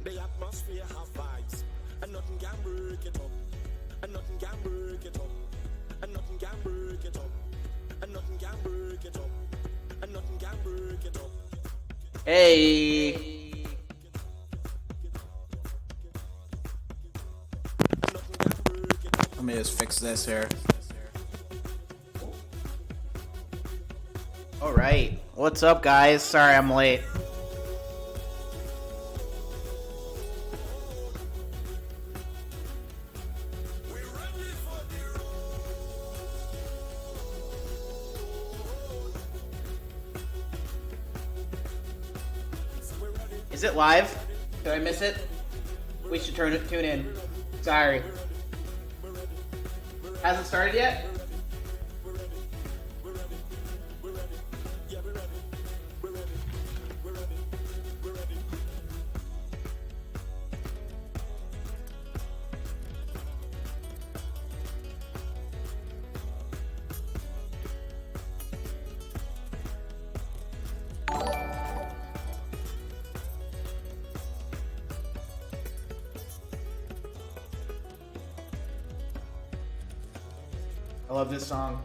The atmosphere have vibes, and nothing can break it up, and nothing can break it up, and nothing can break it up, and nothing can break it up, and nothing can break it up. Hey. Let me just fix this here. All right. What's up, guys? Sorry I'm late. Is it live? Did I miss it? We should tune in. Sorry. Hasn't started yet? I love this song.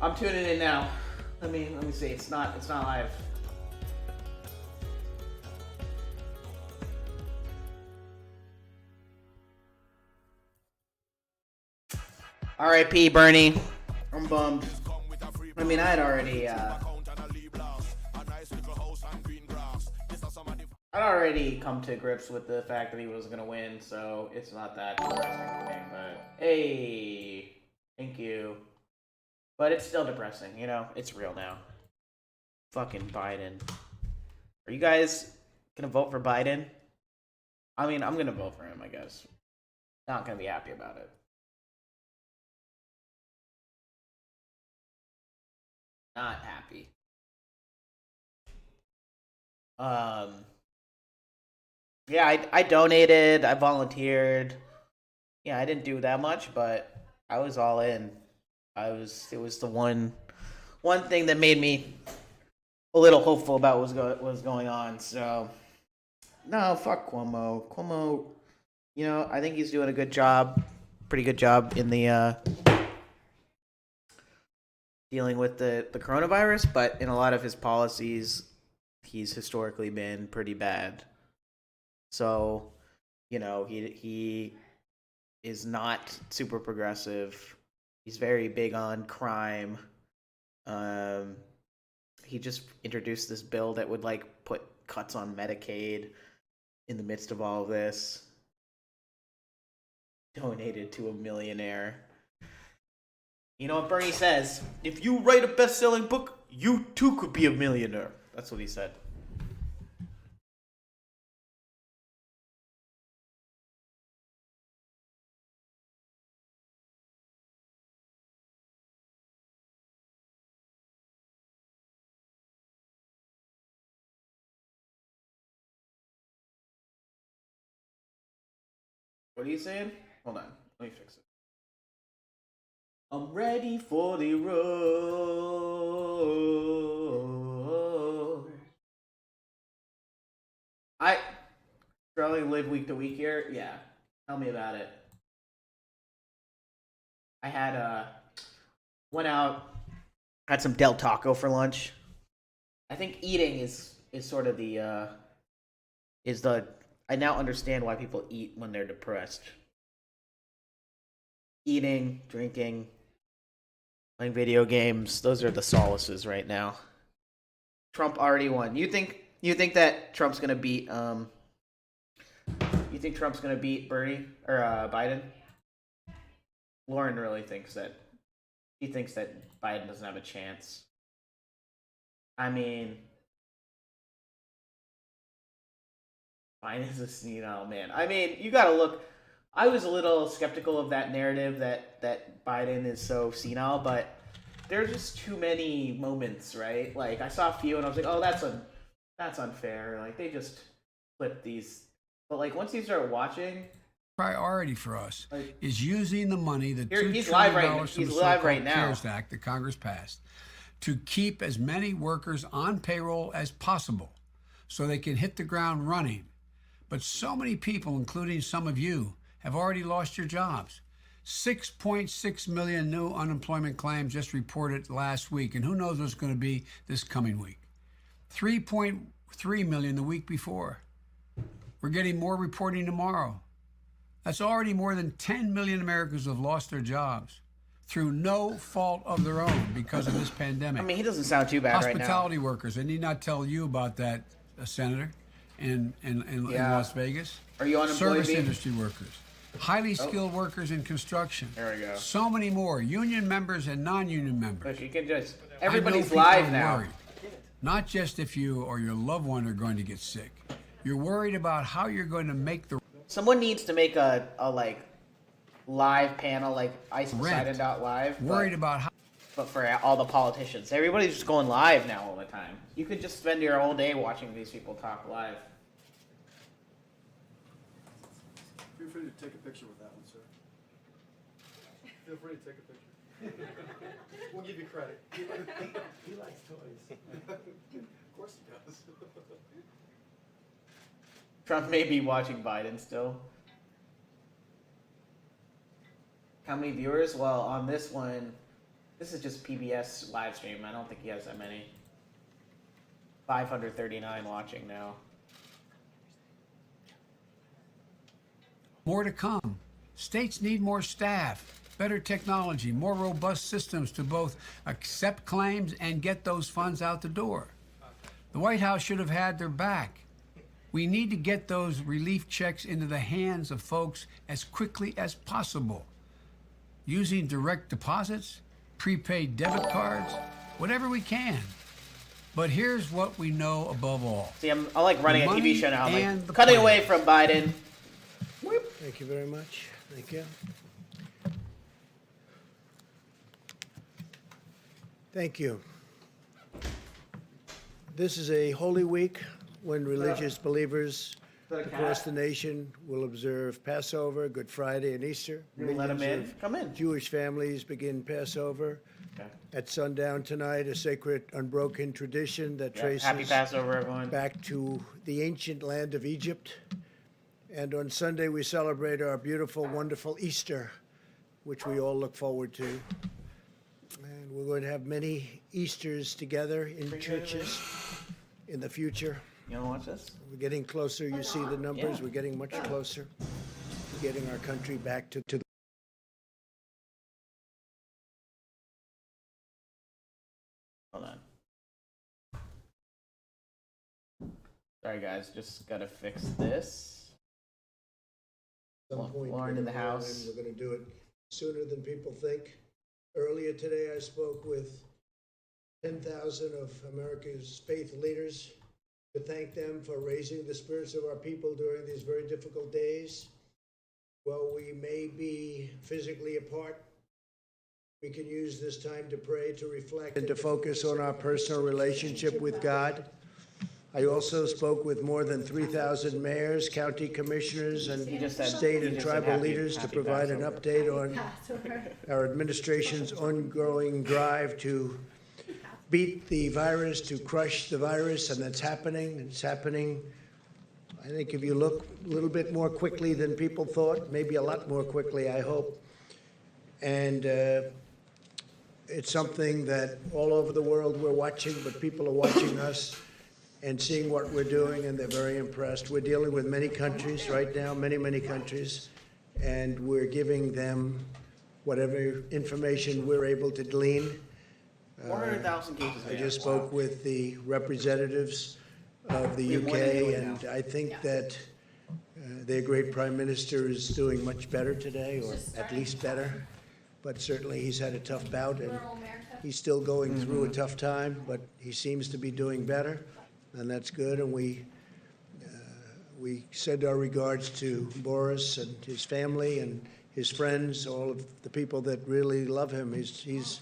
I'm tuning in now. Let me see. It's not live. R.I.P. Bernie. I'm bummed. I mean, I'd already come to grips with the fact that he was gonna win, so it's not that depressing for me. But hey, thank you. But it's still depressing, you know. It's real now. Fucking Biden. Are you guys gonna vote for Biden? I mean, I'm gonna vote for him, I guess. Not gonna be happy about it. Not happy. Yeah, I donated, I volunteered. Yeah, I didn't do that much, but I was all in. It was the one thing that made me a little hopeful about what was going on. So, no, fuck Cuomo. Cuomo, you know, I think he's doing a good job, pretty good job in the dealing with the coronavirus, but in a lot of his policies, he's historically been pretty bad. So, you know, he is not super progressive. He's very big on crime. He just introduced this bill that would like put cuts on Medicaid in the midst of all of this. Donated to a millionaire. You know what Bernie says? If you write a best-selling book, you too could be a millionaire. That's what he said. What are you saying? Hold on. Let me fix it. I'm ready for the road. I probably live week to week here. Yeah. Tell me about it. I had went out, had some Del Taco for lunch. I think eating is sort of the I now understand why people eat when they're depressed. Eating, drinking, playing video games, those are the solaces right now. Trump already won. You think that Trump's gonna beat you think Trump's gonna beat Bernie or Biden? Lauren really thinks that Biden doesn't have a chance. I mean, Biden is a senile man. I mean, you gotta look. I was a little skeptical of that narrative that Biden is so senile, but there are just too many moments, right? Like, I saw a few and I was like, oh, that's unfair. Like, they just flipped these. But, like, once you start watching, priority for us is using the money, the $2 trillion from the so-called CARES Act that Congress passed, to keep as many workers on payroll as possible so they can hit the ground running. But so many people, including some of you, have already lost your jobs. 6.6 million new unemployment claims just reported last week, and who knows what's going to be this coming week. 3.3 million the week before. We're getting more reporting tomorrow. That's already more than 10 million Americans who have lost their jobs through no fault of their own because of this pandemic. I mean, he doesn't sound too bad right now. Hospitality workers, I need not tell you about that, Senator, in Las Vegas. Are you unemployed? Service industry workers, highly skilled workers in construction. There we go. So many more, union members and non-union members. But you can just, everybody's live now. Worried. Not just if you or your loved one are going to get sick. You're worried about how you're going to make the... Someone needs to make a like live panel like Ice Poseidon live. Worried about how... But for all the politicians. Everybody's just going live now all the time. You could just spend your whole day watching these people talk live. Feel free to take a picture with that one, sir. Feel free to take a picture. We'll give you credit. He likes toys. Of course he does. Trump may be watching Biden still. How many viewers? Well, on this one, this is just PBS live stream. I don't think he has that many. 539 watching now. More to come. States need more staff, better technology, more robust systems to both accept claims and get those funds out the door. The White House should have had their back. We need to get those relief checks into the hands of folks as quickly as possible, using direct deposits, prepaid debit cards, whatever we can. But here's what we know above all. See, I like running a TV show now. I'm like, cutting away from Biden. Whoop. Thank you very much. Thank you. Thank you. This is a holy week when religious believers across the nation will observe Passover, Good Friday, and Easter. Let him in. Come in. Jewish families begin Passover at sundown tonight, a sacred, unbroken tradition that traces Happy Passover, everyone. back to the ancient land of Egypt. And on Sunday, we celebrate our beautiful, wonderful Easter, which we all look forward to. And we're going to have many Easters together in churches in the future. You want to watch this? We're getting closer. You see the numbers. Yeah. We're getting much closer to getting our country back to the... Hold on. Sorry, guys. Just got to fix this. Some point Lauren in the house. We're going to do it sooner than people think. Earlier today, I spoke with 10,000 of America's faith leaders to thank them for raising the spirits of our people during these very difficult days. While we may be physically apart, we can use this time to pray, to reflect, and to focus on our personal relationship with God. I also spoke with more than 3,000 mayors, county commissioners, and state and tribal leaders to provide an update on our administration's ongoing drive to beat the virus, to crush the virus, and that's happening. It's happening, I think, if you look a little bit more quickly than people thought, maybe a lot more quickly, I hope. And it's something that all over the world we're watching, but people are watching us and seeing what we're doing, and they're very impressed. We're dealing with many countries right now, many countries, and we're giving them whatever information we're able to glean. 400,000 cases. I just spoke with the representatives of the UK, and I think that their great Prime Minister is doing much better today, or at least better. But certainly he's had a tough bout, and he's still going through a tough time, but he seems to be doing better. And that's good, and we send our regards to Boris and his family and his friends, all of the people that really love him. He's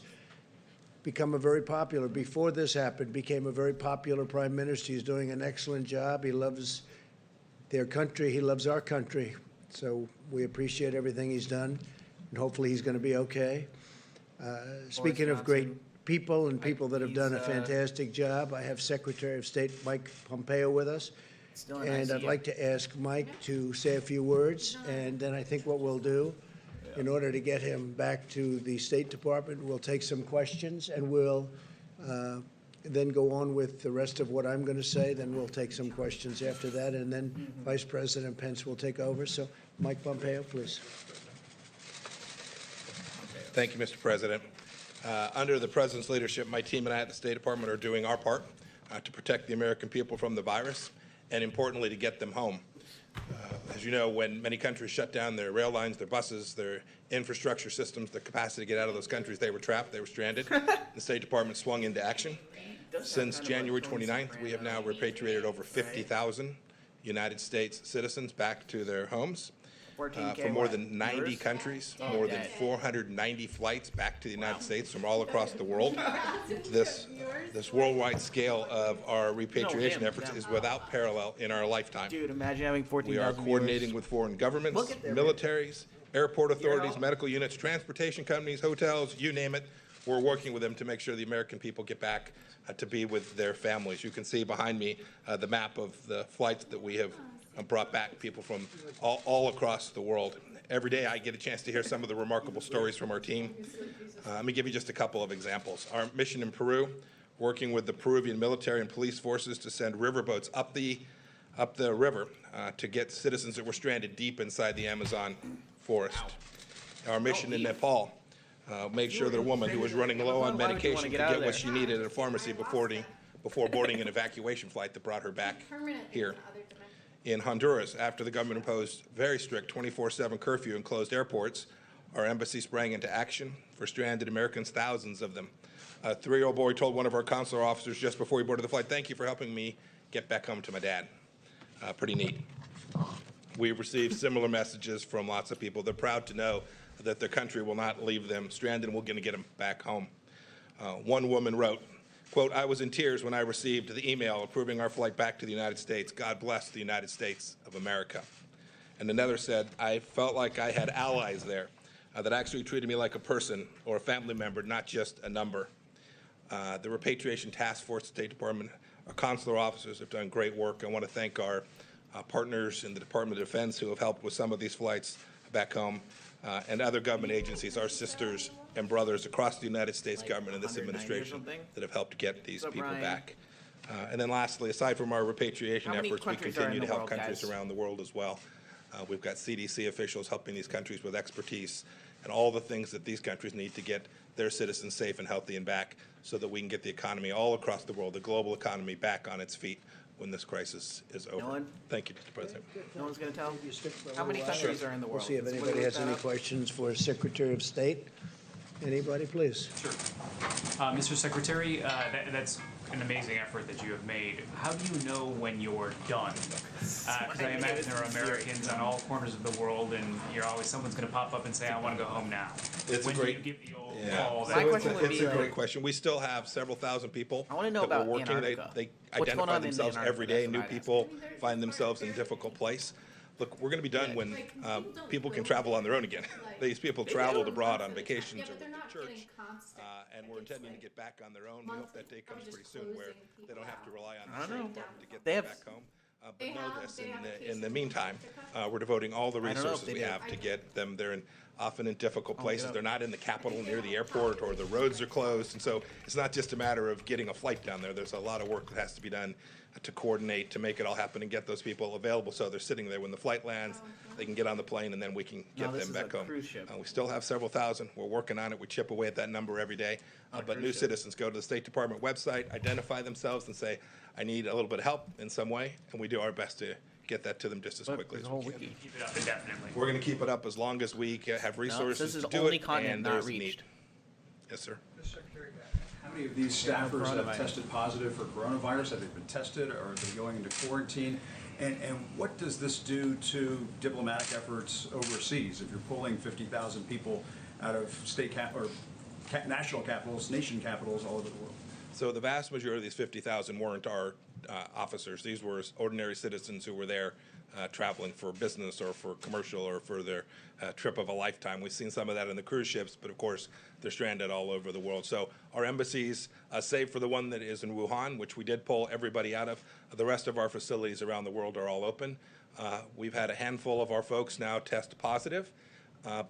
become a very popular, before this happened, became a very popular prime minister. He's doing an excellent job. He loves their country. He loves our country. So we appreciate everything he's done, and hopefully he's going to be okay. Speaking of great people and people that have done a fantastic job. I have Secretary of State Mike Pompeo with us. And I'd like to ask Mike to say a few words, and then I think what we'll do, in order to get him back to the State Department, we'll take some questions, and we'll then go on with the rest of what I'm going to say. Then we'll take some questions after that, and then Vice President Pence will take over. So, Mike Pompeo, please. Thank you, Mr. President. Under the President's leadership, my team and I at the State Department are doing our part to protect the American people from the virus, and importantly, to get them home. As you know, when many countries shut down their rail lines, their buses, their infrastructure systems, their capacity to get out of those countries, they were trapped, they were stranded. The State Department swung into action. Since January 29th, we have now repatriated over 50,000 United States citizens back to their homes. From more than 90 countries, more than 490 flights back to the United States from all across the world. This worldwide scale of our repatriation efforts is without parallel in our lifetime. Dude, imagine having 14,000 We are coordinating with foreign governments, militaries, airport authorities, medical units, transportation companies, hotels, you name it. We're working with them to make sure the American people get back to be with their families. You can see behind me the map of the flights that we have brought back people from all across the world. Every day I get a chance to hear some of the remarkable stories from our team. Let me give you just a couple of examples. Our mission in Peru, working with the Peruvian military and police forces to send riverboats up the river to get citizens that were stranded deep inside the Amazon forest. Our mission in Nepal, make sure that a woman who was running low on medication could get what she needed at a pharmacy before boarding an evacuation flight that brought her back here. In Honduras, after the government imposed very strict 24/7 curfew and closed airports, our embassy sprang into action for stranded Americans, thousands of them. A 3-year-old boy told one of our consular officers just before he boarded the flight, "Thank you for helping me get back home to my dad." Pretty neat. We've received similar messages from lots of people. They're proud to know that their country will not leave them stranded and we're going to get them back home. One woman wrote, quote, "I was in tears when I received the email approving our flight back to the United States. God bless the United States of America." And another said, "I felt like I had allies there that actually treated me like a person or a family member, not just a number." The Repatriation Task Force, the State Department, our consular officers have done great work. I want to thank our partners in the Department of Defense who have helped with some of these flights back home, and other government agencies, our sisters and brothers across the United States government and this administration that have helped get these people back. And then lastly, aside from our repatriation efforts, we continue to help countries around the world as well. We've got CDC officials helping these countries with expertise and all the things that these countries need to get their citizens safe and healthy and back so that we can get the economy all across the world, the global economy, back on its feet when this crisis is over. one? Thank you, Mr. President. No one's going to tell? How many countries are in the We'll world? see if anybody has any questions for Secretary of State. Anybody, please? Sure. Mr. Secretary, that's an amazing effort that you have made. How do you know when you're done? Because I imagine there are Americans on all corners of the world, and someone's going to pop up and say, "I want to go home now." It's when a great. do you give the old Yeah. call? My question would It's be, a great question. We still have several thousand people I want to know that about we're working. Antarctica. They What's going identify on in themselves Antarctica? every day. That's New what I'd people find themselves in a difficult place. Look, we're going to be done when people can travel on their own again. These people traveled abroad on vacations or with the church, and we're intending to get back on their own. We hope that day comes pretty soon where they don't have to rely on the State Department to get them back home. But know this, in the meantime, we're devoting all the resources we have to get them there, and often in difficult places. They're not in the capital near the airport, or the roads are closed, and so it's not just a matter of getting a flight down there. There's a lot of work that has to be done to coordinate, to make it all happen and get those people available so they're sitting there when the flight lands, they can get on the plane, and then we can get them back home. We still have several thousand. We're working on it. We chip away at that number every day. But new citizens go to the State Department website, identify themselves, and say, "I need a little bit of help in some way," and we do our best to get that to them just as quickly as we can. Keep it up indefinitely. We're going to keep it up as long as we have resources this is to do only it, continent and not there's a reached. need. Yes, sir. Secretary, how many of these staffers have tested positive for coronavirus? Have they been tested, or are they going into quarantine? And what does this do to diplomatic efforts overseas if you're pulling 50,000 people out of national capitals, nation capitals all over the world? So the vast majority of these 50,000 weren't our officers. These were ordinary citizens who were there traveling for business or for commercial or for their trip of a lifetime. We've seen some of that in the cruise ships, but of course they're stranded all over the world. So our embassies, save for the one that is in Wuhan, which we did pull everybody out of, the rest of our facilities around the world are all open. We've had a handful of our folks now test positive.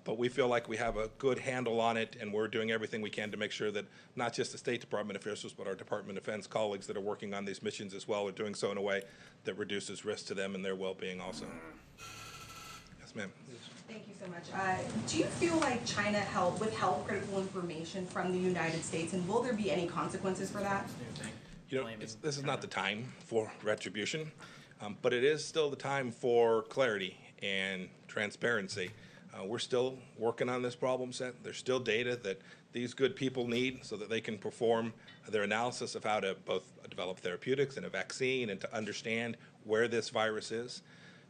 But we feel like we have a good handle on it, and we're doing everything we can to make sure that not just the State Department officials, but our Department of Defense colleagues that are working on these missions as well are doing so in a way that reduces risk to them and their well-being also. Yes, ma'am. Thank you so much. Do you feel like China withheld critical information from the United States, and will there be any consequences for that? You know, this is not the time for retribution, but it is still the time for clarity and transparency. We're still working on this problem set. There's still data that these good people need so that they can perform their analysis of how to both develop therapeutics and a vaccine and to understand where this virus is.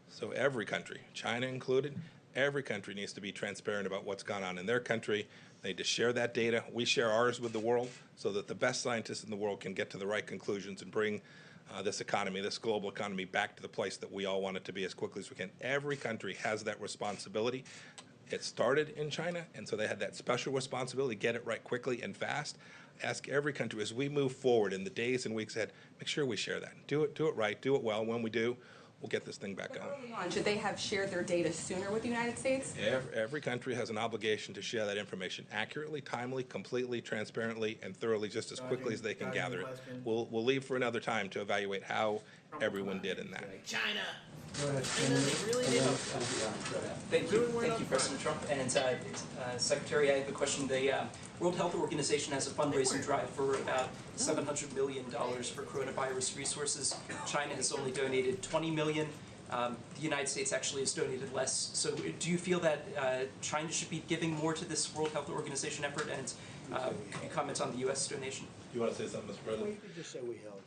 So every country, China included, every country needs to be transparent about what's gone on in their country. They need to share that data. We share ours with the world so that the best scientists in the world can get to the right conclusions and bring this economy, this global economy, back to the place that we all want it to be as quickly as we can. Every country has that responsibility. It started in China, and so they had that special responsibility to get it right quickly and fast. Ask every country as we move forward in the days and weeks ahead, make sure we share that. Do it right, do it well. When we do, we'll get this thing back going. Early on, should they have shared their data sooner with the United States? Every country has an obligation to share that information accurately, timely, completely, transparently, and thoroughly, just as quickly as they can gather it. We'll leave for another time to evaluate how everyone did in that. China. Thank you, President Trump. And Secretary, I have a question. The World Health Organization has a fundraising drive for about $700 million for coronavirus resources. China has only donated $20 million. The United States actually has donated less. So do you feel that China should be giving more to this World Health Organization effort? And could you comment on the U.S. donation? Do you want to say something, Mr. President? You just say we help.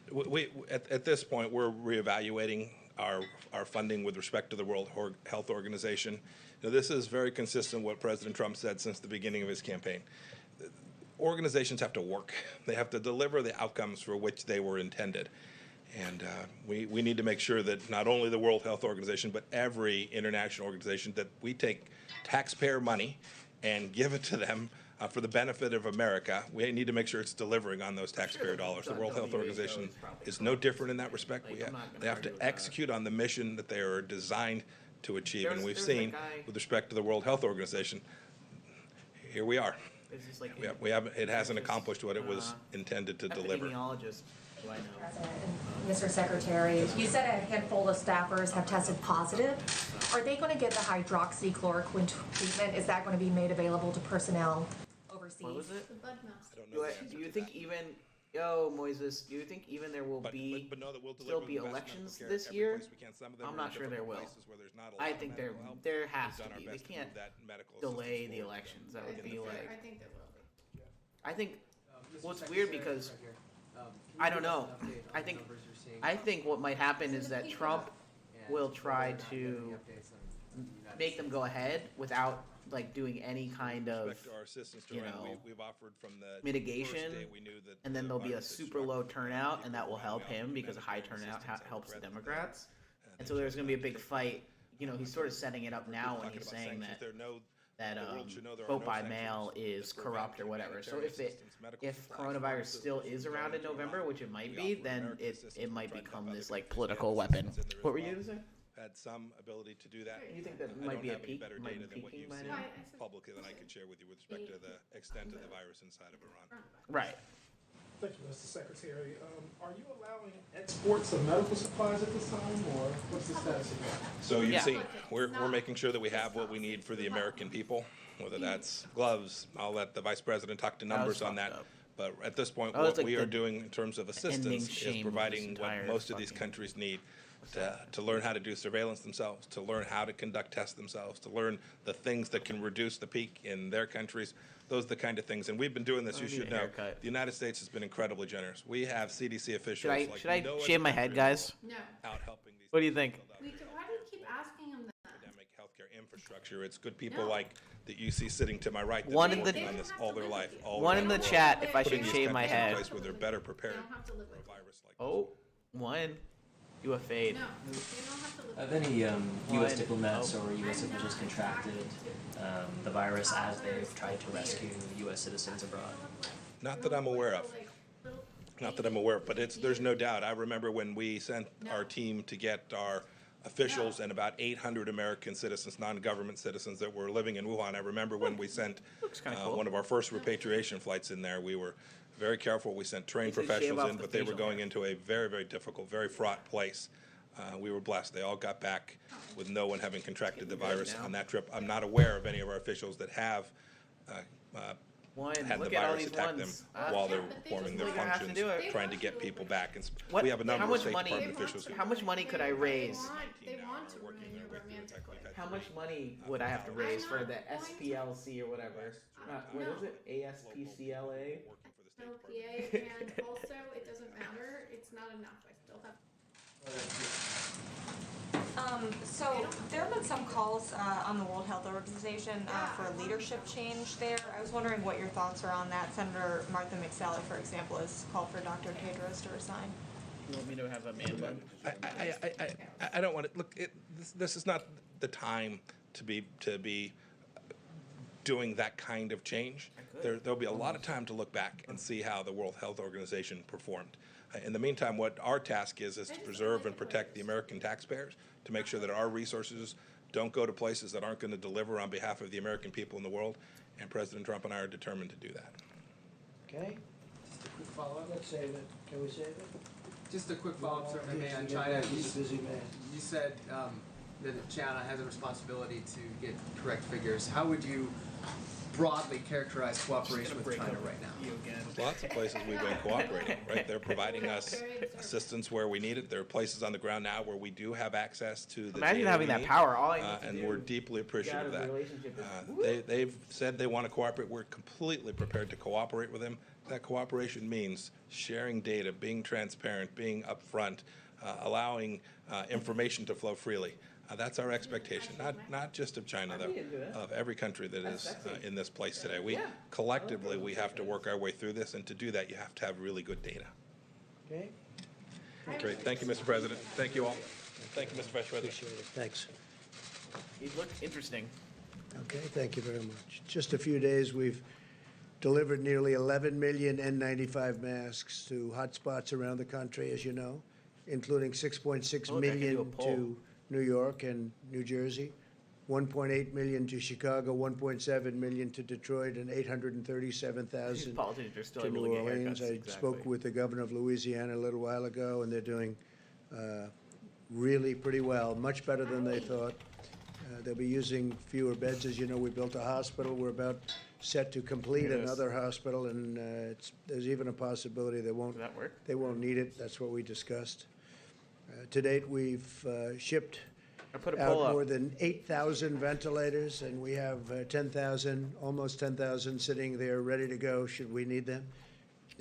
At this point, we're reevaluating our funding with respect to the World Health Organization. Now, this is very consistent with what President Trump said since the beginning of his campaign. Organizations have to work. They have to deliver the outcomes for which they were intended. And we need to make sure that not only the World Health Organization, but every international organization, that we take taxpayer money and give it to them for the benefit of America. We need to make sure it's delivering on those taxpayer dollars. The World Health Organization is no different in that respect. They have to execute on the mission that they are designed to achieve. And we've seen, with respect to the World Health Organization, here we are. It hasn't accomplished what it was intended to deliver. President and Mr. Secretary, you said a handful of staffers have tested positive. Are they going to get the hydroxychloroquine treatment? Is that going to be made available to personnel overseas? What was it? The bud mask. Do you think even, Moises, do you think even there will still be elections this year? I'm not sure there will. I think there has to be. They can't delay the elections. That would be like. I think there will be. I think what's weird because I don't know. I think what might happen is that Trump will try to make them go ahead without like doing any kind of mitigation, and then there'll be a super low turnout, and that will help him because a high turnout helps the Democrats. And so there's going to be a big fight. He's sort of setting it up now when he's saying that vote by mail is corrupt or whatever. So if coronavirus still is around in November, which it might be, then it might become this like political weapon. What were you going to say? Had some ability to do that. You think that might be a peak? Better data than what you've seen publicly than I could share with you with respect to the extent of the virus inside of Iran. Right. Thank you, Mr. Secretary. Are you allowing exports of medical supplies at this time, or what's the status of that? So you see, we're making sure that we have what we need for the American people, whether that's gloves. I'll let the Vice President talk to numbers on that. But at this point, what we are doing in terms of assistance is providing what most of these countries need to learn how to do surveillance themselves, to learn how to conduct tests themselves, to learn the things that can reduce the peak in their countries. Those are the kind of things. And we've been doing this, you should know. The United States has been incredibly generous. We have CDC officials Should I shave my head, guys? No. out helping these What do you think? Why do you keep asking him that? academic healthcare infrastructure. It's good people like that you see sitting to my right that One have in been the- working on this all their life. One in the chat if I putting should these shave my countries in a head. place where they're better prepared They don't have to live for with a virus like Oh, One. You a fade. No, you don't have to look. Have any U.S. diplomats Oh. or U.S. officials contracted the virus as they've tried to rescue U.S. citizens abroad? Not that I'm aware of. Not that I'm aware of, but there's no doubt. I remember when we sent our team to get our officials and about 800 American citizens, non-government citizens that were living in Wuhan. I remember when we sent cool. one of our first repatriation flights in there, we were very careful. We sent trained They should shave professionals off in, the but they were facial going hair. into a very, very difficult, very fraught place. We were blessed. They all got back with no one having contracted the virus on that trip. I'm not aware of any of our officials that have One. had the Look at all virus these attack them ones. while they were but they performing just their don't have to functions, do it. trying to get people back. And What? we have a number How of much State money? Department officials who How much money could I raise? They want to ruin your romantic life. How much money would I have to raise for the SPLC or whatever? What is it? ASPCLA? LPA, and also it doesn't matter. It's not enough. I still have. So there have been some calls on the World Health Organization for leadership change there. I was wondering what your thoughts are on that. Senator Martha McSally, for example, has called for Dr. Tedros to resign. You want me to have a man bun? I don't want to look. This is not the time to be doing that kind of change. There'll be a lot of time to look back and see how the World Health Organization performed. In the meantime, what our task is to preserve and protect the American taxpayers, to make sure that our resources don't go to places that aren't going to deliver on behalf of the American people in the world. And President Trump and I are determined to do that. Okay, Just a quick follow-up. let's save it. Can we save it? Just a quick follow-up, sir, if I may, on He's a China. busy man. You said that China has a responsibility to get correct figures. How would you broadly characterize cooperation with China right now? Lots of places we've been cooperating, right? They're providing us assistance where we need it. There are places on the ground now where we do have access to the Imagine data having we that need, power. All I need to and do we're deeply appreciative of got a that. relationship is- They've said they want to cooperate. We're completely prepared to cooperate with them. That cooperation means sharing data, being transparent, being upfront, allowing information to flow freely. That's our expectation, not just of China, though, of every country that is in this place today. Collectively, we have to work our way through this, and to do that, you have to have really good data. Okay, Great. Thank you, Mr. President. Thank you all. Thank you, Mr. Vice President. appreciate it. Thanks. He looked interesting. Okay, thank you very much. Just a few days, we've delivered nearly 11 million N95 masks to hotspots around the country, as you know, including 6.6 Look, I can do a million poll. to New York and New Jersey, 1.8 million to Chicago, 1.7 million to Detroit, and 837,000 These politicians are still to able New to get Orleans. haircuts. I Exactly. spoke with the governor of Louisiana a little while ago, and they're doing really pretty well, much better than they thought. They'll be using fewer beds. As you know, we built a hospital. We're about set to complete Look at this. another hospital, and there's even a possibility they won't Does that work? need it. That's what we discussed. To date, we've shipped I put a out poll up. more than 8,000 ventilators, and we have 10,000, almost 10,000 sitting there ready to go should we need them.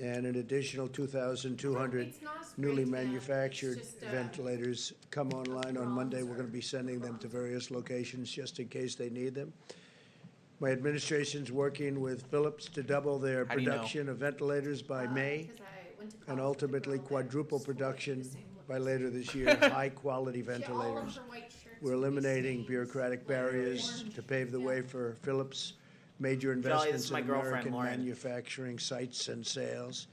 And an additional 2,200 It's not a newly spray tan, manufactured it's just, ventilators come online on Monday. We're bronzer. going to be sending them to various locations just in case they need them. My administration's working with Philips to double their How do you know? production of ventilators by May, Because I went to and college with a ultimately girl that quadruple sported the production same look by as later me. this year, high-quality She- all of ventilators. her white shirts We're would be eliminating stains, bureaucratic like barriers orange. to pave the Yeah. way for Philips' major this investments is in my girlfriend, American Lauren. manufacturing sites and sales.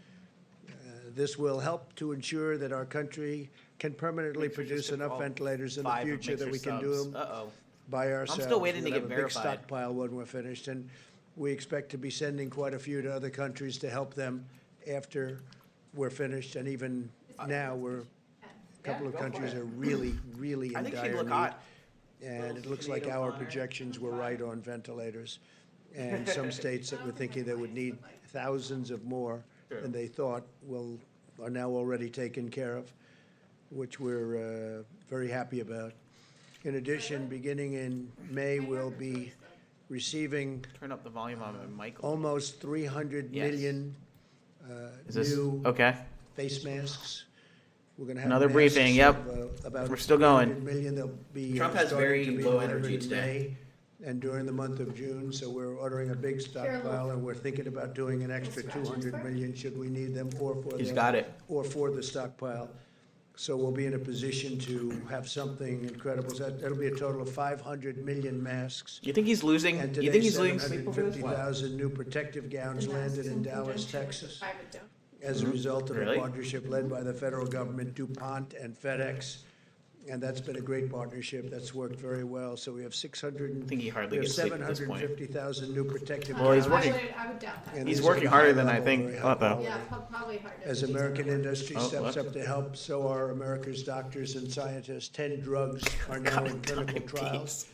This will help to ensure that our country can permanently Mixers just produce took enough all ventilators in the 5 of future that Mixer we can do subs. them Uh-oh. by ourselves. still waiting to We'll get have a big verified. stockpile when we're finished, and we expect to be sending quite a few to other countries to help them after we're finished, and even now, a couple of go for countries it. are really, really I in think she'd dire look need. hot. And it looks like tomatoes our on her. projections were right on ventilators. And some states that were thinking they would need thousands of more than they thought are now already taken care of, which we're very happy about. In addition, beginning in May, we'll be receiving Turn up the volume on my mic. almost 300 Yes. million Is this new okay? face masks. We're gonna have Another masks briefing, yep. of, about We're still going. 300 million. They'll be Trump has starting very to be low delivered energy in today. May and during the month of June, so we're ordering a big stockpile, and we're thinking about doing an extra 200 million should we need them, or for He's got it. or for the stockpile. So we'll be in a position to have something incredible. So that'll be a total of 500 million masks. You think he's losing? And You today, think he's losing sleep over this? 750,000 new protective gowns landed in Dallas, Texas, as a result of Really? a partnership led by the federal government, DuPont, and FedEx. And that's been a great partnership. That's worked very well. So we have 600. I think he hardly we have gets sleep at this point. 750,000 new protective Well, he's gowns. working. I would doubt that. And He's these working are harder high than I level, think. very high Thought, though. quality. Yeah, probably harder. As American industry Oh, steps what? up to help, so are America's doctors and scientists. 10 drugs are now in clinical trials,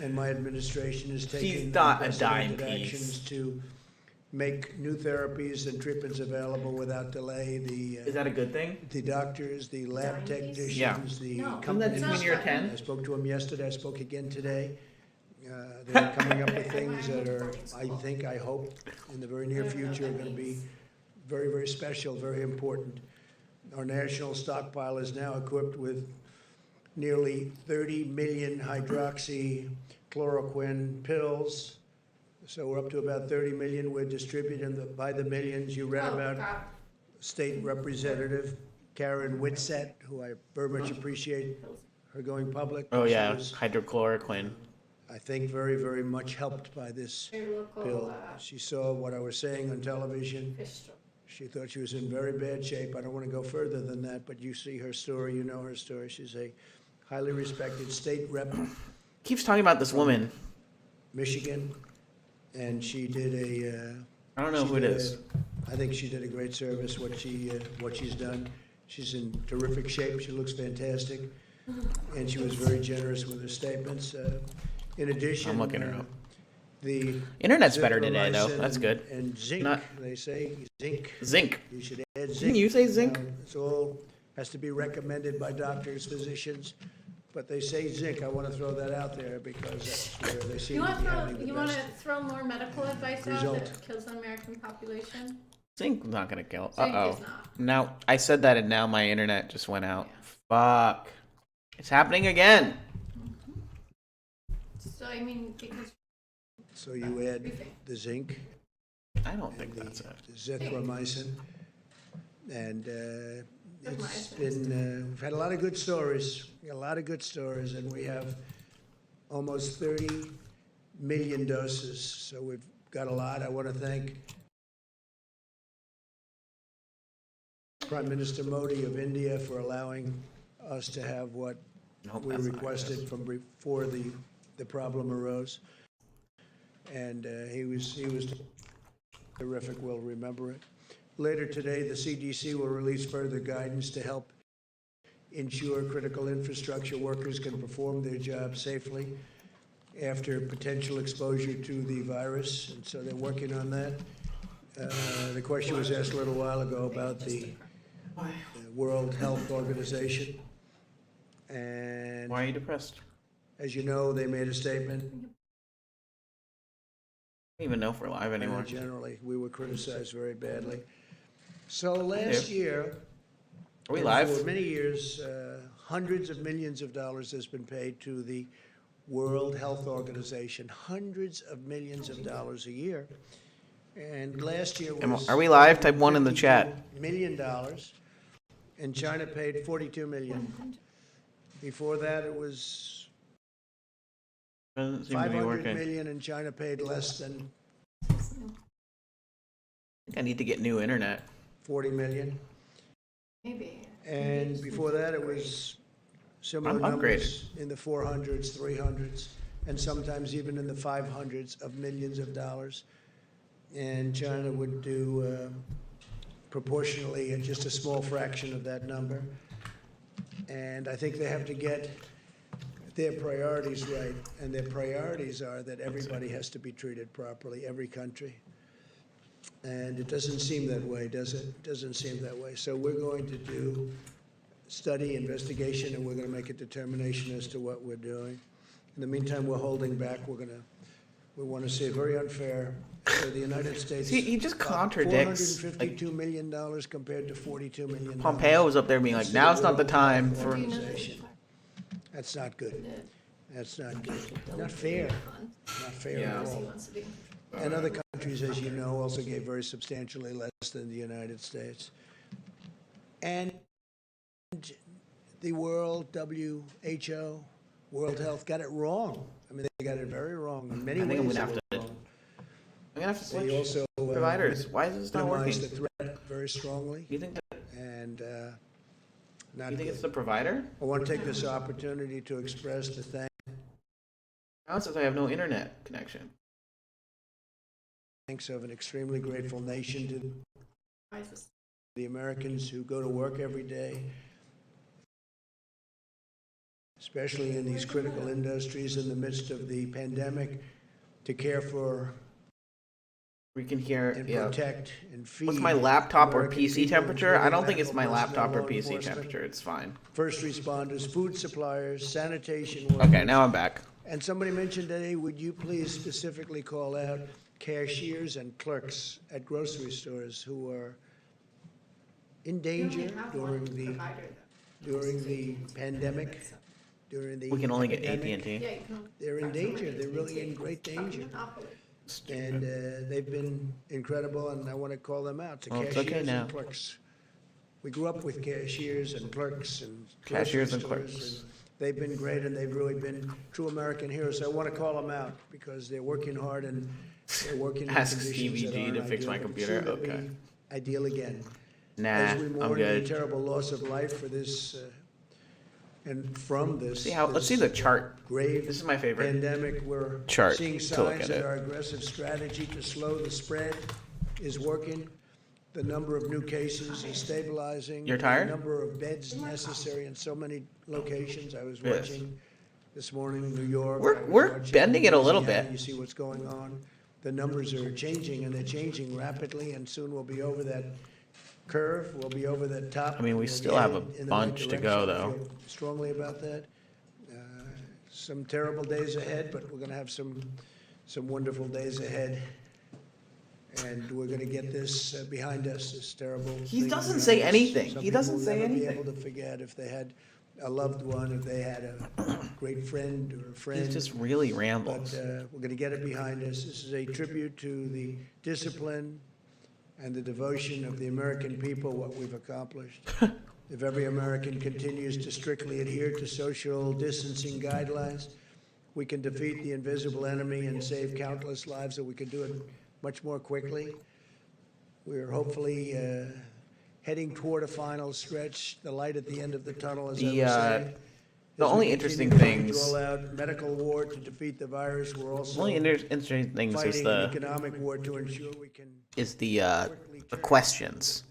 and my administration is taking not a dime unprecedented piece. actions to make new therapies and treatments available without delay. Is that a good thing? The doctors, the lab technicians, Yeah. the No. companies. Isn't that when you're 10? I spoke to them yesterday. I spoke again today. They're coming up with things that are, I hope, in the very near future, are going to be very, very special, very important. Our national stockpile is now equipped with nearly 30 million hydroxychloroquine pills. So we're up to about 30 million. We're distributing by the millions. You read about State Representative Karen Whitsett, who I very much appreciate her going public. Oh She yeah, was, hydrochloroquine. I think, very, very much helped by this bill. She saw what I was saying on television. She thought she was in very bad shape. I don't want to go further than that, but you see her story, you know her story. She's a highly respected state rep. Keeps talking about this woman. Michigan, and she did a. I don't know who it is. I think she did a great service. What she's done. She's in terrific shape. She looks fantastic, and she was very generous with her statements. In addition, I'm looking her up. The Internet's better today, though. That's good. And zinc, Not- they say zinc. Zinc. You should add zinc. Didn't you say zinc? It's all has to be recommended by doctors, physicians, but they say zinc. I want to throw that out there because that's where they seem You to want be to having the you want best. to throw more medical advice out result. that kills the American population? Zinc's not gonna kill. Zinc Uh is oh. not. Now I said that, and now my internet just went out. Fuck. It's happening again. So I mean, because So you add the zinc, I don't think that's it. the zithromycin, and it's been we've had a lot of good stories, and we have almost 30 million doses. So we've got a lot. I want to thank Prime Minister Modi of India for allowing us to have what Nope, we that's not requested from before the problem arose. And he was terrific. We'll remember it. Later today, the CDC will release further guidance to help ensure critical infrastructure workers can perform their jobs safely after potential exposure to the virus. And so they're working on that. The question was asked a little while ago about the World Health Organization. And Why are you depressed? as you know, they made a statement. I don't even know if we're live anymore. Generally, we were criticized very badly. So last year, Are we and live? for many years, hundreds of millions of dollars has been paid to the World Health Organization. Hundreds of millions of dollars a year. And last year was Are we live? Type 1 in the chat. $52 million, and China paid 42 million. Before that, it was Doesn't seem to be 500 working. million, and China paid less than I think I need to get new internet. 40 million. maybe. And before that, it was similar I'm numbers in the 400s, 300s, and sometimes even in the 500s of millions of dollars. And China would do proportionally just a small fraction of that number. And I think they have to get their priorities right. And their priorities are that everybody has to be treated properly, every country. And it doesn't seem that way, does it? It doesn't seem that way. So we're going to do study, investigation, and we're going to make a determination as to what we're doing. In the meantime, we're holding back. We want to say very unfair. So the United States. See, he just contradicts. $452 million compared to $42 million. Pompeo was up there being like, now's not the time for. Organization. That's not good. That's not good. Not fair. Not fair at all. And other countries, as you know, also gave very substantially less than the United States. And the world, WHO, World Health, got it wrong. I mean, they got it very wrong in many I think I'm ways. gonna have to. I'm gonna have to switch They also providers. Why is this not working? minimize the threat very strongly. You think that? And not You think good. it's the provider? I want to take this opportunity to express the Now it says I have no internet connection. thanks of an extremely grateful nation to the Americans who go to work every day, especially in these critical industries in the midst of the pandemic, to care for We can hear. and Yeah. protect and feed. What's my laptop or American PC people, temperature? I don't think it's including my medical laptop or personnel, law PC enforcement, temperature. It's fine. first responders, food suppliers, sanitation workers. Okay, now I'm back. And somebody mentioned today, would you please specifically call out cashiers and clerks at grocery stores who are in danger during the pandemic, during the We can only get epidemic. AT&T. They're in danger. They're really in great danger. And they've been incredible, and I want to call them out to Well, it's cashiers okay now. and clerks. We grew up with cashiers and clerks and Cashiers and grocery stores, clerks. and they've been great, and they've really been true American heroes. So I want to call them out because they're working hard and they're working in Ask conditions Stevie that G aren't to fix ideal, my but computer? soon they'll be Okay. Ideal again. Nah, As we I'm mourn the good. terrible loss of life for this, and from this. Let's see the chart. Grave This is my favorite pandemic, we're chart seeing to look signs at that it. our aggressive strategy to slow the spread is working. The number of new cases is stabilizing. You're tired? The number of beds necessary in so many locations. I was Yes. watching this morning in New York. We're- I was we're watching bending it a little Louisiana. bit. You see what's going on. The numbers are changing, and they're changing rapidly, and soon we'll be over that curve. We'll be over that top. I mean, we We'll still be have a headed in the right bunch to go, direction. I though. feel strongly about that. Some terrible days ahead, but we're going to have some wonderful days ahead. And we're going to get this behind us, this terrible He thing doesn't behind say us. anything. Some He people doesn't will say never anything. be able to forget if they had a loved one, if they had a great friend or a friend. He just really rambles. But we're going to get it behind us. This is a tribute to the discipline and the devotion of the American people, what we've accomplished. If every American continues to strictly adhere to social distancing guidelines, we can defeat the invisible enemy and save countless lives, that we can do it much more quickly. We're hopefully heading toward a final stretch, the light at the end of the tunnel, as I was saying. The As we only continue interesting to things. roll out medical war to defeat the virus, we're The also only interesting things is fighting an the economic war to ensure we can the questions.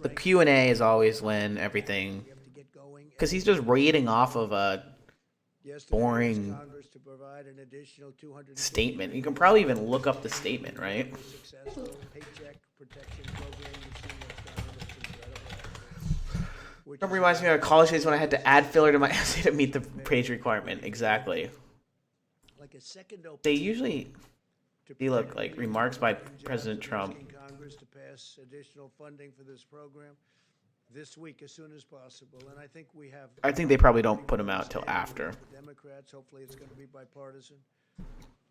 The Q&A is always when everything, because he's just reading off of a boring Congress to provide an additional $250 statement. You can probably even look up the statement, right? successful paycheck protection program. You've seen what's done. It reminds me of college days when I had to add filler to my essay to meet the page requirement. Exactly. Like a second They usually be like remarks by President Trump. Congress to pass additional funding for this program this week as soon as possible. And I think we have. I think they probably don't put them out till after. Democrats, hopefully it's going to be bipartisan.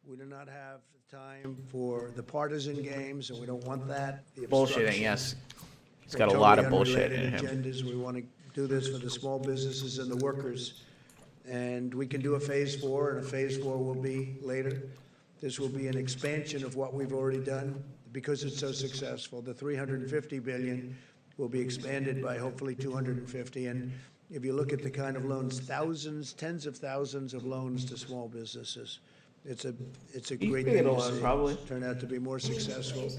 We do not have time for the partisan games, and we don't want that. The Bullshitting, obstruction. yes. He's They're got a lot of totally bullshit in unrelated him. Agendas. We want to do this for the small businesses and the workers. And we can do a phase 4, and a phase 4 will be later. This will be an expansion of what we've already done because it's so successful. The $350 billion will be expanded by hopefully $250. And if you look at the kind of loans, thousands, tens of thousands of loans to small businesses, it's a great get thing a to loan, see. probably. Turn out to be more successful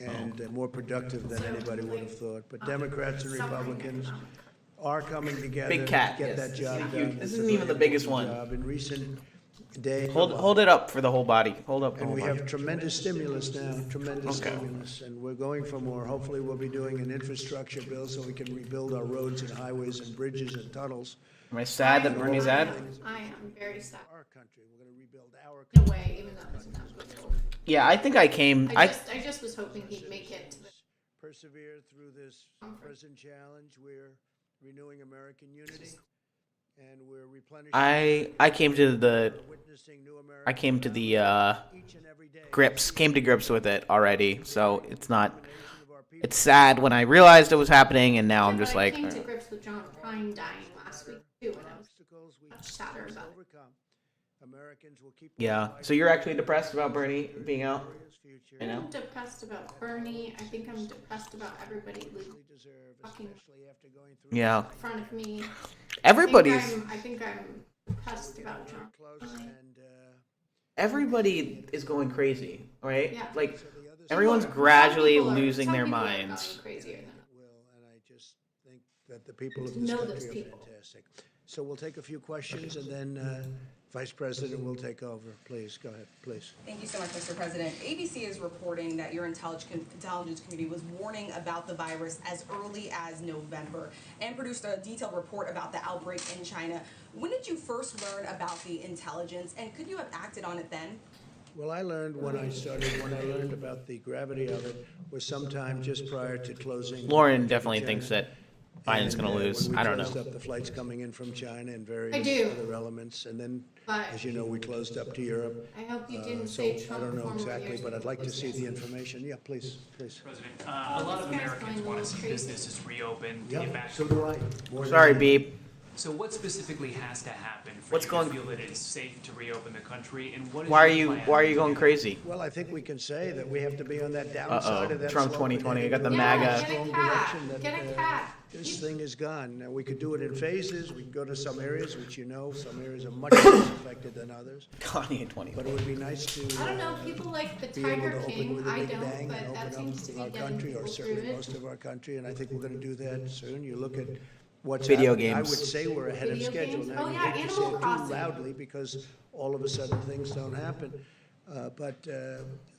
and more productive than anybody would have thought. But Democrats and Republicans are coming together Big cat, to get yes. that job This is done. huge. This It's isn't a even the very biggest important one. job. In recent days, Hold it up for the whole body. Hold up the and whole we body. have tremendous stimulus now, tremendous Okay. stimulus, and we're going for more. Hopefully, we'll be doing an infrastructure bill so we can rebuild our roads and highways and bridges and tunnels. Am I sad that Bernie's ad? I am very sad. Our country, we're going to rebuild our In a country. way, even though it's not possible. Yeah, I think I came. I just was hoping he'd make it to the Persevere through this present challenge. We're renewing American unity, and we're replenishing. I came to the witnessing new America. I came to the each and every day. came to grips with it already. So it's not. it's sad when I realized it was happening, and now I'm just like. I came to grips with John Prine dying last week too, and I was much sadder about it. Yeah. So you're actually depressed about Bernie being out? You know? I'm depressed about Bernie. I think I'm depressed about everybody fucking Yeah. in front of me. Everybody's. I think I'm depressed about John Prine. Everybody is going crazy, right? Yeah. Like everyone's gradually Some people losing their are minds. going crazier than And I just think that the people of To this know country those are people. fantastic. So we'll take a few questions, and then Vice President will take over. Please, go ahead, please. Thank you so much, Mr. President. ABC is reporting that your intelligence community was warning about the virus as early as November and produced a detailed report about the outbreak in China. When did you first learn about the intelligence, and could you have acted on it then? Well, I learned when I learned about the gravity of it was sometime just prior to closing. Lauren definitely thinks that Biden's going to lose. When we I don't closed know. up the flights coming in from China and various I do. other elements, and then, But as you know, we closed up to Europe. I hope you didn't So say Trump I don't know for more exactly, years but I'd like to see the before. information. Yeah, please, please. President, a lot of Americans want to see businesses reopen, to get back So to do work. I. More than Sorry, anything. Beep. So what specifically has to happen for What's you going- to feel that it's safe to reopen the country, and what is Why are your you plan Why are to you do going that? crazy? Well, I think we can say that we have to be on that downside Uh-oh. of that Trump slope and 2020. heading You got the in MAGA. Get a strong cat. direction that, Get a cat. This thing is gone. Now, we could do it in phases. We can go to some areas, which you know, some areas are much less affected than others. Kanye 20. But it would be nice to I don't know, people like the be able Tiger to open King. with a I big don't, bang but and that open seems to up be our getting country, or people certainly through it. most of our country, and I think we're going to do that soon. You look at what's Video happening. I games. would say we're ahead of Video schedule. games? Now, Oh, you yeah, hate to say Animal it too Crossing. loudly because all of a sudden things don't happen. But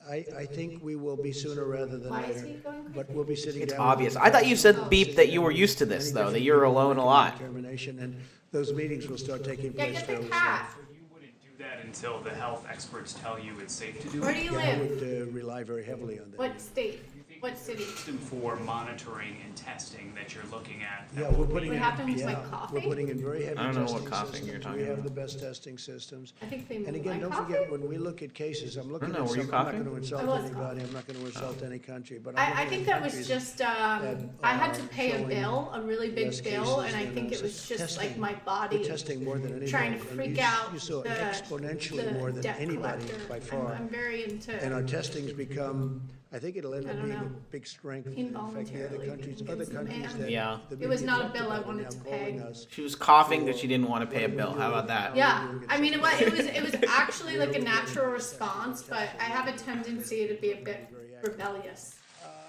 I think we will be sooner rather than Why is later. he going crazy? But we'll be sitting It's down. obvious. I thought you said, Beep, that you were used to this, though, that you're alone a lot. Determination, and those meetings will start taking Yeah, place get the fairly soon. cat. So you wouldn't do that until the health experts tell you it's safe to do Where it? do you Yeah, I live? would rely very heavily on that. What state? What city? System for monitoring and testing that you're looking at. Yeah, we're putting What in. happens, yeah, like, coughing? We're putting in very heavy I don't know testing what coughing you're systems. talking We have about. the best testing systems. I think they And mean again, like don't coffee. forget, when we look at cases, I'm looking know, at were you some, I'm not coughing? going to insult I was anybody, I'm not going to insult any country, but I'm I looking think at that was countries just, that I had to are pay a showing bill, a really big less bill, cases and I than think us. it was just Testing. like my They're body testing more than anybody. trying to and freak you out You saw the exponentially more than debt anybody collector. by far. I'm very into. And our testing's become, I think it'll end I up don't being a know. big strength. In fact, the other Involuntarily countries against the man. that. Yeah. the It was media not a talked bill I about are wanted now to calling pay. us. She was coughing because she didn't want to pay a bill. How about that? Yeah, I mean, it was actually like a natural response, but I have a tendency to be a bit rebellious.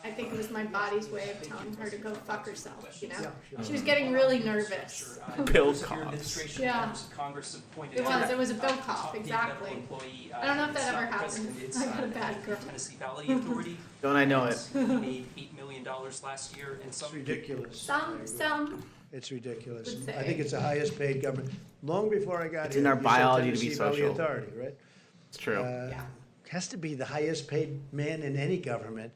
I think it was my body's way of telling her to go fuck herself, you know? She was getting really nervous. Bill Your coughs. administration, Yeah. members of Congress have pointed It out was a bill that cough, top exactly. medical employee, I don't know if it's that not ever the president, happened. it's, I got a bad girl. Tennessee Valley Authority. Don't I know it? Made $8 million last year, and some It's ridiculous. Some. It's ridiculous. Would say. I think it's the highest paid government. Long before I got It's here. in our you said biology to be Tennessee Valley social. Authority, right? It's true. Has to be the highest paid man in any government.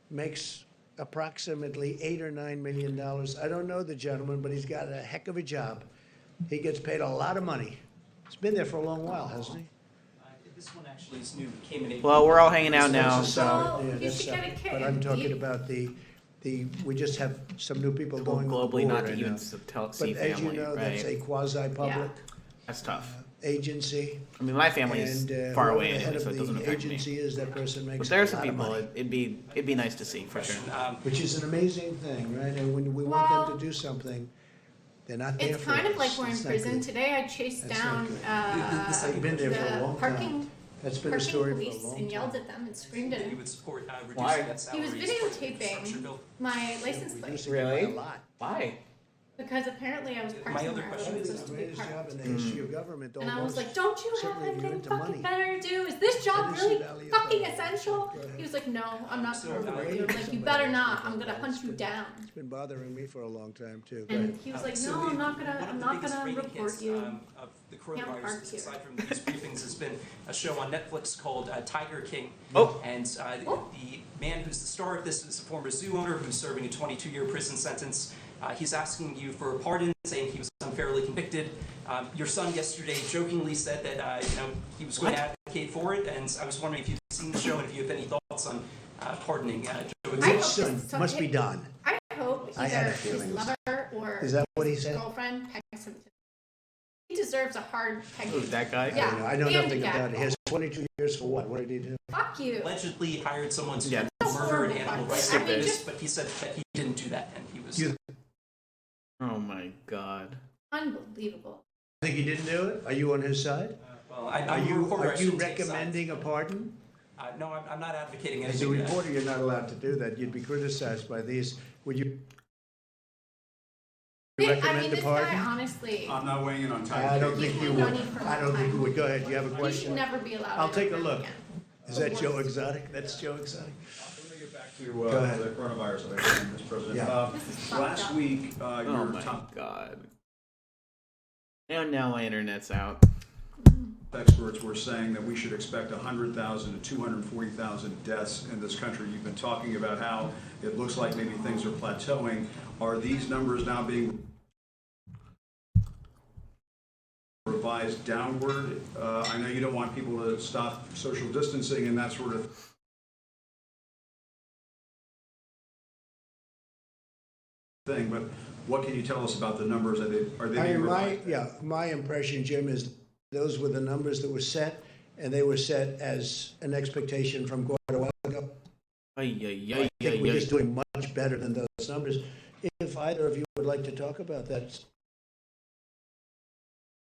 Makes approximately $8 or $9 million. I don't know the gentleman, but he's got a heck of a job. He gets paid a lot of money. He's been there for a long while, hasn't he? This one actually is new, came in April. Well, we're all hanging out now, This is so. separate. you That's should get a separate. kid. But I'm talking about the, we just have some new people going on Globally, board not to right even now. see But family, as you know, that's a right? quasi-public That's tough. agency. I mean, my family is And far whoever away the head anyway, so of it doesn't the affect me. agency is, that person makes But a there are some lot of people, money. it'd be nice to see, for sure. Which is an amazing thing, right? And when we want them to do something, they're not there It's for kind of us. like we're in It's not prison. good. Today I chased That's down not good. I've been there for a the long parking time. That's been a parking story for a police long and yelled time. at them and screamed at That you him. would support reducing Why? that He was salary, support the infrastructure videotaping bill. my license plate Reducing it by Really? a lot. Why? because apparently I was My parking other where I question wasn't is, supposed to be Greatest job parked. in the history of government, And I was almost. like, don't you have Certainly if you're anything into fucking money. better to do? Is this job Tennessee really Valley fucking Authority. essential? Go ahead. He was like, no, I'm not So, going to report waiting you. I'm for like, you somebody better else not. to I'm going to go. hunt you down. It's been bothering me for a long time, too. Go And ahead. he was like, So no, I'm not one gonna of the biggest rating report hits, you. of the park coronavirus, here. aside from these briefings, has been a show on Netflix called Tiger King. Oh. And the man who's the star of this is a former zoo owner who's serving a 22-year prison sentence. He's asking you for a pardon, saying he was unfairly convicted. Your son yesterday jokingly said that he was going to advocate for it, and I was wondering if you've seen the show and if you have any thoughts on pardoning Joe Rich Exotic. son must be Don. I hope I had either a feeling his it was- lover or Is that what he his said? girlfriend pegs him. He deserves a hard pegging. Who's that guy? Yeah. I know nothing handicap. about it. He has 22 years for what? What did he do? Fuck you. Allegedly hired someone to Yeah. murder an animal rights I mean, activist, just- but he said that he didn't do that, and he was. Oh my god. Unbelievable. Think he didn't do it? Are you on his side? Well, Are I'm a you reporter, I are you shouldn't take recommending a pardon? sides. No, I'm not advocating As a anything. reporter, you're not allowed to do that. You'd be criticized by these. Would you I recommend mean, the this pardon? guy, honestly, I'm not weighing in on time. I don't think you would. money from I don't think you would. Go ahead. You have a he should question? never be allowed. I'll to take a work look. again. Is that Joe Exotic? That's Joe Exotic. Let me get back to Go ahead. the coronavirus, Mr. President. Yeah. This is fucked Last up. week, Oh your my top god. And now my internet's out. experts were saying that we should expect 100,000 to 240,000 deaths in this country. You've been talking about how it looks like maybe things are plateauing. Are these numbers now being revised downward? I know you don't want people to stop social distancing and that sort of thing, but what can you tell us about the numbers? Are they I being mean, revised? my impression, Jim, is those were the numbers that were set, and they were set as an expectation from quite a while ago. I think we're just doing much better than those numbers. If either of you would like to talk about that, it's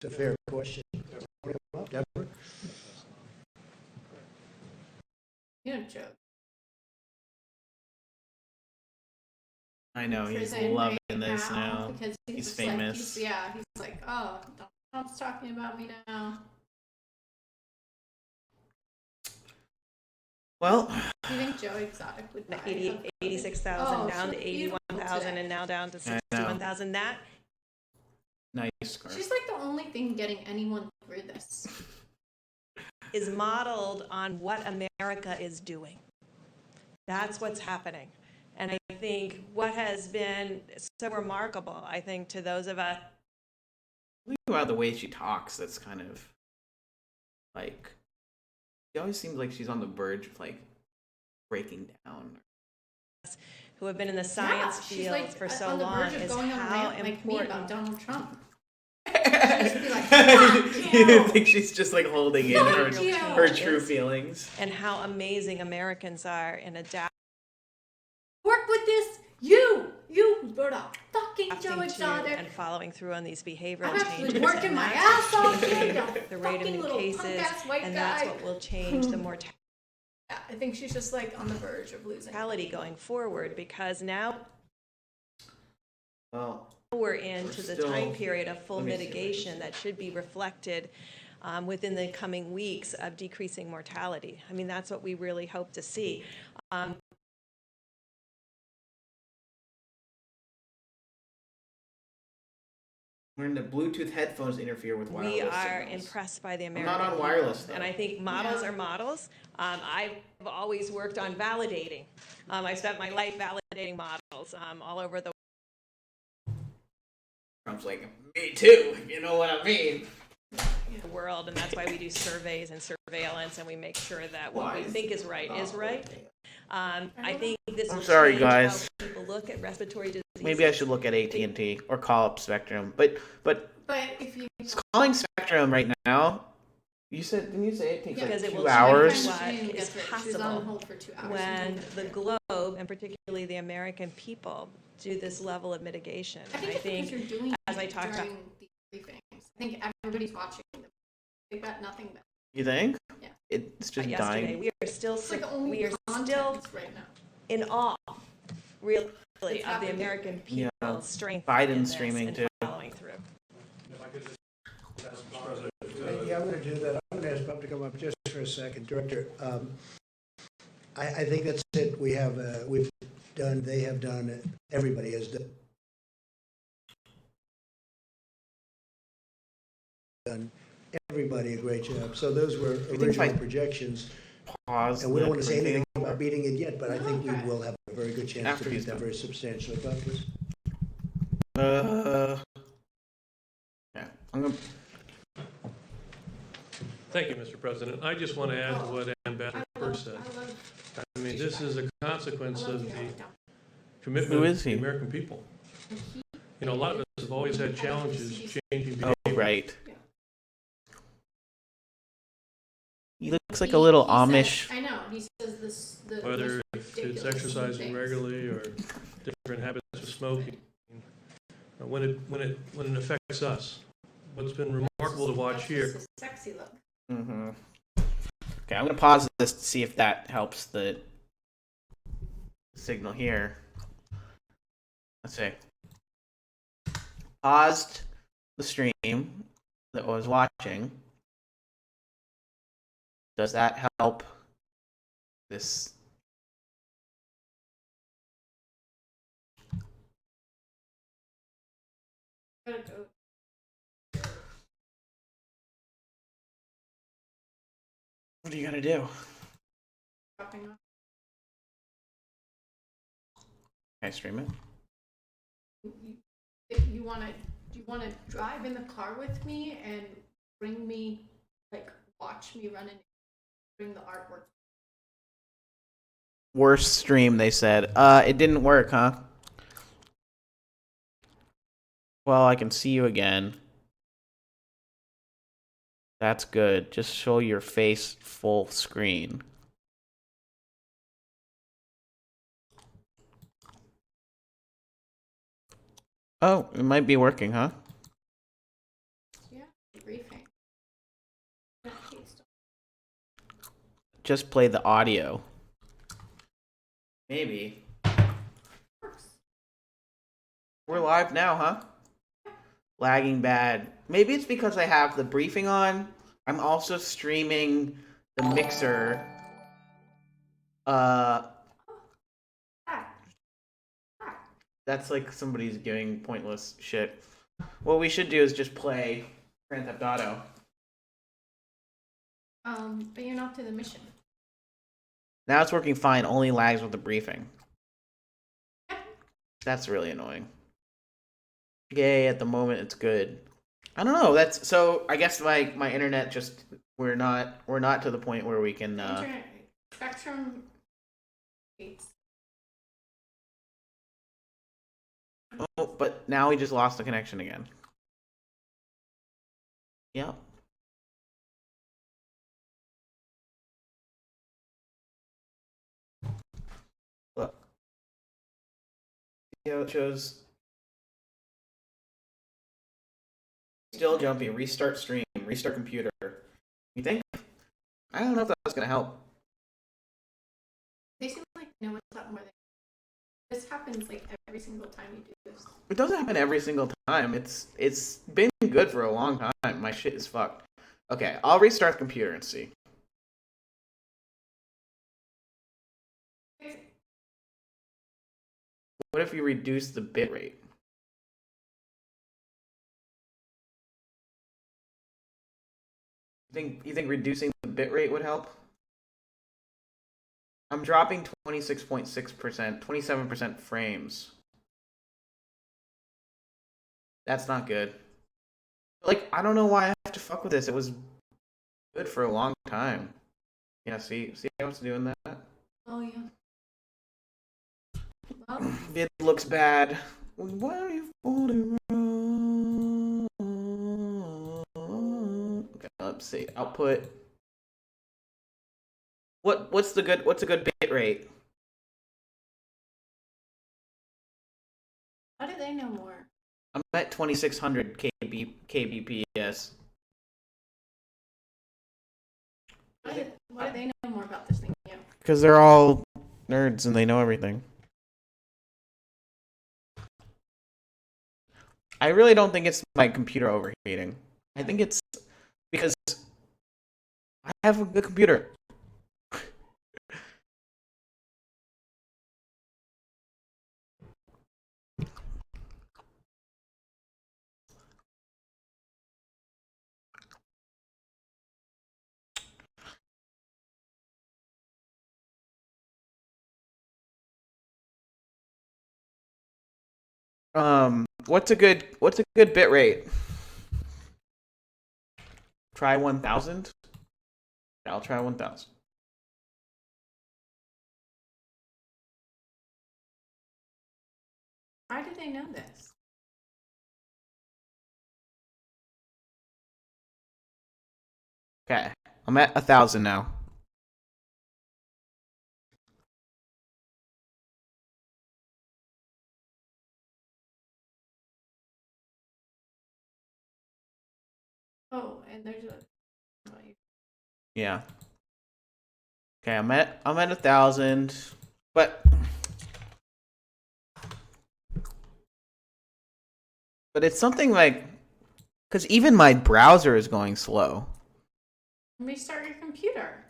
a fair question. Deborah? You don't joke. I know, he's Prison loving right this now. because He's just like, famous. he's like, oh, Donald Trump's talking about me now. Well, Do you think Joe Exotic would die? 86,000 down so to beautiful 81,000 today. and now down to I know. 61,000. That nice scarf. She's like the only thing getting anyone through this. is modeled on what America is doing. That's what's happening. And I think what has been so remarkable, I think, to those of us. Think about the way she talks, that's kind of like, she always seems like she's on the verge of like breaking down. Who have been in the science she's field like for so on the long verge of is going on a how rant like me about important. Donald Trump. You think she's just like holding in her, Fuck you. her true feelings? And how amazing Americans are in adapting Work with this. You brought up fucking Joe to Exotic. and following through on these behavioral I'm actually changes. working and my that's ass off what's here, changing you the rate of fucking new little cases, punk-ass white and guy. that's what will change the mortality Yeah, I think she's just like on the verge of losing. going forward, because now Well, we're into the still- time period of full let me see what mitigation that should be reflected within the coming weeks of decreasing mortality. I mean, that's what we really hope to see. when the Bluetooth headphones interfere with wireless We are signals. impressed by the I'm American not on people. wireless, though. And I think models are models. I've always worked on validating. I spent my life validating models all over the Trump's like, me too, you know what I mean? world, and that's why we do surveys and surveillance, and we make sure that what we think is right is right. I think this I'm will sorry, change guys. how people look at respiratory disease. Maybe I should look at AT&T or call up Spectrum. But But if you calling Spectrum right now, didn't you say it takes because like it 2 will hours? change what She didn't is get through. She was on possible hold for 2 hours. when the globe, and particularly the American people, do this level of mitigation. I think it's because you're doing as I it talked about, during the briefings. I think everybody's watching them. They've got nothing better. You think? Yeah. It's just yesterday, dying. we are still It's like the only we are content still right now. in awe, really, It's of the happening. American people's Yeah. strength Biden's in this streaming, and too. following through. Yeah, I'm going to do that. I'm going to ask Bob to come up just for a second. Director, I think that's it. They have done, everybody has done everybody a great job. So those were think original I projections. Pause. And we don't the want to say briefing. anything about beating it yet, but I think we will have a very good chance After to he's beat that done. very substantially. Bob, please. Yeah, I'm gonna. Thank you, Mr. President. I just want to add to what Ambassador Burr said. I mean, this is a consequence of the Who commitment is of the he? American people. You know, a lot of us have always had challenges changing behavior. Oh, right. He looks like a little Amish. I know, he says this, the Whether most it's ridiculous exercising things. regularly or different habits of smoking. When it affects us, what's been remarkable to watch here. That's a sexy look. Mm-hmm. Okay, I'm gonna pause this to see if that helps the signal here. Let's see. Paused the stream that I was watching. Does that help this? Gotta go. What are you gonna do? Dropping off. Can I stream it? You wanna drive in the car with me and bring me, like, watch me run and bring the artwork? Worst stream, they said. It didn't work, huh? Well, I can see you again. That's good. Just show your face full screen. Oh, it might be working, huh? Yeah, briefing. Just play the audio. Maybe. We're live now, huh? Lagging bad. Maybe it's because I have the briefing on. I'm also streaming the mixer. That's like somebody's doing pointless shit. What we should do is just play Grand Theft Auto. But you're not to the mission. Now it's working fine, only lags with the briefing. That's really annoying. Yay, at the moment it's good. I don't know, that's so I guess my internet just we're not to the point where we can Internet Spectrum hates. Oh, but now we just lost the connection again. Yep. Look. See how it shows? Still jumpy. Restart stream. Restart computer. You think? I don't know if that's gonna help. They seem like they know what's up more than this happens like every single time you do this. It doesn't happen every single time. It's been good for a long time. My shit is fucked. Okay, I'll restart the computer and see. What if you reduce the bitrate? You think reducing the bitrate would help? I'm dropping 26.6%, 27% frames. That's not good. Like, I don't know why I have to fuck with this. It was good for a long time. Yeah, see how it's doing that? Oh yeah. Well, It looks bad. Why are you falling around? Okay, let's see. Output. What's a good bit rate? how do they know more? I'm at 2600 kbps. Why do they know more about this than you? Because they're all nerds and they know everything. I really don't think it's my computer overheating. I think it's because I have a good computer. What's a good bit rate? Try 1000? I'll try 1000. Why did they know this? Okay, I'm at 1,000 now. Oh, and there's a. Yeah. Okay, I'm at 1,000, but it's something like, because even my browser is going slow. Restart your computer.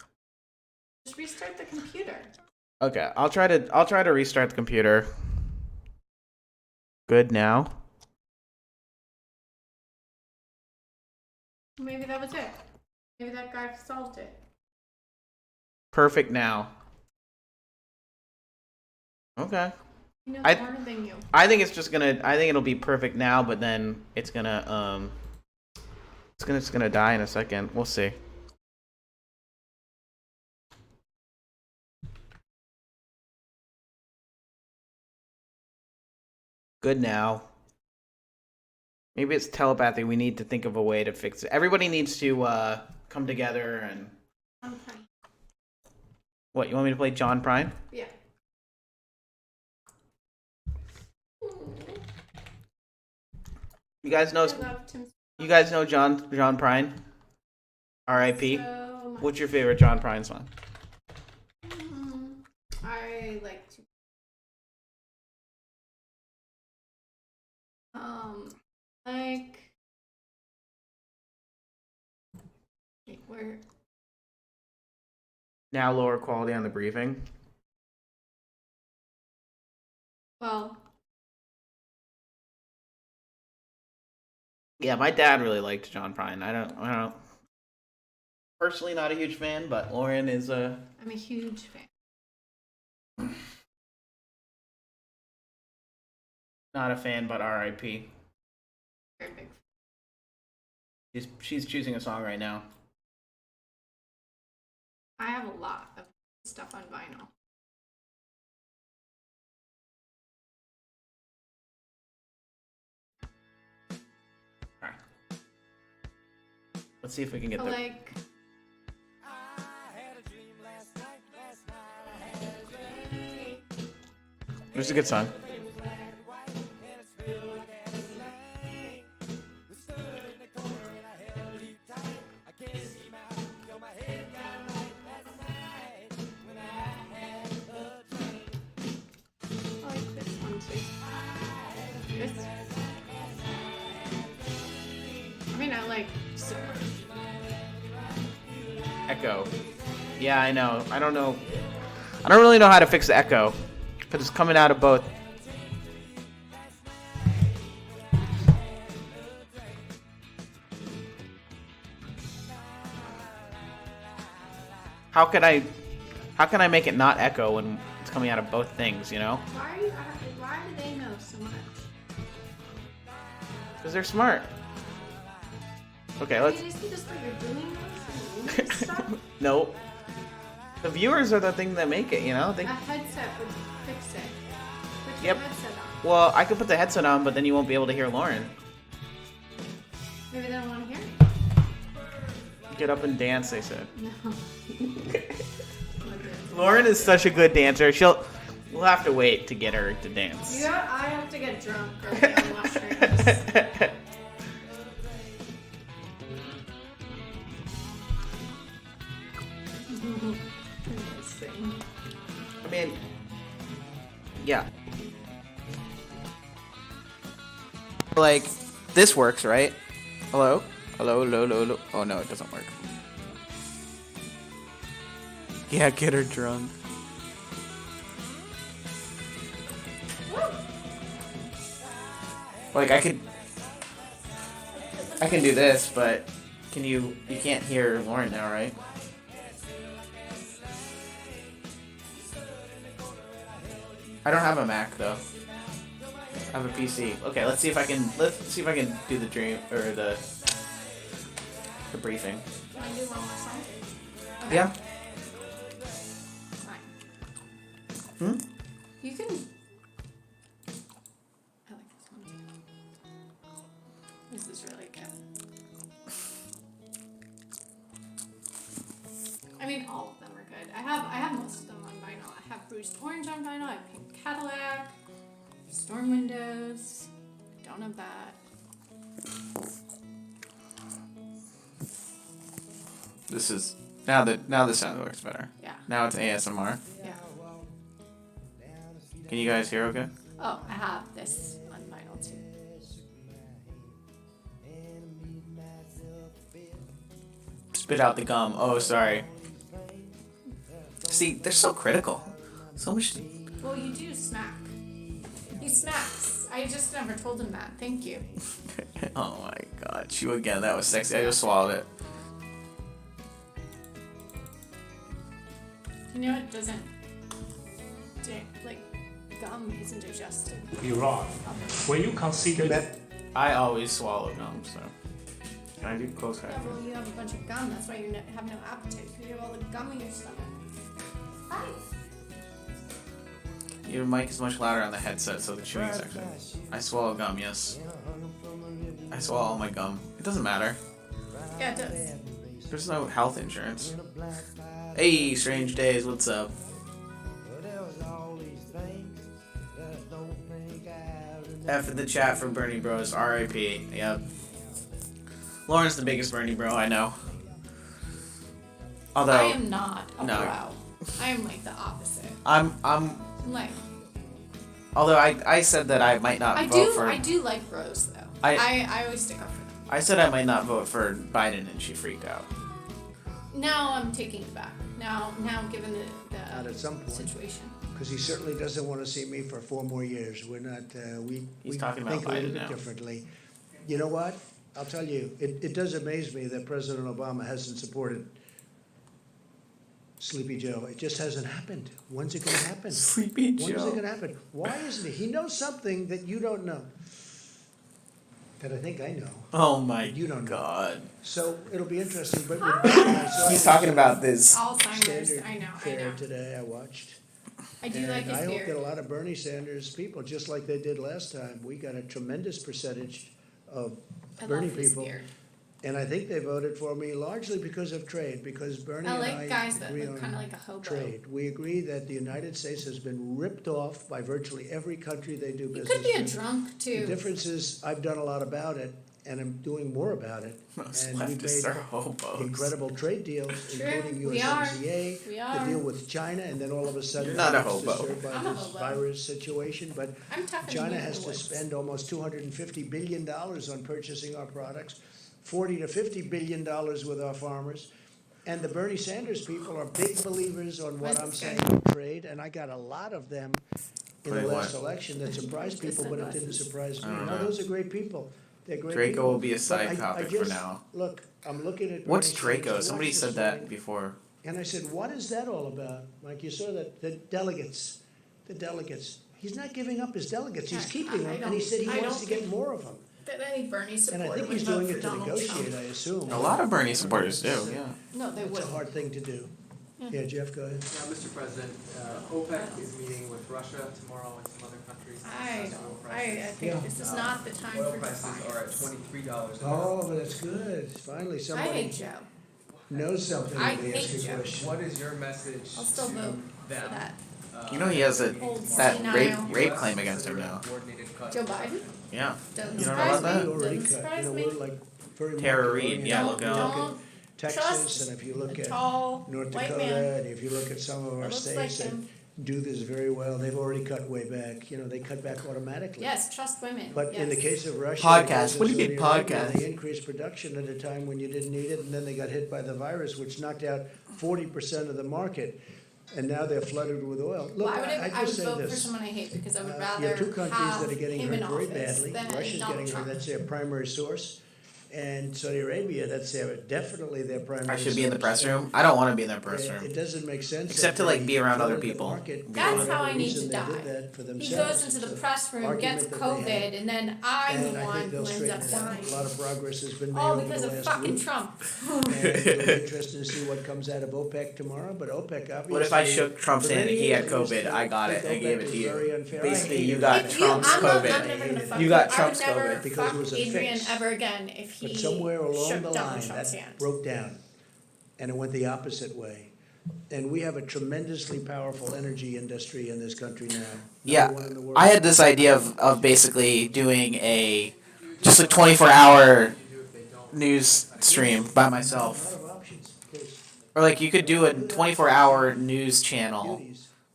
Just restart the computer. Okay, I'll try to restart the computer. Good now. Maybe that was it. Maybe that guy solved it. Perfect now. Okay. He knows I more than you. I think it's just gonna. I think it'll be perfect now, but then it's gonna it's gonna die in a second. We'll see. Good now. Maybe it's telepathy. We need to think of a way to fix it. Everybody needs to come together and. Okay. What, you want me to play John Prine? Yeah. You guys know. I loved him. You guys know John Prine? R.I.P. So much. What's your favorite John Prine song? I like to. Like. Wait, where? Now lower quality on the briefing. Well. Yeah, my dad really liked John Prine. I don't. Personally, not a huge fan, but Lauren is a. I'm a huge fan. Not a fan, but R.I.P. Very big. She's choosing a song right now. I have a lot of stuff on vinyl. Alright. Let's see if we can get there. Like. It's a good song. I like this one too. This. I mean, I like so much. Echo. Yeah, I know. I don't know. I don't really know how to fix the echo. Because it's coming out of both. How can I make it not echo when it's coming out of both things, you know? Why do they know so much? Because they're smart. Okay, let's. Is it just that you're doing this and stuff? Nope. The viewers are the thing that make it, you know? A headset would fix it. Put your Yep. headset on. Well, I could put the headset on, but then you won't be able to hear Lauren. Maybe they don't want to hear Get up and dance, they said. it. No. Lauren is such a good dancer. We'll have to wait to get her to dance. Yeah, I have to get drunk early on mushrooms. I mean, yeah. Like, this works, right? Hello? Hello, hello, hello, hello. Oh no, it doesn't work. Yeah, get her drunk. Like, I can do this, but you can't hear Lauren now, right? I don't have a Mac though. I have a PC. Okay, let's see if I can do the dream or the briefing. Wanna do one more song? Okay. Yeah. Fine. You can. I mean, all of them are good. I have most of them on vinyl. I have Bruised Orange on vinyl. I have Pink Cadillac, Storm Windows. Don't have that. This is now the sound works better. Yeah. Now it's ASMR. Yeah. Can you guys hear okay? Oh, I have this on vinyl too. Spit out the gum. Oh, sorry. See, they're so critical. So much. Well, you do smack. He smacks. I just never told him that. Thank you. Oh my god, chew again. That was sexy. I just swallowed it. You know it doesn't. Like, gum isn't digested. You're wrong. When you consider I always swallow gum, so. Can I do close Yeah, well, you have a bunch of gum. That's why you have no appetite. Because you have all the gum in your stomach. Hi. Your mic is much louder on the headset, so the chewing section. I swallow gum, yes. I swallow all my gum. It doesn't matter. Yeah, it does. There's no health insurance. Hey, Strange Days, what's up? F in the chat for Bernie Bros. R.I.P. Yep. Lauren's the biggest Bernie bro I know. Although I am not a no. bro. I am like the opposite. I'm Like, although I said that I might not vote for. I do like bros though. I always stick up for them. I said I might not vote for Biden, and she freaked out. Now I'm taking it back. Now given the Not at some point. situation. Because he certainly doesn't want to see me for 4 more years. We're not, we talking about think a little Biden bit now. differently. You know what? I'll tell you, it does amaze me that President Obama hasn't supported Sleepy Joe. It just hasn't happened. When's it going to happen? Sleepy When is Joe. it going to happen? Why isn't he? He knows something that you don't know. That I think I know. Oh my You don't know. god. So it'll be interesting. But I saw He's his talking about this. Alzheimer's. Standard I know. fare today. I watched. I do And like his I hope beard. that a lot of Bernie Sanders people, just like they did last time, we got a tremendous percentage of I Bernie love his people. beard. And I think they voted for me largely because of trade, because Bernie I and like I guys that agree look on kind of like a hobo. trade. We agree that the United States has been ripped off by virtually every country they do You business could be a with. drunk The too. difference is I've done a lot about it, and I'm doing more about it. Most And we've leftists made are hobos. incredible trade deals, True, including we are. USMCA, We the are. deal with China, and then all of a sudden. You're not a it's hobo. disturbed by I'm a this hobo. virus situation, but I'm tough in China the has to woods. spend almost $250 billion on purchasing our products, $40 to $50 billion with our farmers. And the Bernie Sanders people are big believers on what Where's I'm this saying guy? on trade, and I got a lot of them in the Wait, last what? election that surprised people, but it didn't surprise me. I don't No, know. those are great people. They're great Draco people. will be a But side I topic for just- now. Look, I'm looking at. What's Bernie Sanders. I Draco? watched Somebody this said that morning. before. And I said, what is that all about? Mike, you saw that, the delegates. He's not giving up his delegates, he's keeping them, and he said he wants to get more of them. That any Bernie And supporter I think would he's vote doing for it to Donald negotiate, Trump. I assume. A lot of Bernie supporters do, yeah. No, they It's would. a hard thing to do. Yeah, Jeff, go ahead. Now, Mr. President, OPEC is meeting with Russia tomorrow and some other countries. to I discuss oil don't. prices. I think this is not the time Oil for prices defiance. are at $23 a barrel. Oh, but that's good. Finally, I somebody hate Joe. knows something. I when they ask hate a Joe. question. What is your message I'll still to vote for them? that. You know he has that senile. rape claim against him now. Joe Biden? Yeah. Doesn't You don't know surprise about that? me. Already Doesn't cut. surprise You know, me. we're like very Tara market Reid, oriented. yeah, If look you out. at Don't Texas, trust and if you look a at tall North white Dakota, man. and if you look at some of our Looks states like that him. do this very well, they've already cut way back. You know, they cut back automatically. Yes, trust women. But in the Yes. case of Russia, Podcast. and What do you mean Saudi Arabia, podcast? They increased production at a time when you didn't need it, and then they got hit by the virus, which knocked out 40% of the market, and now they're flooded with oil. Look, Well, I I would just say vote for this. someone I hate because I would You rather have two countries have that are getting him hurt in very office badly. than Russia's Donald getting hurt, Trump. that's their primary source. And Saudi Arabia, that's definitely their primary I source. should be in the press room. I don't want to be in the press It room. doesn't make sense. Except that to, like, they be around other flooded the people. market for That's whatever how I need reason to they die. did that for He themselves. goes into the It's a press room, argument gets that they COVID, have. and then I'm the And I one think who they'll ends straighten up it out. dying. A lot of progress has been made All over because the of last fucking week. Trump. And it'll be interesting to see what comes out of OPEC tomorrow, but OPEC obviously. What if I shook Trump's for hand and many he had years, COVID? I got it. think I gave OPEC it to was very you. unfair. I Basically, hated you it. got If Trump's I'm not COVID. never gonna fuck You got I Trump's would never COVID. because fuck it was a Adrian fix. ever again if he But somewhere along shook the Donald line, Trump's that hand. broke down, and it went the opposite way. And we have a tremendously powerful energy industry in this country now. Yeah, Number one in the world. I had this idea of basically doing just a 24-hour news stream by myself. Or like you could do a 24-hour news channel,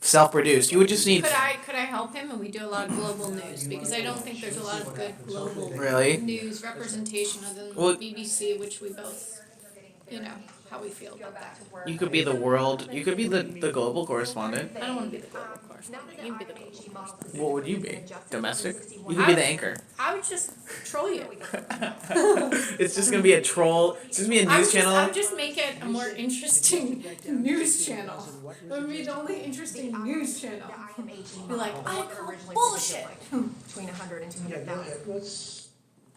self-produced. You would just need. Could I help him? And we do a lot of global news because I don't think there's a lot of good global news representation other than Well, BBC, which we both, how we feel about that. You could be the world. You could be the global correspondent. I don't want to be the global correspondent. You can be the global correspondent. What would you be? Domestic? You could be the anchor. I would just troll you. It's just gonna be a troll. It's just gonna be a news channel. I would just make it a more interesting news channel. It would be the only interesting news channel. Be like, I call bullshit. Between 100 and Yeah, go ahead. Well, it's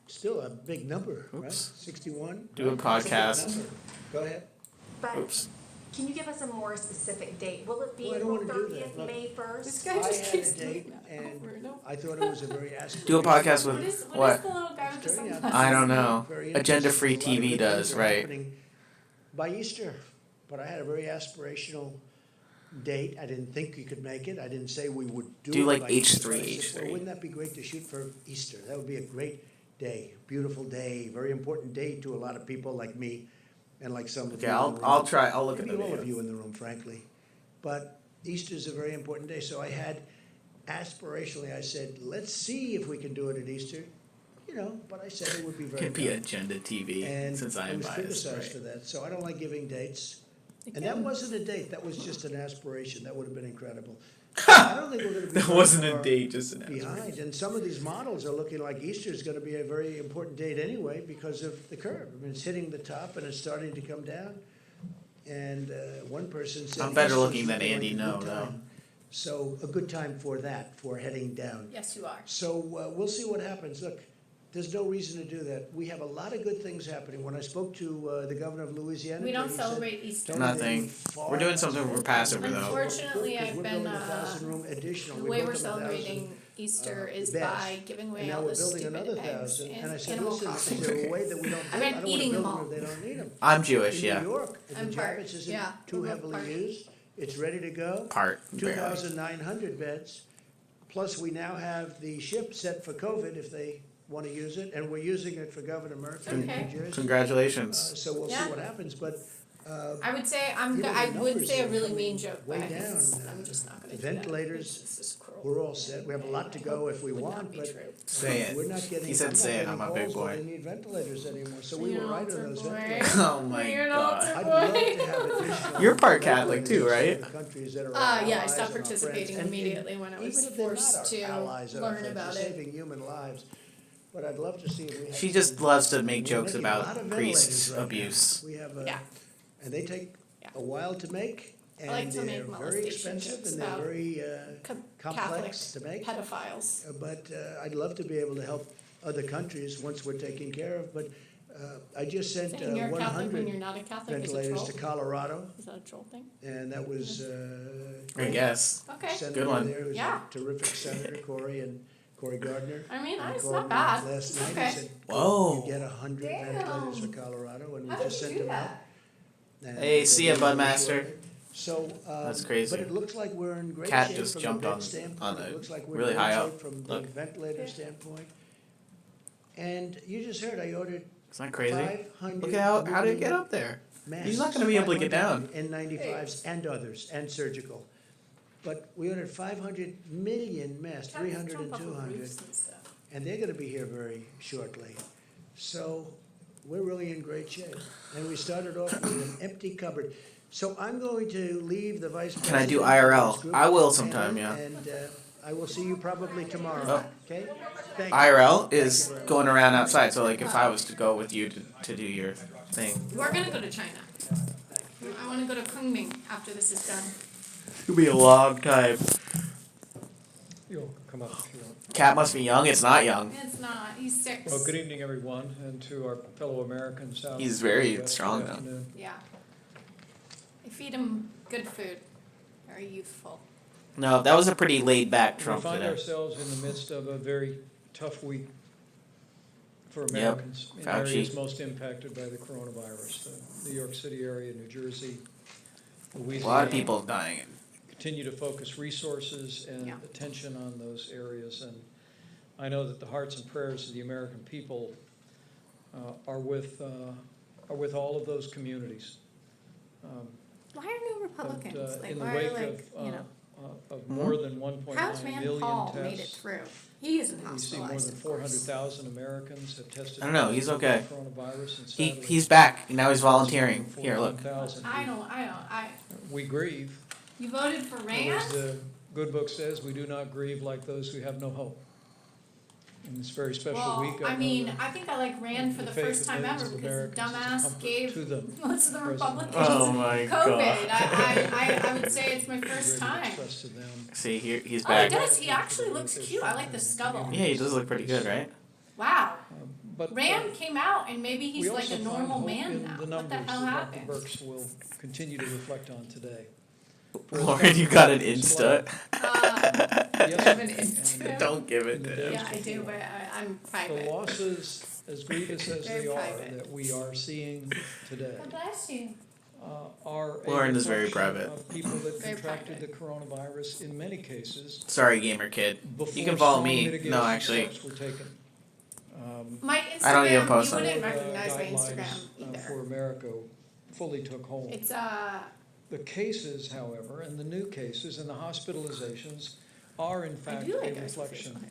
still a big number, right? 61. Do a podcast. Go ahead. But Oops. can you give us a more specific date? Will it be Well, I don't April wanna do 30th, that. May 1st? This guy I just had keeps a date, and I thought it was a very aspirational. Do a podcast with What is the little guy with the sunglasses? I don't know. Very Agenda-free interesting. A lot of TV good does, things are right? happening by Easter, but I had a very aspirational date. I didn't think you could make it. I didn't say we would do Do it like by Easter, H3, but I said, well, H3. wouldn't that be great to shoot for Easter? That would be a great day, beautiful day, very important day to a lot of people like me and like some of Okay, you. in the room. I'll try. I'll look at the Maybe all video. of you in the room, frankly. But Easter is a very important day, so I had aspirationally, I said, let's see if we can do it at Easter. But I said it would be very Could be good. Agenda TV And since I am was biased. criticized Right? for that, so I don't like giving dates. And that wasn't a date, that was just an aspiration, that would have been incredible. I don't think we're gonna be That very wasn't a far date, just an behind, and some of these models are looking like Easter is gonna be a very important date anyway because of the curve. I mean, it's hitting the top and it's starting to come down. And one person said. I'm better Easter's looking than looking like Andy a No, good though. time. So a good time for that, for heading down. Yes, you are. So we'll see what happens. Look, there's no reason to do that. We have a lot of good things happening. When I spoke to the governor of Louisiana. We don't he said, celebrate Easter. "Don't Nothing. be far We're doing something for Passover though. Unfortunately, Because I've we're been, building a 1,000-room additional. the We way built we're them 1,000, celebrating Easter is beds. by giving away And now all we're the building stupid another eggs 1,000. And I and said, animal listen, is crossing. there a way that we don't I've been I don't eating them want all. to build them if they don't need them. I'm Jewish, In yeah. New York, I'm the part, Javits isn't yeah, too we're heavily part. used. It's ready to go. Part, barely. 2,900 beds. Plus, we now have the ship set for COVID if they want to use it, and we're using it for Governor Murphy in Okay. New Jersey. Congratulations. So we'll see Yeah. what happens, but. I would say the I would numbers say a are really coming mean joke, but way I down. guess I'm just not gonna do that. Ventilators, This is cruel. we're all set. We have a lot to go if we want, but Say it. we're not getting. He said, I'm not "Say it, getting I'm a big calls when boy." They need ventilators anymore, so we You're were an right on altar those boy. ventilators. Oh my You're an God. altar I'd boy. love to have additional. You're part Catholic too, ventilators right? in the countries that are Yeah, our I allies stopped and our participating friends. And immediately when I was even if they're not forced our to allies and our learn friends, about they're it. saving human lives. But I'd love to see if we had She some- just loves to make we're jokes making a lot about of priest ventilators right now. abuse. We have Yeah. and they take a while to make, I like and to they're make very molestation expensive jokes and they're about very Catholic complex to make. pedophiles. But I'd love to be able to help other countries once we're taken care of. But I just sent Saying you're a Catholic when 100 you're not a Catholic is a ventilators troll? to Colorado, Is that a troll thing? and that was I guess. Okay. Senator Good one. there, who's Yeah. a terrific senator, Corey Gardner. I mean, And it's called not me bad. Last night Okay. and said, Whoa. "You get 100 ventilators for Colorado," and we How did just you sent do them out. that? And Hey, see ya, they'll be Budmaster. shortly. So, That's crazy. But it looks like we're in great Cat shape just from jumped a bed on standpoint. a It looks like we're really in high great up. shape from the Look. ventilator standpoint. And you just heard I ordered. Isn't that crazy? 500 Look at how did it get up there? He's not going to be able to get down. N95s and others, and surgical. But we ordered 500 million masks, 300 and 200. And they're gonna be here very shortly. So we're really in great shape. And we started off with an empty cupboard. So I'm going to leave the vice president. Can I do of IRL? this group I will and- sometime, yeah. And I will see you probably tomorrow, Oh. okay? Thank you. IRL is going around outside, so like if I was to go with you to do your thing. We're gonna go to China. I wanna go to Kunming after this is done. It'll be a long time. You'll come up if you want. Cat must be young. It's not young. It's not, he's 6. Well, good evening, everyone, and to our fellow Americans out. He's very in the strong, good though. afternoon. Yeah. I feed him good food. Very youthful. No, that was a pretty laid back We Trump find today. ourselves in the midst of a very tough week for Yep. Americans in Fauci. areas most impacted by the coronavirus. The New York City area, New Jersey, A lot of people dying. Continue to focus resources and attention on those areas. And I know that the hearts and prayers of the American people are with all of those communities. Why are no Republicans? In the why wake are of more than 1.9 how's Rand million Paul tests, made it through? He isn't we see more than hospitalized, of course. 400,000 Americans have tested I don't know. He's okay. coronavirus, and He's back. Now he's volunteering. Here, look. We grieve. You voted for Rand? As the good book says, we do not grieve like those who have no hope. In this very special week, I mean, I think I like Rand for the first time ever because the dumbass gave most of the Republicans COVID. I would say it's my first time. See, here he's Oh, back. he does. He actually looks cute. I like the stubble. Yeah, he does look pretty good, right? Wow. Rand came out and maybe he's like a normal man now. What the hell happened? Dr. Birx will continue to reflect on today. Lauren, you got an Insta. I have an Insta. Don't give it to him. Yeah, I do, but I'm private. The losses, as grievous as Very they are, private. that we are seeing today, God bless you. are a Lauren is very reflection private. of people that Very contracted the coronavirus in many cases. Sorry, gamer kid. You before can follow strong me. mitigation No, actually. steps were taken. My Instagram, I don't even post you on wouldn't it. recognize my Guidelines, Instagram either. For America fully took hold. It's The cases, however, and the new cases and the hospitalizations are in fact do like a Ice reflection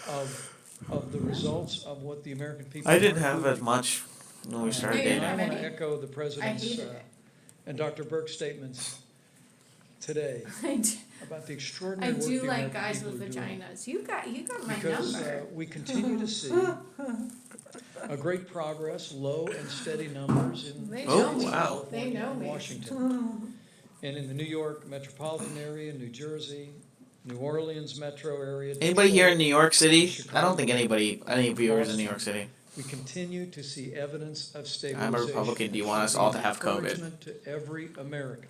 of the results of what the American people. I didn't are have doing. as much when we started And dating. I want to echo the President's hated it. and Dr. Birx's statements today about the extraordinary I work do the like American guys people with are doing. vaginas. You got my Because number. we continue to see a great progress, low and steady numbers in They Oh, know me. wow. They know me. Washington. And in the New York metropolitan area, New Jersey, New Orleans metro area. Anybody here in Detroit, New York City? Chicago, I don't think any viewers in New York City. We continue to see evidence of stabilization. I'm a Republican. Do you want us all to have COVID? Encouragement to every American.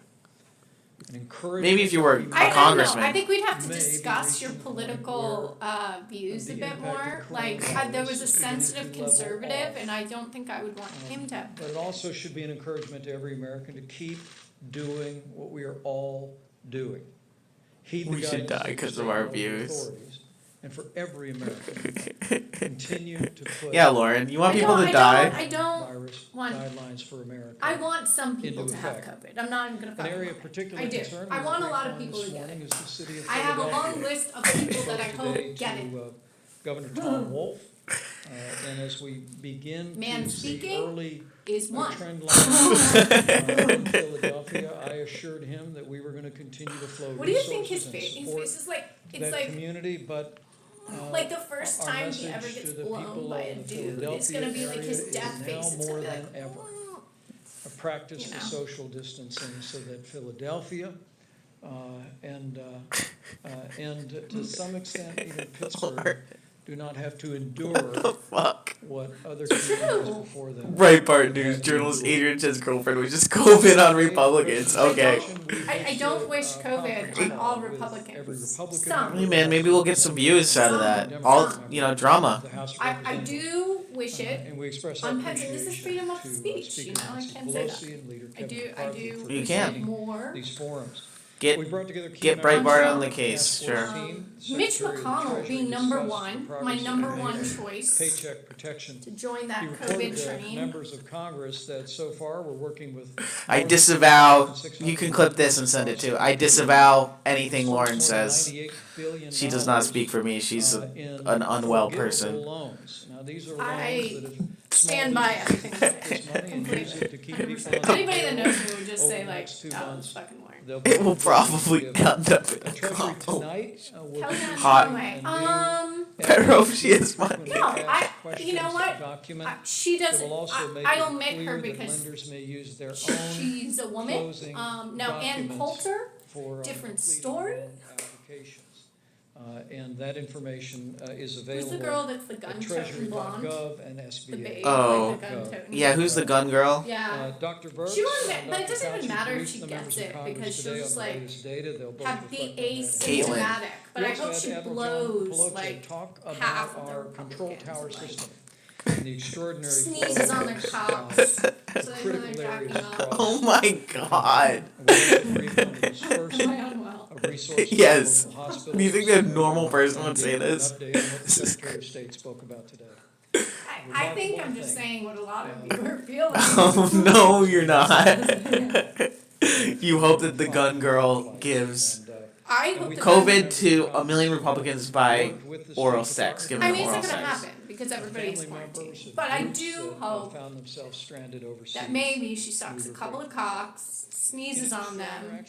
An encouragement Maybe if you were a I don't know. congressman. I think we'd have to May be discuss your reaching a point political views a the bit impact more. of Like, coronavirus there was a is beginning to sensitive level conservative, off. and I don't think I would want him to. But it also should be an encouragement to every American to keep doing what we are all doing. Heed the We should guidance die of the 'cause of state our and local views. authorities, and for every American, continue to put Yeah, Lauren, you want I people don't- to I die? don't virus want. guidelines for America. I want some people into to have effect. COVID. I'm not even gonna An fucking area lie. of particular I do. concern I we want a heard lot of on people this to get morning it. is the city of I have a long Philadelphia. list of people that I Spoke hope today get it. to, Governor Tom Wolf, and as we begin Man to see speaking early is one. trend lines in Philadelphia, I assured him that we were going to continue to flow What do you think his resources and face? His support face is like. It's that like. community, but Like the first our time he message ever to gets the blown people by a of the dude, it's gonna be like Philadelphia his area death is face. now It's more gonna be than like, ever a practice you of know. social distancing so that Philadelphia and to some extent even Pittsburgh do not have to endure what other communities before them. Breitbart News journalist Adrian Chen's girlfriend was just COVID on Republicans. Okay. I don't wish COVID on all Republicans. Some. Hey man, maybe we'll get some views out of that. All drama. I do wish it And we express on our Penn. This is freedom of speech. You know, I can't say Pelosi that. and Leader I Kevin do. McCarthy for You can. presenting More. these forums. Get We brought together key get members Breitbart of on the the case, task sure. force team, Mitch Secretary of the McConnell Treasury being number discussed one, the my progress number made one in choice Paycheck protection. to join He that reported COVID to train. members of Congress that so far we're working with. I more than disavow. 600 You can clip this and send it too. I disavow anything Lauren says. $98 billion She does not speak for me. She's in an unwell forgivable person. loans. Now, these are loans I that have stand by everything I say. this money and use it to keep people on Anybody that knows me would just over say the like, next 2 that was months. fucking Lauren. They'll be It will probably given. end up in a Treasury combo. tonight will Kellyanne Hot. Conway. Better hope she has money. No, you know what? Document She that doesn't. will also make I it don't make clear her that because lenders may use their own she's a woman. closing No, Ann documents Coulter, for different completed story. loan applications. And that information is Who's available the girl that's the at gun-toting blonde? treasury.gov and The SBA. babe, Oh. like the gun-toting. Yeah, who's the gun girl? Yeah. Dr. Birx, She won't get, and but it Dr. doesn't even Fauci matter if briefed she the gets members of it Congress because she'll today just on the like latest data. They'll both have be reflect on that. asymptomatic. But I We also hope had she Admiral blows John Pelosi like talk half about of the our control Republicans, tower like, system and the extraordinary sneezes flow on their of, cops. So they critical really areas jacking off. Oh my god. Yes. Do you think that a normal person would say this? This is Secretary of State spoke about today. I think I'm just saying what a lot of people are feeling. Oh no, you're not. You hope that the gun girl gives I hope COVID to a million Republicans by oral sex. Give I them mean, it's oral not going to sex. happen because everybody's quarantined. But I do hope found themselves stranded overseas. that maybe she sucks a couple of cocks, sneezes on them.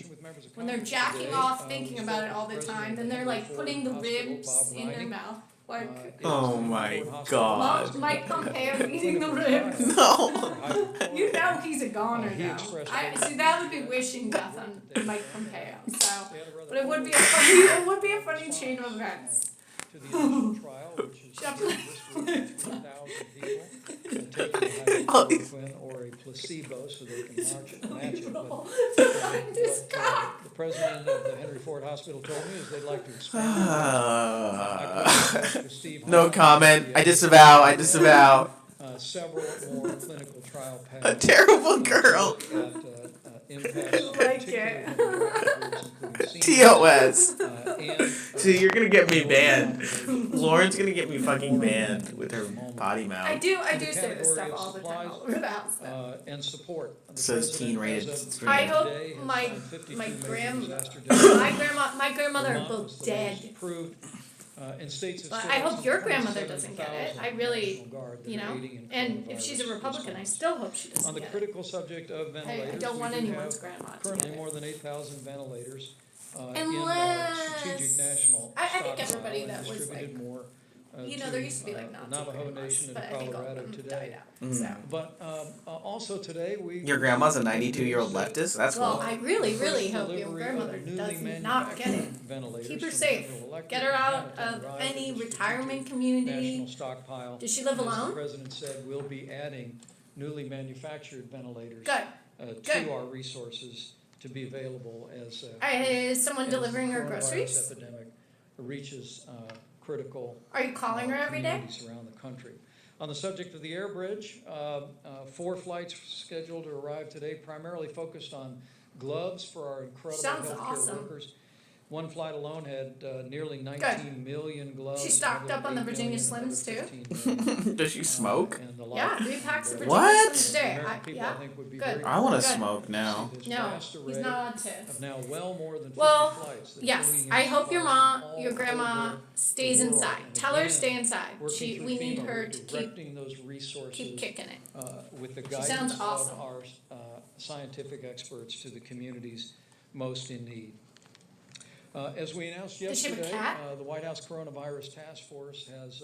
When they're jacking off, thinking about it all the time, then they're like putting the ribs in their mouth. Like, Oh my god. Mike Pompeo eating the ribs. No. You know he's a goner now. See, that would be wishing death on Mike Pompeo. So, but it would be a funny chain of events. To the initial trial, which is 1,000 people taking hydrochloroquine or a placebo so they can match it. But the president of the Henry Ford Hospital told me is they'd like to expand it. No comment. I disavow. Several more clinical trial paths. A terrible girl. Like it. TOS. See, you're gonna get me banned. Lauren's gonna get me fucking banned with her potty mouth. I do say this stuff all the time all over the house. And support. Says teen rated. I hope my grandmother are both dead. In states But I hope your grandmother doesn't get it. I really, and if she's a Republican, I still hope she doesn't On the get it. critical subject of ventilators, I don't want we do anyone's have grandma to currently get it. more than 8,000 ventilators in our Unless- strategic national I think stockpile everybody and that was distributed like, more. there used to be like Nazi Navajo grandmas, Nation in but I think all of Colorado them today. died out. Mm. So. But also today we. Your grandma's a 92-year-old leftist? That's Well, cool. I really hope your grandmother does not get it. Keep her safe. Get her out of any retirement community. National stockpile. Does she live As alone? the president said, we'll be adding newly manufactured ventilators Good. to our resources to be available as Is someone as delivering the her coronavirus groceries? epidemic reaches critical. Are you calling her every day? Communities around the country. On the subject of the air bridge, 4 flights scheduled to arrive today, primarily focused on gloves for our incredible Sounds healthcare awesome. workers. One flight alone had nearly 19 million gloves. She stocked another up on the 8 Virginia million, Slims another too? 15 million. Does she smoke? And the Yeah, like. 3 packs of Virginia What? Slims a day. American people, I think, would be Good. very I want to Good. smoke now. This No, vast he's array not allowed to. of now well more than 50 Well, flights that are yes, bringing in I hope your supplies from all grandma over stays the world. inside. And Tell her again, stay inside. working through We need FEMA, her we're to directing those resources, keep kicking it. with the She guidance sounds awesome. of our scientific experts to the communities most in need. As we announced Does she have a yesterday, cat? the White House Coronavirus Task Force has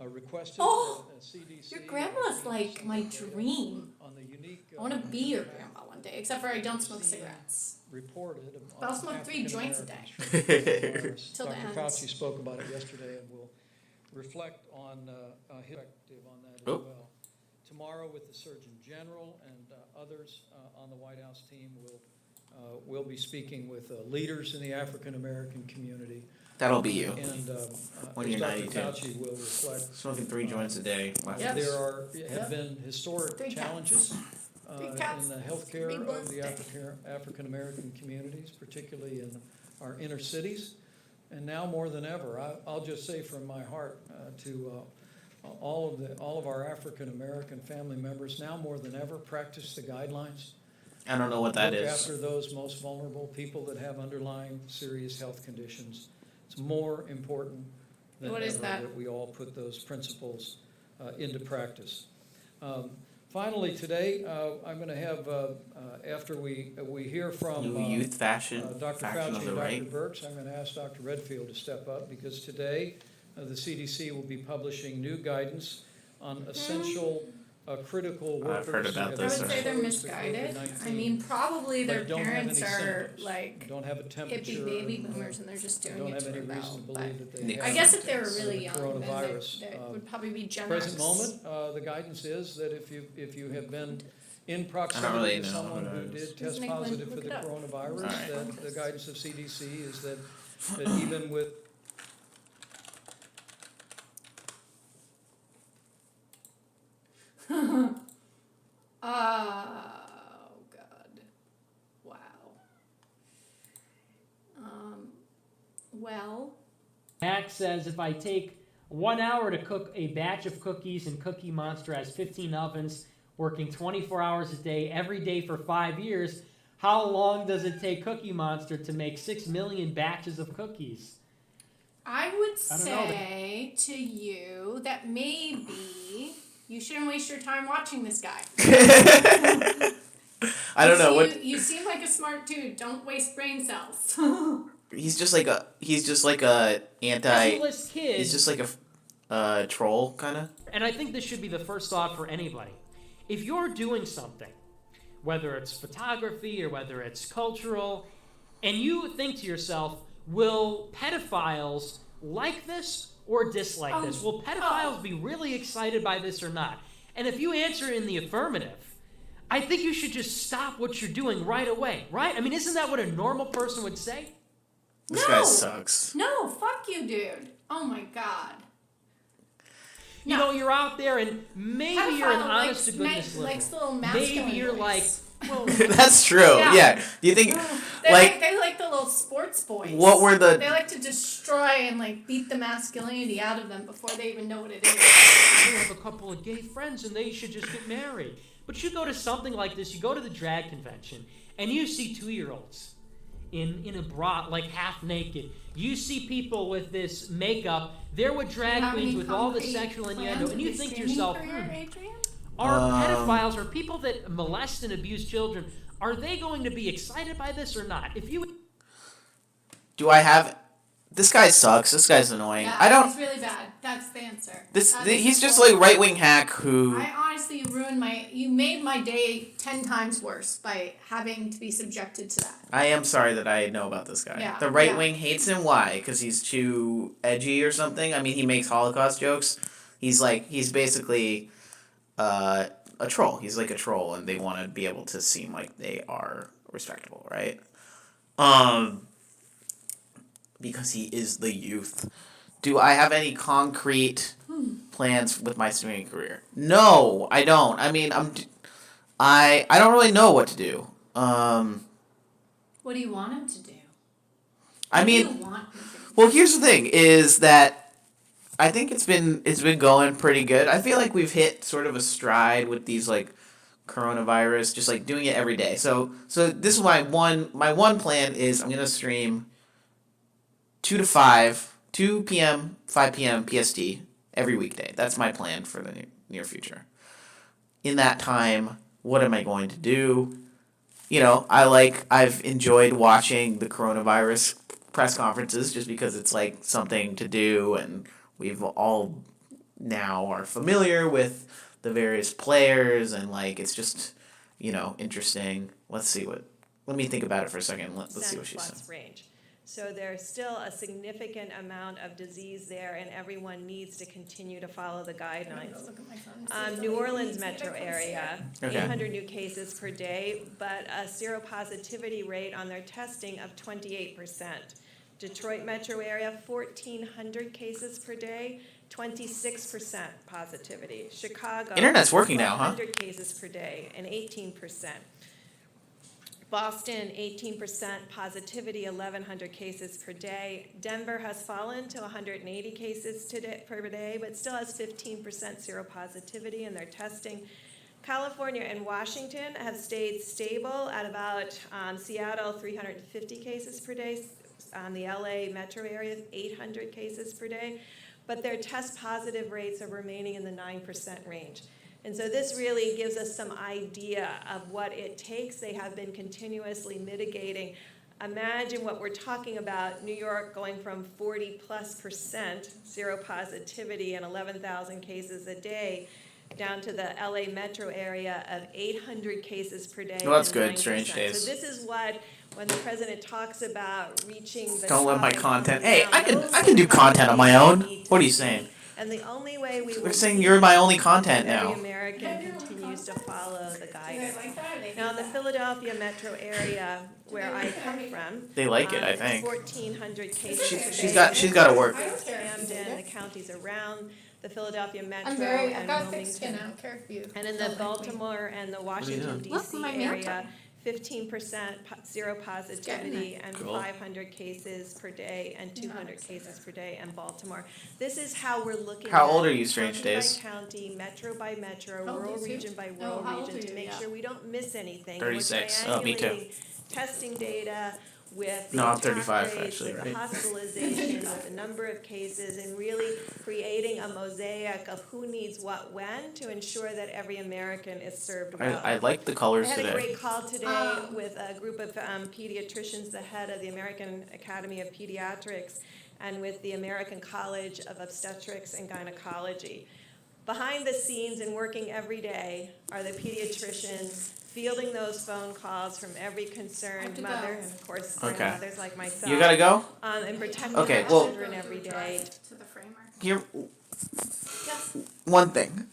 requested Oh, CDC. Your grandma's like my dream. On the unique. I want to be your grandma one day, except for I don't smoke cigarettes. Reported. But I'll smoke 3 joints a day. Till the Dr. end. Fauci spoke about it yesterday, and we'll reflect on his perspective on that as Oh. well. Tomorrow, with the Surgeon General and others on the White House team, we'll be speaking with leaders in the African American community. That'll be you. And When as you're Dr. 92. Fauci will reflect. Smoking 3 joints a day. Wow. There have been historic 3 cats. challenges in cats. the healthcare 3 of bullets the a day. African American communities, particularly in our inner cities, and now more than ever. I'll just say from my heart to all of our African American family members, now more than ever, practice the guidelines. I don't know what that Look is. after those most vulnerable people that have underlying serious health conditions. It's more important than What is ever that? we all put those principles into practice. Finally, today, I'm going to have, after we hear from New youth fashion. Dr. Faction Fauci of and the Dr. right. Birx, I'm going to ask Dr. Redfield to step up, because today, the CDC will be publishing new guidance on essential critical workers. I've heard about who this. have I would say they're exposed to misguided. COVID-19, I mean, probably their but don't have parents any are symptoms, like don't have a temperature, hippie baby and, boomers and they're just doing don't it have to any reason rebel. to But believe that they I have guess if they were the really young, then coronavirus. they would probably be Gen Present X. moment, the guidance is that if you have been in I don't proximity really to know someone what who it is. did test Make one positive for look the it up. coronavirus, Alright. that the guidance of CDC is that even with hack says if I take 1 hour to cook a batch of cookies and Cookie Monster has 15 ovens, working 24 hours a day, every day for 5 years, how long does it take Cookie Monster to make 6 million batches of cookies? I would I don't know. say to you that maybe you shouldn't waste your time watching this guy. I don't know what. You seem like a smart dude. Don't waste brain cells. He's just like a anti. As kid, He's just like a troll kind of. and I think this should be the first thought for anybody. If you're doing something, whether it's photography or whether it's cultural, and you think to yourself, will pedophiles like this or dislike this? Will pedophiles be really excited by this or not? And if you answer in the affirmative, I think you should just stop what you're doing right away, right? I mean, isn't that what a normal person would say? This guy sucks. No, fuck you, dude. Oh my god. You know, you're out there and maybe you're an honest to goodness likes little liberal. masculine Maybe you're boys. well, That's true. Yeah. Do you think They like the little sports boys. What were the- They like to destroy and like beat the masculinity out of them before they even know what it is. I have a couple of gay friends and they should just get married. But you go to something like this, you go to the drag convention, and you see 2-year-olds in a bra, like half naked. You see people with this makeup. They're with drag queens with all the sexual innuendo, and you think to yourself, are pedophiles, or people that molest and abuse children, are they going to be excited by this or not? If you do I have? This guy sucks. This guy's annoying. Yeah, I don't. It's really bad. That's the answer. He's just like right-wing hack who. I honestly you made my day 10 times worse by having to be subjected to that. I am sorry that I know about this guy. Yeah, The right wing hates him. Why? Because he's too edgy or something? I mean, he makes Holocaust jokes. He's basically a troll. He's like a troll, and they want to be able to seem like they are respectable, right? Because he is the youth. Do I have any concrete plans with my streaming career? No, I don't. I mean, I don't really know what to do. What do you want him to do? I mean, well, here's the thing: is that I think it's been going pretty good. I feel like we've hit sort of a stride with these like coronavirus, just like doing it every day. So this is my one plan is I'm gonna stream 2 to 5, 2 p.m., 5 p.m. PST every weekday. That's my plan for the near future. In that time, what am I going to do? You know, I've enjoyed watching the coronavirus press conferences just because it's like something to do, and we've all now are familiar with the various players, and like it's just, you know, interesting. Let me think about it for a second. Let's see what she said. Range. So there's still a significant amount of disease there, and everyone needs to continue to follow the guidelines. New Orleans metro area, 800 new cases per day, but a seropositivity rate on their testing of 28%. Detroit metro area, 1,400 cases per day, 26% positivity. Chicago, Internet's working now, huh? 100 cases per day, and 18%. Boston, 18% positivity, 1,100 cases per day. Denver has fallen to 180 cases per day, but still has 15% seropositivity in their testing. California and Washington have stayed stable at about Seattle, 350 cases per day. The LA metro area, 800 cases per day. But their test positive rates are remaining in the 9% range. And so this really gives us some idea of what it takes. They have been continuously mitigating. Imagine what we're talking about, New York going from 40+% seropositivity and 11,000 cases a day down to the LA metro area of 800 cases per day. Well, that's and good, 9%. strange days. So this is what, when the president talks about reaching the Don't let my top content. and Hey, down, I can do content on my own. What are you saying? and the only way we will They're saying you're my only content every now. American continues to follow the guidance. Now, in the Philadelphia metro area, where I come from, They like it, I think. 1,400 cases. She's got to work. Camden, the counties around the Philadelphia metro I've and got thick skin. Wilmington. I don't care if you. And in the Baltimore and the Washington, Look, D.C. my area, 15% zero positivity, and Cool. 500 cases per day and 200 cases per day in Baltimore. This is how we're looking How at old are you, Strange county Days? by county, metro by metro, How old rural is you? region by Oh, rural how old region are to you? make Yeah. sure we don't miss anything. And we're 36. Oh, me too. triangulating testing data with the No, I'm attack 35 rates, actually, with the right? hospitalization, with the number of cases, and really creating a mosaic of who needs what when to ensure that every American is served well. I like the colors I had today. a great call today with a group of pediatricians, the head of the American Academy of Pediatrics, and with the American College of Obstetrics and Gynecology. Behind the scenes and working every day are the pediatricians fielding those phone calls from every concerned to mother, go. and of course, Okay. mothers like myself. You gotta go? And protecting Okay, their well- children every day. To the framer. Here, Yes. one thing.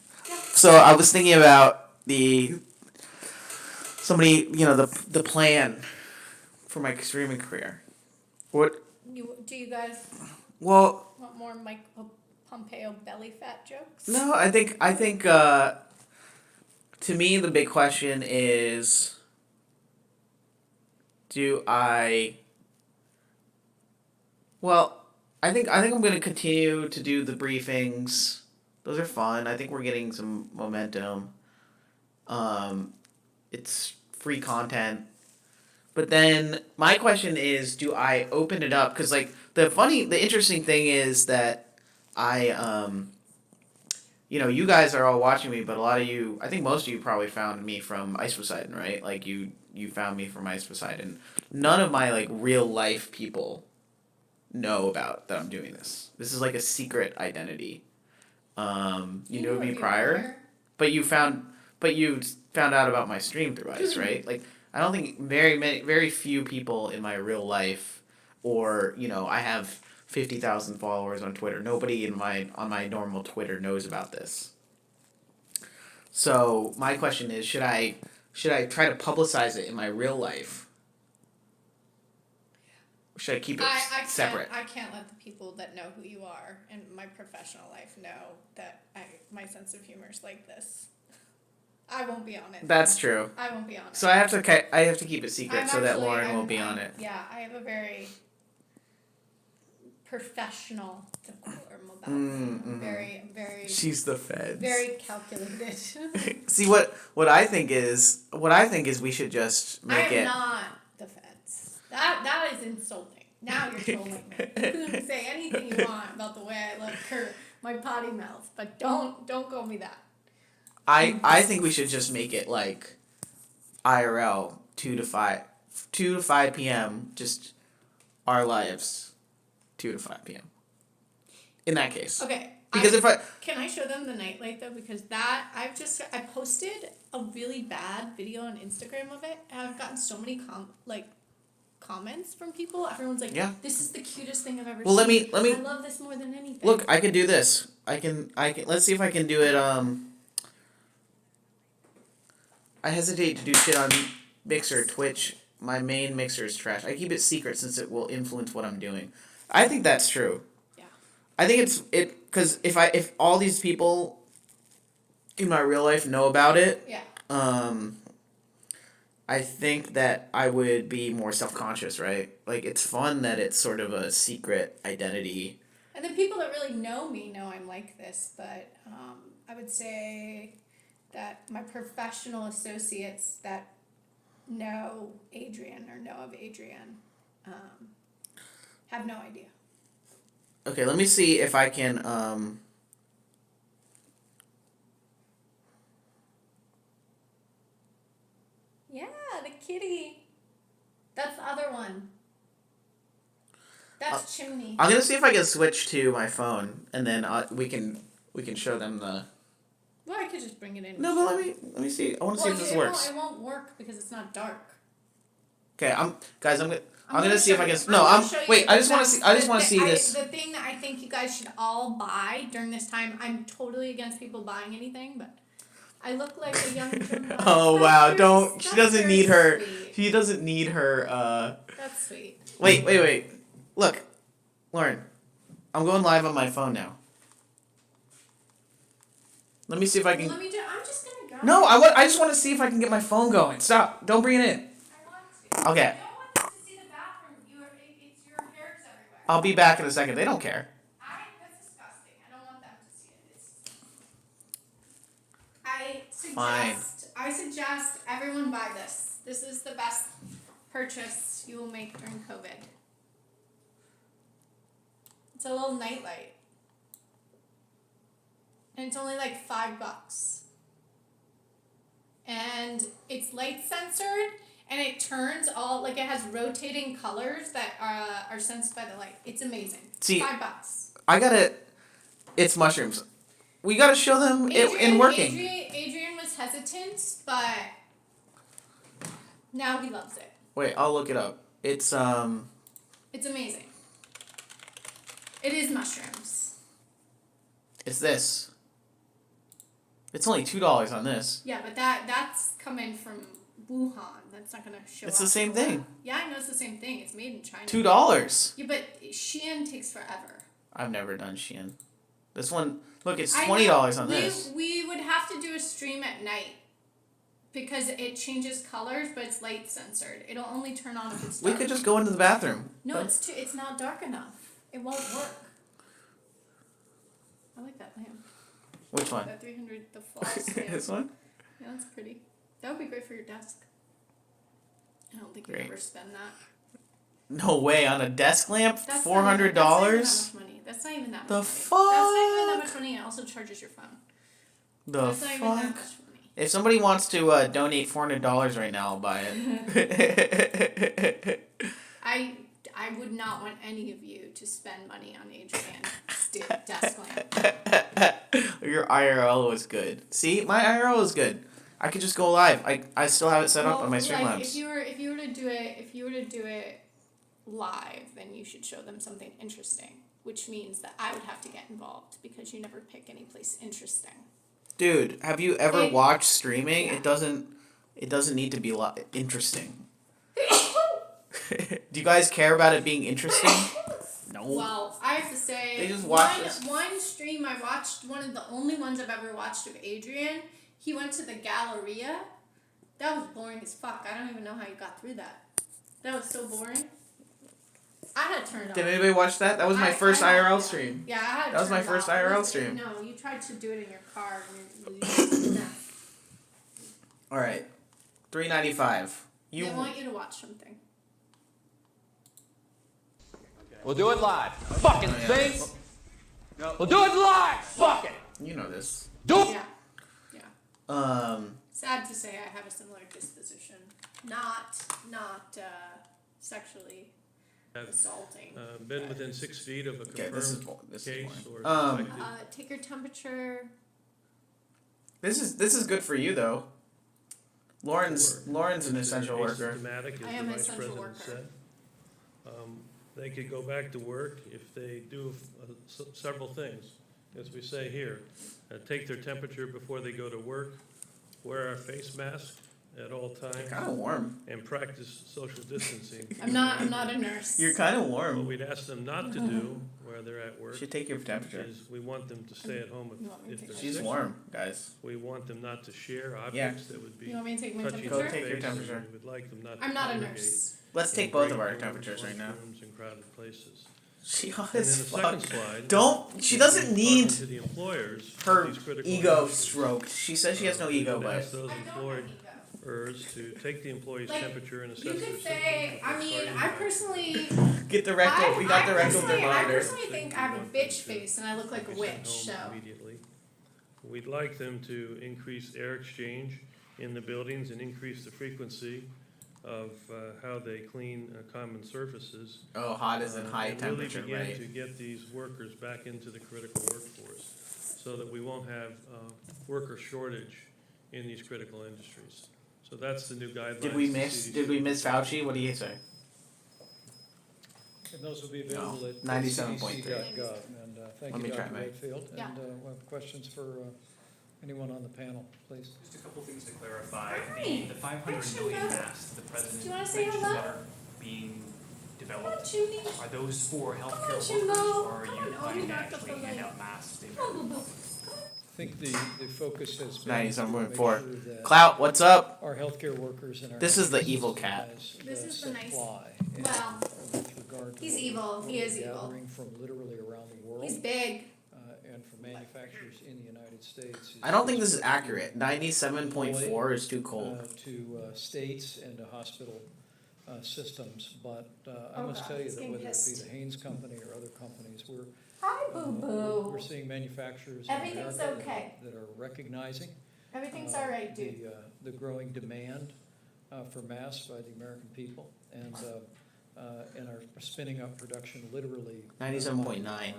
So I was thinking about somebody, the plan for my streaming career. What? Do you guys Well, want more Mike Pompeo belly fat jokes? no, I think to me the big question is, I think I'm going to continue to do the briefings. Those are fun. I think we're getting some momentum. It's free content. But then my question is, do I open it up? Because like the interesting thing is that you guys are all watching me, but a lot of you, I think most of you probably found me from Ice Poseidon, right? Like you found me from Ice Poseidon. None of my like real life people know about that I'm doing this. This is like a secret identity. You knew me prior, but you found out about my stream through Ice, right? Like I don't think very few people in my real life, or I have 50,000 followers on Twitter. Nobody on my normal Twitter knows about this. So my question is, should I try to publicize it in my real life? Or should I keep it separate? I can't let the people that know who you are in my professional life know that my sense of humor is like this. I won't be on it. That's true. I won't be on it. So I have to keep it secret so that Lauren won't be on it. Yeah, I have a very professional decorum about me. I'm very. She's the feds. Very calculated. See what I think is we should just make I am it. not the feds. That is insulting. Now you're trolling me. You can say anything you want about the way I look or my potty mouth, but don't call me that. I think we should just make it like IRL 2 to 5 p.m. just our lives 2 to 5 p.m. In that case. Okay. Because can I show them the nightlight though? Because I posted a really bad video on Instagram of it, and I've gotten so many comments from people. Everyone's like, yeah. This is the cutest thing I've ever Well, seen. let me. I love this more than anything. Look, I can do this. I can. Let's see if I can do it. I hesitate to do shit on Mixer, Twitch. My main Mixer is trash. I keep it secret since it will influence what I'm doing. I think that's true. Yeah. I think because if all these people in my real life know about it, yeah. I think that I would be more self-conscious, right? Like it's fun that it's sort of a secret identity. And the people that really know me know I'm like this, but I would say that my professional associates that know Adrian or know of Adrian have no idea. Okay, let me see if I can. Yeah, the kitty. That's the other one. That's Chimney. I'm gonna see if I can switch to my phone, and then we can show them the. Well, I could just bring it in. No, but let me see. I want to see if this works. It won't work because it's not dark. Okay, I'm gonna see if I can. Wait, I just want to see this. The thing that I think you guys should all buy during this time. I'm totally against people buying anything, but I look like a young Jim. Oh wow! Don't. She doesn't need her. She doesn't need her. That's sweet. Wait. Look, Lauren, I'm going live on my phone now. Let me see if I can. I'm just gonna go. No, I just want to see if I can get my phone going. Stop! Don't bring it in. Okay. I'll be back in a second. They don't care. That's disgusting. I don't want them to see it. Fine. I suggest everyone buy this. This is the best purchase you will make during COVID. It's a little nightlight. And it's only like $5. And it's light censored, and it turns all, like, it has rotating colors that are sensed by the light. It's amazing. See, $5. I gotta. It's mushrooms. We gotta show them it in working. Adrian was hesitant, but now he loves it. Wait, I'll look it up. It's It's amazing. It is mushrooms. It's this. It's only $2 on this. Yeah, but that's coming from Wuhan. That's not gonna show It's up the same in Wuhan. thing. Yeah, I know it's the same thing. It's made in China. $2. Yeah, but Shein takes forever. I've never done Shein. This one, look, it's I $20 know. on this. We would have to do a stream at night because it changes colors, but it's light censored. It'll only turn on if it's We dark. could just go into the bathroom. No, it's not dark enough. It won't work. I like that lamp. Which one? That 300, the false lamp. This one? Yeah, that's pretty. That would be great for your desk. I don't think you'd ever spend that. No way, on a desk lamp? That's $400? Not even that much money. That's not even that much The money. fuck? That's not even that much money. It also charges your phone. The That's not even that fuck? much If somebody wants to donate $400 right now, I'll buy it. I would not want any of you to spend money on Adrian's desk lamp. Your IRL was good. See, my IRL is good. I could just go live. I still have it set up on my Streamlabs. If you were to do it live, then you should show them something interesting, which means that I would have to get involved because you never pick any place interesting. Dude, have you ever watched streaming? Yeah. It doesn't need to be interesting. Do you guys care about it being interesting? No. Well, I have to say, They just watch one stream I watched, one of the only ones I've ever watched of Adrian, he went to the Galleria. That was boring as fuck. I don't even know how you got through that. That was so boring. I had to turn it off. Did anybody watch that? That was my first IRL stream. Yeah, I had to That was turn my it first off. IRL stream. No, you tried to do it in your car. And no. All right, $3.95. They want you to watch something. We'll do it live. Fucking thing. We'll do it live. Fuck it. You know this. Do it. Yeah. Sad to say, I have a similar disposition. Not sexually assaulting. Been within 6 feet of a confirmed case or take your temperature. This is good for you though. Lauren's an essential worker. Asymptomatic, as I am the an Vice essential President worker. said. They could go back to work if they do several things, as we say here. Take their temperature before they go to work, wear a face mask at all times. Kind of warm. And practice social distancing. I'm not a nurse. You're kind of warm. What we'd ask them not to do where they're at work. Should take your temperature. Is we want them to stay at home if they're She's sick. warm, guys. We want them not to share objects that would be You want me to take my touchy temperature? to Go take your face. temperature. We would like them not to I'm not a congregate nurse. Let's in take both great of our rooms, temperatures right now. rooms and crowded places. She And hot then as the fuck. second slide, Don't. She doesn't talking need to the employers of her these critical ego industries. stroked. She says she has no We ego, would but ask those employers to take the employee's Like, temperature and assess You their could symptoms say, before I mean, starting I work. personally. get the rectal. We got the rectal I thermometer. personally think I have a bitch face and I look like a Be witch. sent So. home immediately. We'd like them to increase air exchange in the buildings and increase the frequency of how they clean common surfaces. Oh, hot is in high and temperature, really begin right? to get these workers back into the critical workforce so that we won't have worker shortage in these critical industries. So that's the new guidelines. Did we the miss? CDC Did we miss Fauci? What do you say? And those will be available at 97.3. cdc.gov. And thank Let you, me try Dr. mine. Redfield. Yeah. And we'll have questions for anyone on the panel, please. Just a couple things to clarify. Hi. The 500 million masks the president Do you wanna say mentioned hello? that are being developed, Judy. are those for healthcare Come on, workers, Jimbo. or are Come you on. Oh, planning you to knocked off actually the hand light. out masks? Come on, boo boo. think the focus has been to make 97.4. sure that Clout, what's up? our healthcare workers and our This is the healthcare evil system cat. has This is the nice. supply. And Well, with regard to he's what evil. He we're is evil. gathering from literally around the world. He's big. And from manufacturers in the United States. I don't think this is accurate. 97.4 is too cold. To states and to hospital systems, but I Oh, must God, tell you he's that getting whether it pissed. be the Haynes Company or other companies, Hi, boo-boo. we're seeing manufacturers in Everything's America okay. that are recognizing Everything's all right, dude. the growing demand for masks by the American people, and are spinning up production literally. 97.9.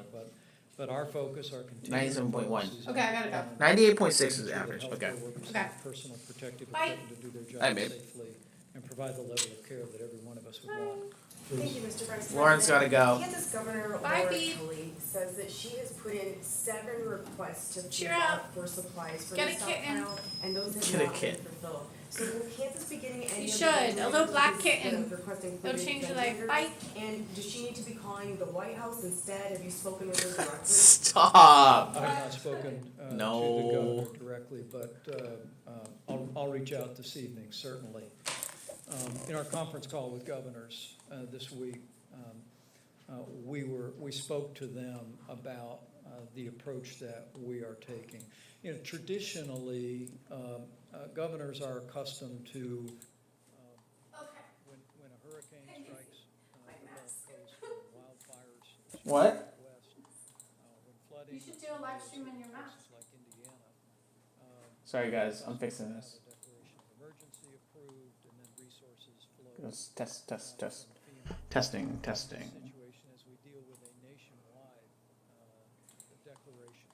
But our focus, our continuing 97.1. focus is Okay, I gotta go. on 98.6 is making sure that average. healthcare Okay. workers Okay. have personal protective Bye. equipment to do their Hi, job babe. safely and provide the level of care that every one of us would want. Thank you, Mr. Vice President. Lauren's gotta go. Kansas Governor Bye, Laura Bee. Kelly says that she has put in 7 requests to Cheer figure up. out for supplies for Get the a kitten. stockpile, and those have Get a not been kitten. fulfilled. So will Kansas be getting any You of should. the A little vendors black because kitten. the request It'll included change your life. vendors? Bye. And does she need to be calling the White House instead? Have you spoken with her directly? Stop. I have not spoken to the No. governor directly, but I'll reach out this evening, certainly. In our conference call with governors this week, we spoke to them about the approach that we are taking. You know, traditionally, governors are accustomed to when a hurricane strikes the Gulf Coast, when wildfires What? strike the West, when flooding. You should do a live stream in your mouth. places like Indiana. Sorry, guys. I'm fixing this. The declaration of emergency approved, and then resources flow. Let's testing. Situation as we deal with a nationwide declaration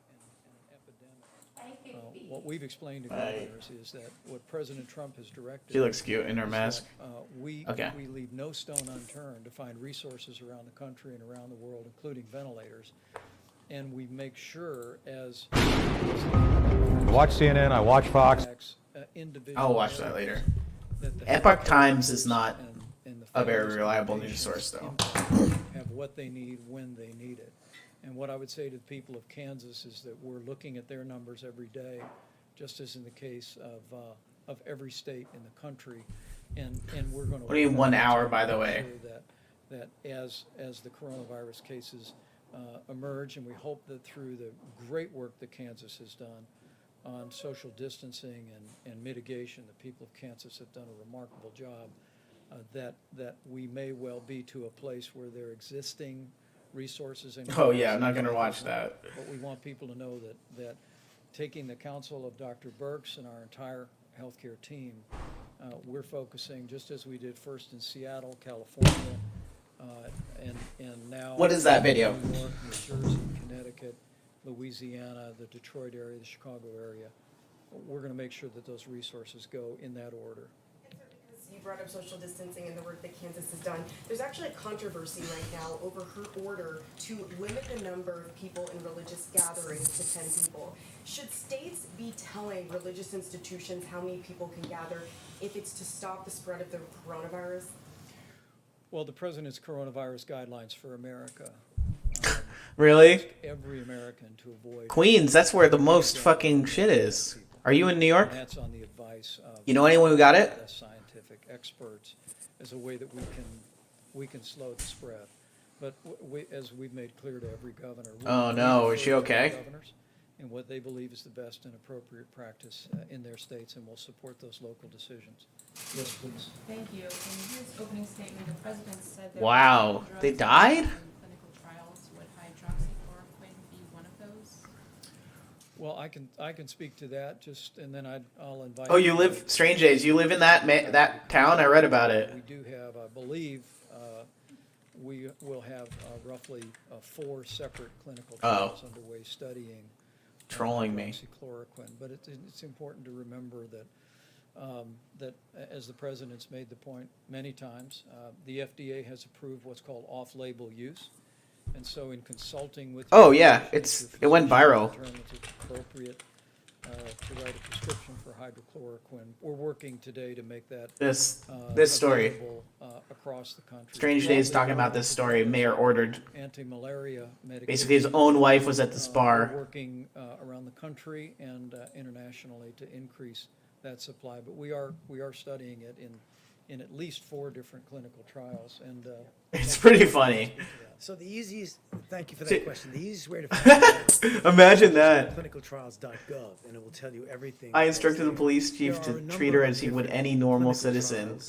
and an epidemic. What we've explained to governors is that what President Trump has directed. She looks cute in her is mask. that, we leave no stone unturned to find resources around the country and around the world, including ventilators, and we make sure as. I watch CNN. I watch Fox. I'll watch that later. Epoch Times is not a very reliable news source, though. Have what they need when they need it. And what I would say to the people of Kansas is that we're looking at their numbers every day, just as in the case of every state in the country, and we're going to. What do you mean 1 hour, by the way? That as the coronavirus cases emerge, and we hope that through the great work that Kansas has done on social distancing and mitigation, the people of Kansas have done a remarkable job, that we may well be to a place where their existing resources and. Oh yeah, I'm not gonna watch that. But we want people to know that taking the counsel of Dr. Birx and our entire healthcare team, we're focusing, just as we did first in Seattle, California, and now. What is that video? New York, New Jersey, Connecticut, Louisiana, the Detroit area, the Chicago area. We're going to make sure that those resources go in that order. You brought up social distancing and the work that Kansas has done. There's actually a controversy right now over her order to limit the number of people in religious gatherings to 10 people. Should states be telling religious institutions how many people can gather if it's to stop the spread of the coronavirus? Well, the president's coronavirus guidelines for America. Really? Ask every American to avoid. Queens, that's where the most fucking shit is. Are you in New York? And that's on the advice of. You know anyone who got it? Scientific experts, as a way that we can slow the spread. But as we've made clear to every governor. Oh no, is she okay? Governors and what they believe is the best and appropriate practice in their states, and we'll support those local decisions. Yes, please. Thank you. In his opening statement, the president said that Wow, they died? clinical trials, would hydroxychloroquine be one of those? Well, I can speak to that, and then I'll invite. Oh, you live, Strange Days, you live in that town? I read about it. We do have, I believe, we will have roughly 4 separate clinical trials underway studying. Trolling me. Hydroxychloroquine, but it's important to remember that as the president's made the point many times, the FDA has approved what's called off-label use, and so in consulting with. Oh yeah, it went viral. Determines it's appropriate to write a prescription for hydrochloroquine. We're working today to make that This story. available, across the country. Strange Days talking about this story. Mayor ordered. Anti-malaria medication. Basically, his own wife was at this bar. We're working around the country and internationally to increase that supply, but we are studying it in at least 4 different clinical trials, and It's pretty funny. So the easiest, thank you for that question. The easiest way to find out Imagine that. clinicaltrials.gov, and it will tell you everything. I instructed the police chief to treat her as he would any normal citizen.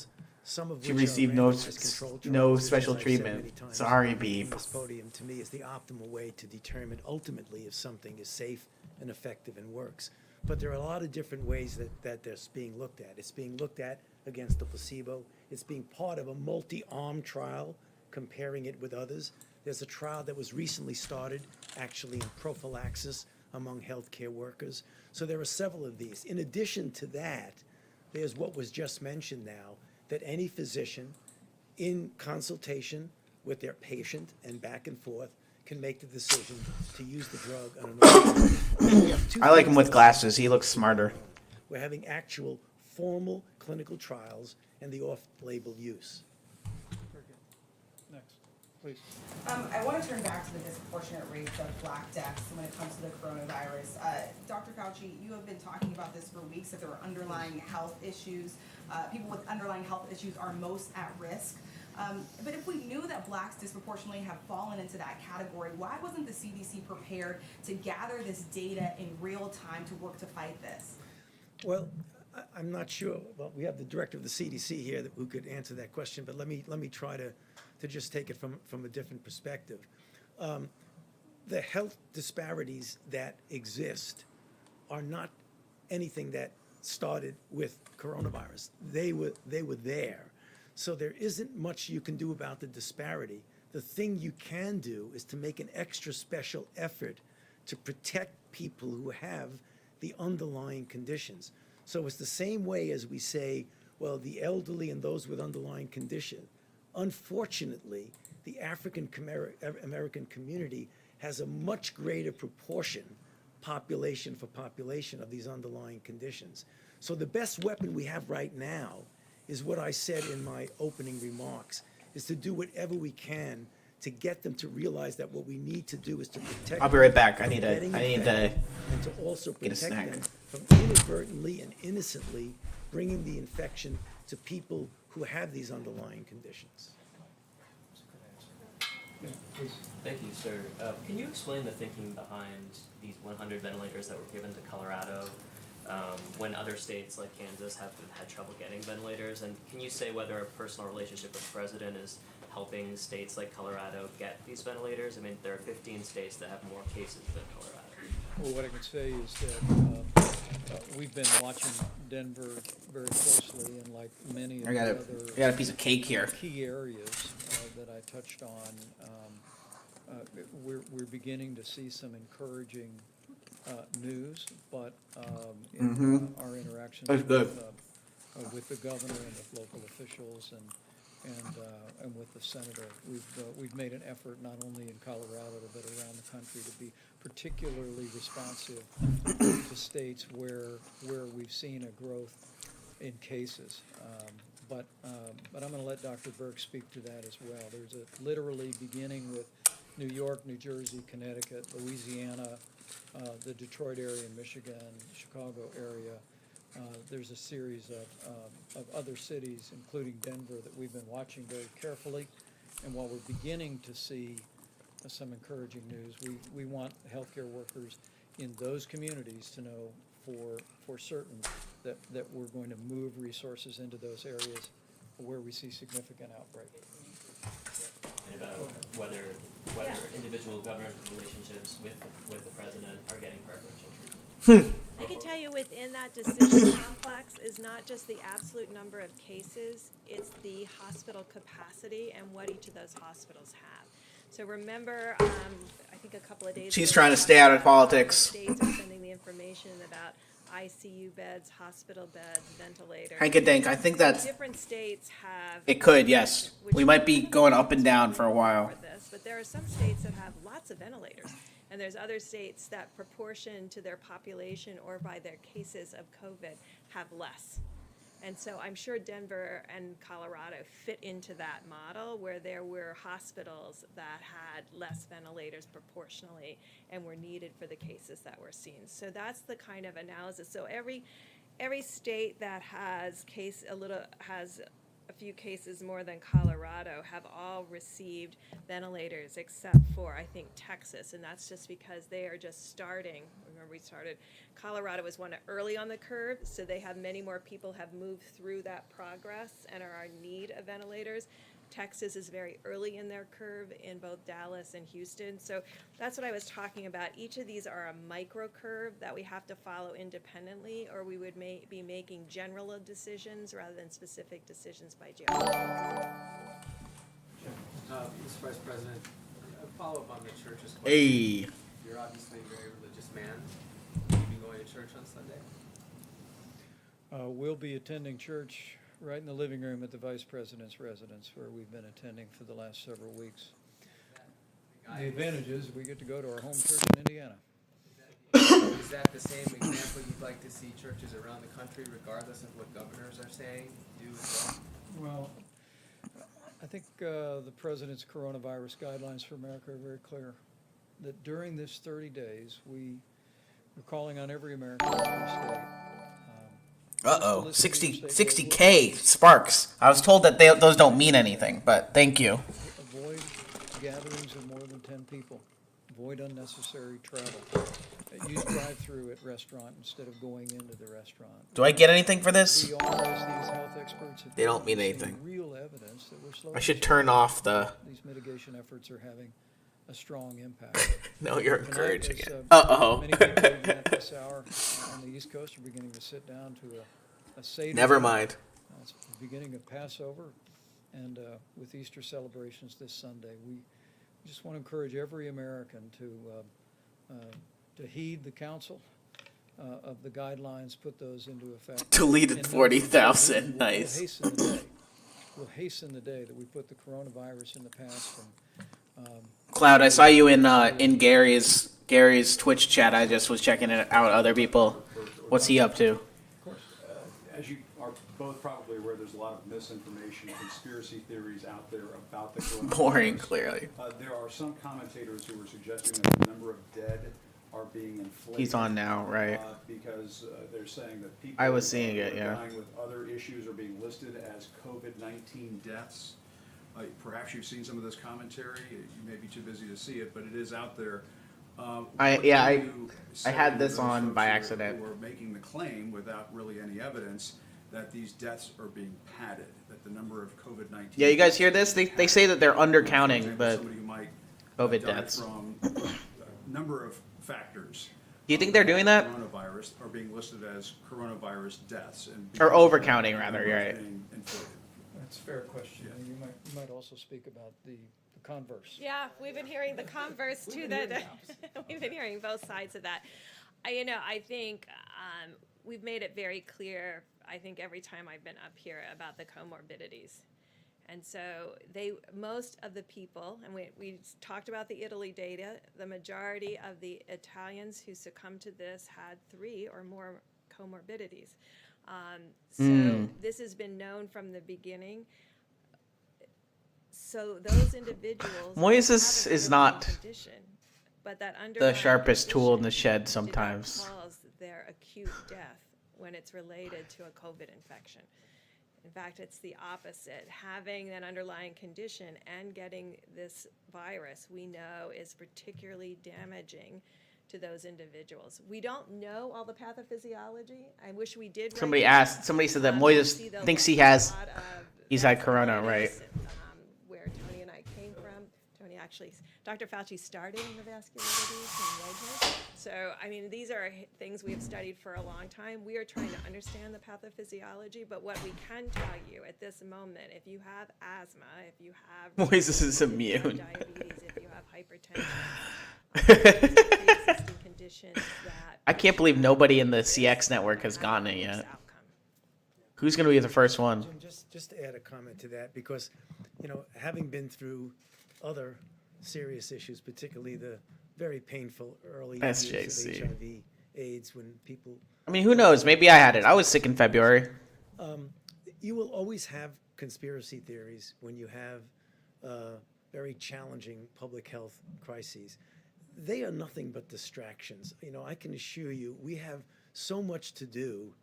She received no special treatment. Sorry, beep. This podium, to me, is the optimal way to determine ultimately if something is safe and effective and works. But there are a lot of different ways that that's being looked at. It's being looked at against the placebo. It's being part of a multi-arm trial, comparing it with others. There's a trial that was recently started, actually in prophylaxis among healthcare workers. So there are several of these. In addition to that, there's what was just mentioned now, that any physician, in consultation with their patient and back and forth, can make the decision to use the drug on an I like him with glasses. He looks smarter. We're having actual formal clinical trials and the off-label use. Next, please. I want to turn back to the disproportionate rates of Black deaths when it comes to the coronavirus. Dr. Fauci, you have been talking about this for weeks, that there are underlying health issues. People with underlying health issues are most at risk. But if we knew that Blacks disproportionately have fallen into that category, why wasn't the CDC prepared to gather this data in real time to work to fight this? Well, I'm not sure. Well, we have the director of the CDC here who could answer that question, but let me try to just take it from a different perspective. The health disparities that exist are not anything that started with coronavirus. They were there. So there isn't much you can do about the disparity. The thing you can do is to make an extra special effort to protect people who have the underlying conditions. So it's the same way as we say, well, the elderly and those with underlying condition. Unfortunately, the African American community has a much greater proportion, population for population, of these underlying conditions. So the best weapon we have right now is what I said in my opening remarks, is to do whatever we can to get them to realize that what we need to do is to protect. I'll be right back. I need to and to also get a protect snack. them from inadvertently and innocently bringing the infection to people who have these underlying conditions. Thank you, sir. Can you explain the thinking behind these 100 ventilators that were given to Colorado when other states like Kansas have had trouble getting ventilators? And can you say whether a personal relationship with the president is helping states like Colorado get these ventilators? I mean, there are 15 states that have more cases than Colorado. Well, what I can say is that we've been watching Denver very closely, and like many of I the got a piece of cake here. key areas that I touched on, we're beginning to see some encouraging news, but in our interactions That's good. with the governor and with local officials and with the senator, we've made an effort not only in Colorado but around the country to be particularly responsive to states where we've seen a growth in cases. But I'm going to let Dr. Burke speak to that as well. There's literally beginning with New York, New Jersey, Connecticut, Louisiana, the Detroit area in Michigan, Chicago area. There's a series of other cities, including Denver, that we've been watching very carefully. And while we're beginning to see some encouraging news, we want healthcare workers in those communities to know for certain that we're going to move resources into those areas where we see significant outbreak. And about whether individual government relationships with the president are getting preferential treatment. I can tell you within that decision complex is not just the absolute number of cases, it's the hospital capacity and what each of those hospitals have. So remember, I think a couple of days She's ago, trying to stay out of politics. States are sending the information about ICU beds, hospital beds, ventilators. Hank-a-dink, I think that's... Different states have... It could, yes. We might be going up and down for a while. But there are some states that have lots of ventilators. And there's other states that proportion to their population or by their cases of COVID have less. And so I'm sure Denver and Colorado fit into that model where there were hospitals that had less ventilators proportionally and were needed for the cases that were seen. So that's the kind of analysis. So every state that has a few cases more than Colorado have all received ventilators except for, I think, Texas, and that's just because they are just starting. Remember, Colorado was one early on the curve, so they have many more people have moved through that progress and are in need of ventilators. Texas is very early in their curve in both Dallas and Houston. So that's what I was talking about. Each of these are a micro curve that we have to follow independently, or we would be making general decisions rather than specific decisions by geography. Mr. Vice President, a follow-up on the church's question. Hey. You're obviously a very religious man. Will you be going to church on Sunday? We'll be attending church right in the living room at the Vice President's residence, where we've been attending for the last several weeks. The advantage is we get to go to our home church in Indiana. Is that the same example you'd like to see churches around the country, regardless of what governors are saying, do as well? Well, I think the President's coronavirus guidelines for America are very clear, that during this 30 days, we're calling on every American in every state. 60K Sparks. I was told that those don't mean anything, but thank you. Avoid gatherings of more than 10 people. Avoid unnecessary travel. Use drive-through at restaurant instead of going into the restaurant. Do I get anything for this? We all, as these health experts, have They don't mean anything. real evidence that we're slowly I should turn off the... These mitigation efforts are having a strong impact. No, you're Tonight, encouraging as, it. Uh-oh. Many people even at this hour on the East Coast are beginning to sit down to a Seder. Never mind. It's the beginning of Passover, and with Easter celebrations this Sunday, we just want to encourage every American to heed the counsel of the guidelines, put those into effect. Deleted 40,000. Nice. We'll hasten the day that we put the coronavirus in the past. And, Cloud, I saw you in Gary's Twitch chat. I just was checking it out. Other people, what's he up to? As you are both probably aware, there's a lot of misinformation, conspiracy theories out there about the coronavirus. Boring, clearly. There are some commentators who are suggesting that the number of dead are being inflated. He's on now, right? Because they're saying that people I was seeing it, yeah. dying with other issues are being listed as COVID-19 deaths. Perhaps you've seen some of this commentary. You may be too busy to see it, but it is out there. I had this on by accident. We're making the claim without really any evidence that these deaths are being padded, that the number of COVID-19. Yeah, you guys hear this? They say that they're undercounting the COVID deaths. From a number of factors. Do you think they're doing that? Coronavirus are being listed as coronavirus deaths. Or overcounting, rather, you're right. that's a fair question. And you might also speak about the converse. Yeah, we've been hearing the converse too. That we've been hearing both sides of that. I think we've made it very clear. I think every time I've been up here about the comorbidities, and so most of the people, and we talked about the Italy data. The majority of the Italians who succumbed to this had 3 or more comorbidities. This has been known from the beginning. So those individuals. Moises is not condition, but that the sharpest tool in the shed sometimes. Cause their acute death when it's related to a COVID infection. In fact, it's the opposite. Having an underlying condition and getting this virus, we know, is particularly damaging to those individuals. We don't know all the pathophysiology. I wish we did. Somebody said that Moises thinks he's had corona, right? Where Tony and I came from. Tony actually, Dr. Fauci started in the vasculitides and redness. So, these are things we have studied for a long time. We are trying to understand the pathophysiology, but what we can tell you at this moment, if you have asthma, if you have Moises is immune. Diabetes, if you have hypertension, pre-existing conditions that I can't believe nobody in the CX network has gotten it yet. Who's going to be the first one? Jim, just to add a comment to that, because, having been through other serious issues, particularly the very painful early years of SJC. HIV, AIDS, when people. I mean, who knows? Maybe I had it. I was sick in February. You will always have conspiracy theories when you have very challenging public health crises. They are nothing but distractions. You know, I can assure you, we have so much to do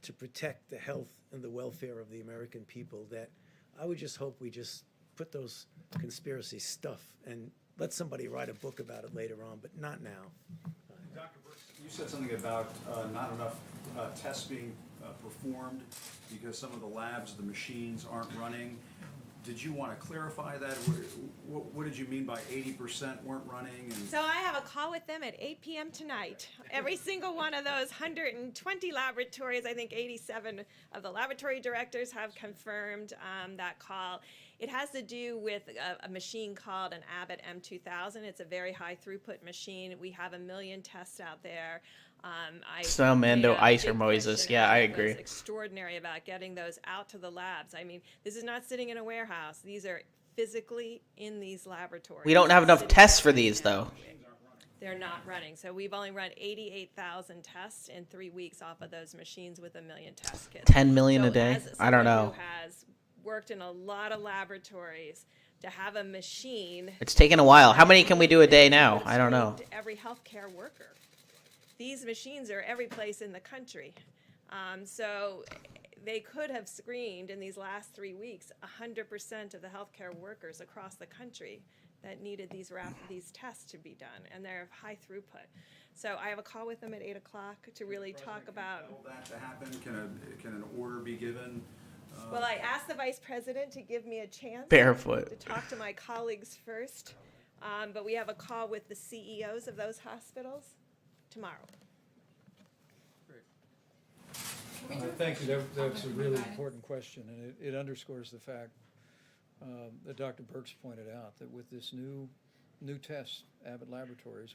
to protect the health and the welfare of the American people that I would just hope we just put those conspiracy stuff and let somebody write a book about it later on, but not now. Dr. Brooks, you said something about not enough tests being performed because some of the labs, the machines aren't running. Did you want to clarify that? What did you mean by 80% weren't running? And So I have a call with them at 8 p.m. tonight. Every single one of those 120 laboratories, I think 87 of the laboratory directors have confirmed that call. It has to do with a machine called an Abbott M2000. It's a very high throughput machine. We have 1 million tests out there. Mando, Ice, or Moses. Yeah, I agree. It's extraordinary about getting those out to the labs. I mean, this is not sitting in a warehouse. These are physically in these laboratories. We don't have enough tests for these, though. They're not running. So we've only run 88,000 tests in 3 weeks off of those machines with 1 million test kits. 10 million a day? I don't know. Who has worked in a lot of laboratories to have a machine. It's taken a while. How many can we do a day now? I don't know. To every healthcare worker. These machines are every place in the country. So they could have screened in these last 3 weeks 100% of the healthcare workers across the country that needed these tests to be done, and they're of high throughput. So I have a call with them at 8 o'clock to really talk about. Will that to happen? Can an order be given? Well, I asked the vice president to give me a chance Barefoot. to talk to my colleagues first, but we have a call with the CEOs of those hospitals tomorrow. Thank you. That's a really important question, and it underscores the fact that Dr. Burks pointed out that with this new test, Abbott Laboratories,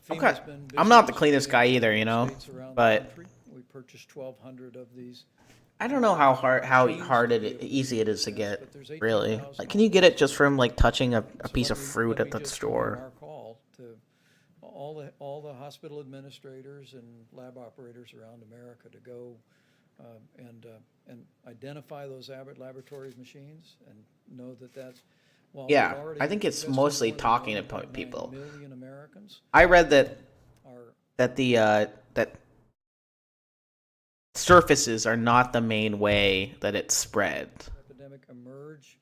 Okay. I'm not the cleanest guy either, you know, but we purchased 1,200 of these. I don't know how easy it is to get, really. Like, can you get it just from, like, touching a piece of fruit at the store? Our call to all the hospital administrators and lab operators around America to go and identify those Abbott Laboratories machines and know that that's. Well, Yeah, I think it's mostly talking to people. Million Americans I read that are that surfaces are not the main way that it's spread. epidemic emerge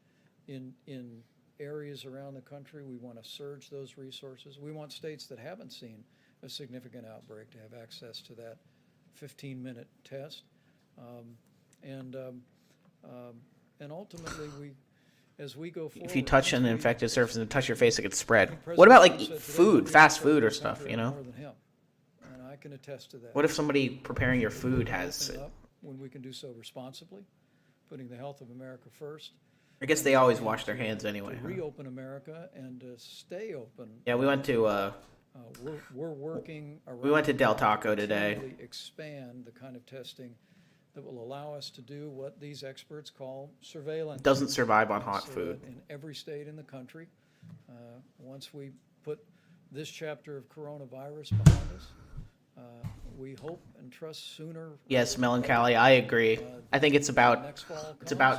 in areas around the country. We want to surge those resources. We want states that haven't seen a significant outbreak to have access to that 15-minute test. And ultimately, as we go forward, If you touch an infected surface and touch your face, it gets spread. What about, like, food, fast food or stuff, you know? More than him. And I can attest to that. What if somebody preparing your food has it? When we can do so responsibly, putting the health of America first. I guess they always wash their hands anyway. To reopen America and to stay open. Yeah, we went to We're working around. we went to Del Taco today. To expand the kind of testing that will allow us to do what these experts call surveillance. Doesn't survive on hot So food. that in every state in the country, once we put this chapter of coronavirus behind us, we hope and trust sooner. Yes, Melancholy, I agree. I think it's about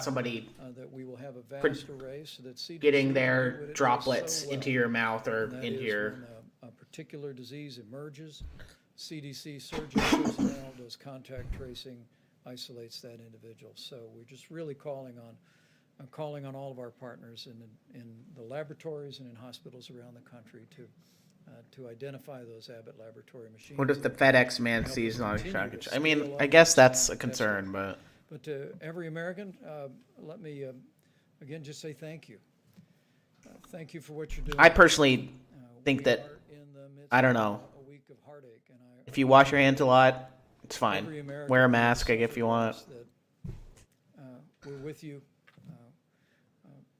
somebody that we will have a vast array so that CDC getting their will do what it does droplets so well, into your mouth or and that into is your. when a particular disease emerges, CDC surgeon personnel does contact tracing, isolates that individual. So we're just really calling on all of our partners in the laboratories and in hospitals around the country to identify those Abbott Laboratory machines. What if the FedEx man sees on a package? I mean, I guess that's a concern, but. But to every American, let me again just say thank you. Thank you for what you're doing. I personally think that, I don't know, if you wash your hands a lot, it's fine. Wear a mask if you want. We're with you.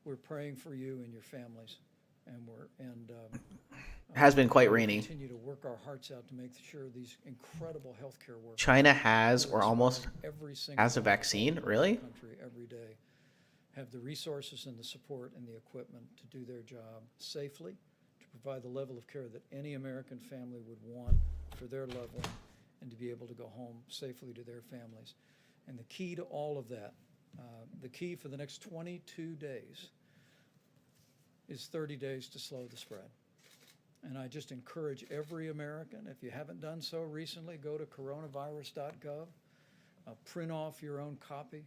We're praying for you and your families, and It has been quite rainy. Continue to work our hearts out to make sure these incredible healthcare workers. China has or almost every single has a vaccine, really? Country every day have the resources and the support and the equipment to do their job safely, to provide the level of care that any American family would want for their loved one and to be able to go home safely to their families. And the key to all of that, the key for the next 22 days is 30 days to slow the spread. And I just encourage every American, if you haven't done so recently, go to coronavirus.gov, print off your own copy,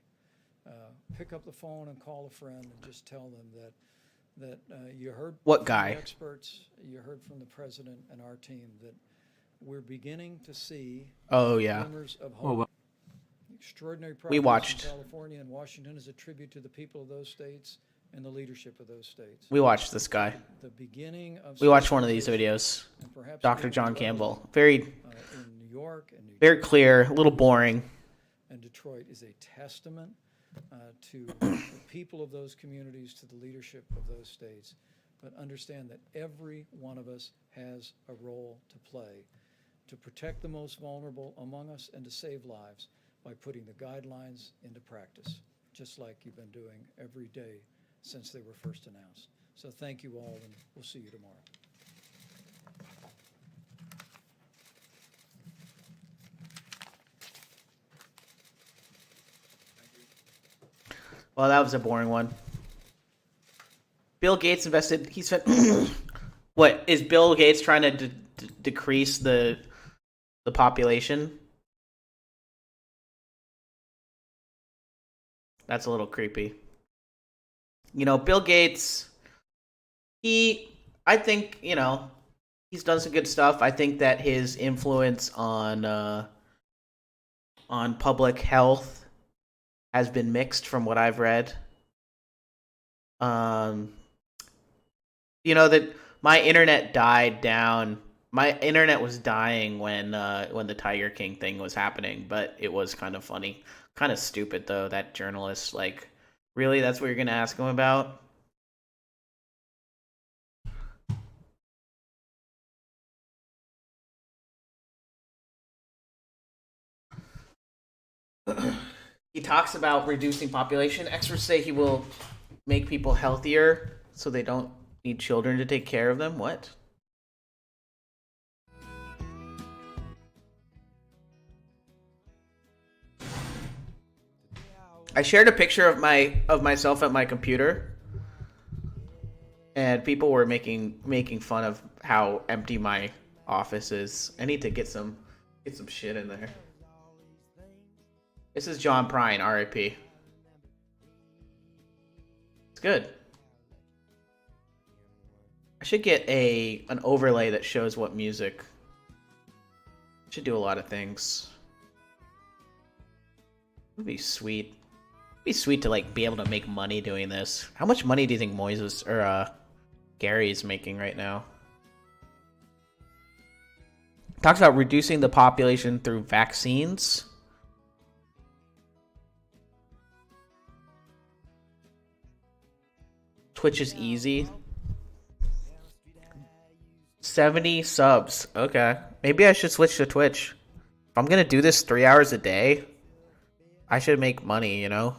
pick up the phone and call a friend and just tell them that you heard What from guy? the experts, you heard from the president and our team that we're beginning to see Oh, yeah. glimmers of hope. Oh, well. Extraordinary We progress watched. in California and Washington is a tribute to the people of those states and the leadership of those states. We watched this guy. The beginning of We watched one of these videos. and perhaps Dr. even John levels, Campbell. Very, in New York and New very Jersey clear, a little boring. and Detroit is a testament to the people of those communities, to the leadership of those states. But understand that every one of us has a role to play to protect the most vulnerable among us and to save lives by putting the guidelines into practice, just like you've been doing every day since they were first announced. So thank you all, and we'll see you tomorrow. Well, that was a boring one. Bill Gates invested. He spent. What is Bill Gates trying to decrease the population? That's a little creepy. You know, Bill Gates. I think, you know, he's done some good stuff. I think that his influence on public health has been mixed from what I've read. You know that my internet died down. My internet was dying when the Tiger King thing was happening, but it was kind of funny, kind of stupid though. That journalist, like, really, that's what you're gonna ask him about? He talks about reducing population. Experts say he will make people healthier so they don't need children to take care of them. What? I shared a picture of myself at my computer, and people were making fun of how empty my office is. I need to get some shit in there. This is John Prine, R.I.P. It's good. I should get an overlay that shows what music. Should do a lot of things. It would be sweet. It'd be sweet to like be able to make money doing this. How much money do you think Moises or Gary's making right now? Talks about reducing the population through vaccines. Twitch is easy. 70 subs. Okay. Maybe I should switch to Twitch. If I'm gonna do this 3 hours a day, I should make money, you know?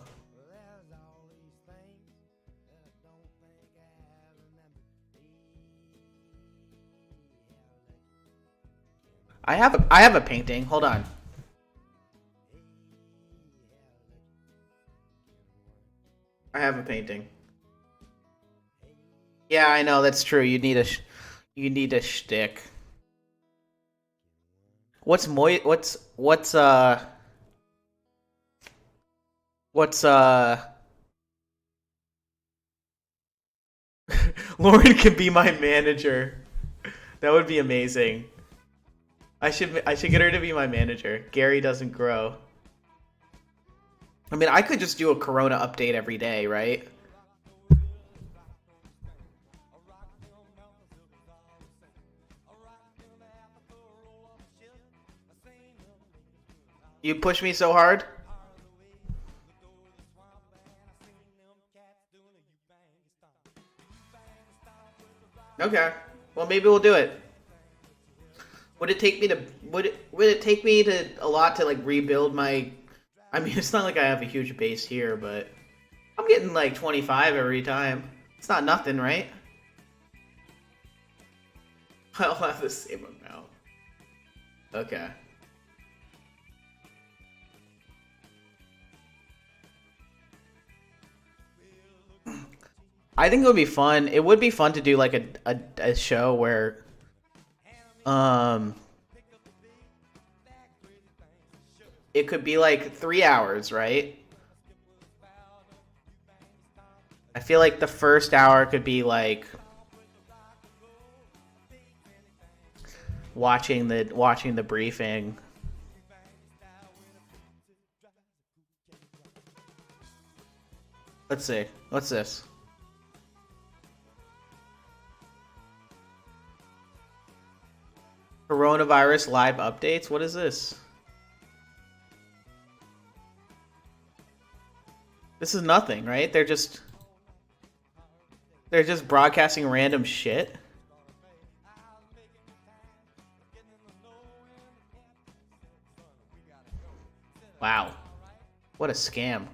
I have a painting. Hold on. I have a painting. Yeah, I know, that's true. You need a shtick. What's Lauren can be my manager. That would be amazing. I should get her to be my manager. Gary doesn't grow. I mean, I could just do a Corona update every day, right? You push me so hard? Okay. Well, maybe we'll do it. Would it take me a lot to like rebuild my? I mean, it's not like I have a huge base here, but I'm getting like 25 every time. It's not nothing, right? I'll have the same amount. Okay. I think it would be fun. It would be fun to do like a show where it could be like 3 hours, right? I feel like the first hour could be like watching the briefing. Let's see. What's this? Coronavirus live updates? What is this? This is nothing, right? They're just broadcasting random shit. Wow. What a scam.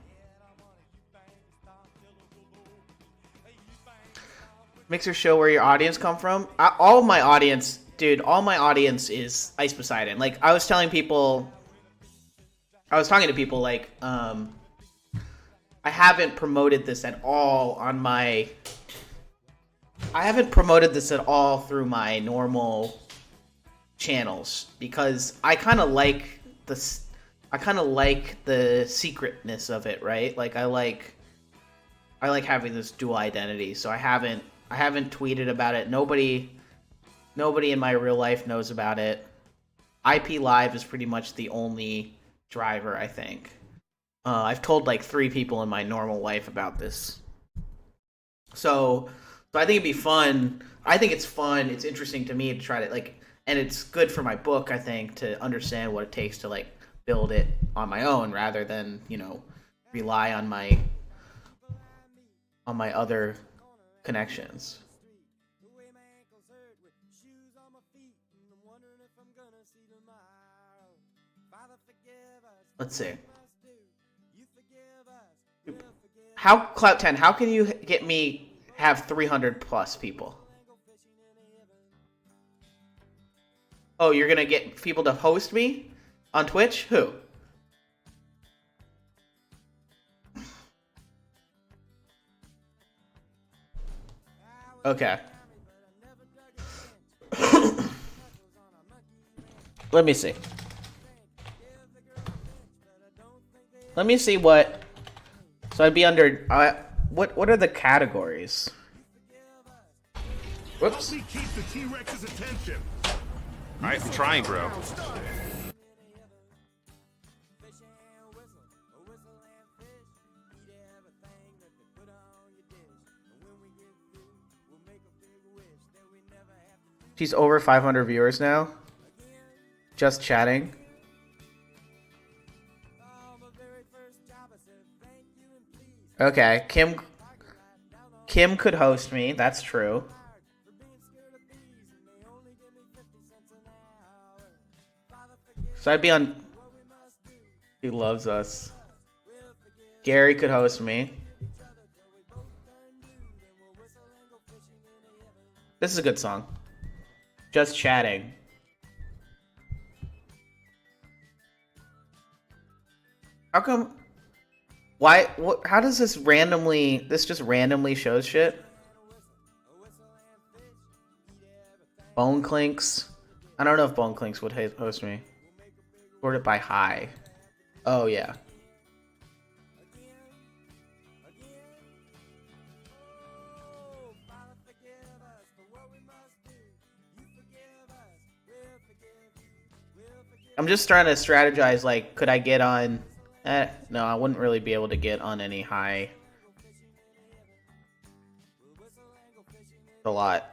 Mixer show where your audience come from? All my audience, dude, all my audience is Ice Poseidon. Like, I was talking to people like, I haven't promoted this at all through my normal channels because I kind of like the secretness of it, right? Like I like having this dual identity. So I haven't tweeted about it. Nobody in my real life knows about it. IP Live is pretty much the only driver, I think. I've told like 3 people in my normal life about this. So I think it'd be fun. I think it's fun. It's interesting to me to try to like, and it's good for my book, I think, to understand what it takes to like build it on my own rather than, rely on my other connections. Let's see. Clout 10, how can you get me have 300 plus people? Oh, you're gonna get people to host me on Twitch? Who? Okay. Let me see. Let me see what. So I'd be under. What are the categories? Whoops. Keep the T-Rex's attention. All right, I'm trying, bro. She's over 500 viewers now. Just chatting. Okay, Kim could host me. That's true. So I'd be on. He loves us. Gary could host me. This is a good song. Just chatting. How come? Why? What? How does this randomly? This just randomly shows shit. Bone Clinks. I don't know if Bone Clinks would host me. Sorted by high. Oh yeah. I'm just trying to strategize, like, could I get on... no, I wouldn't really be able to get on any high... A lot.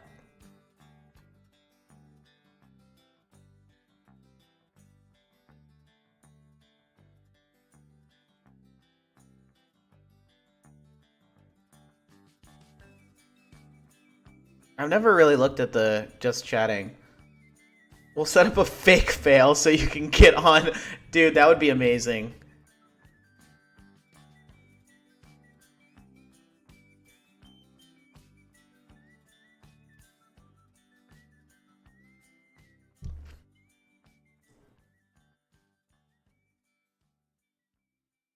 I've never really looked at the just chatting. We'll set up a fake fail so you can get on. Dude, that would be amazing.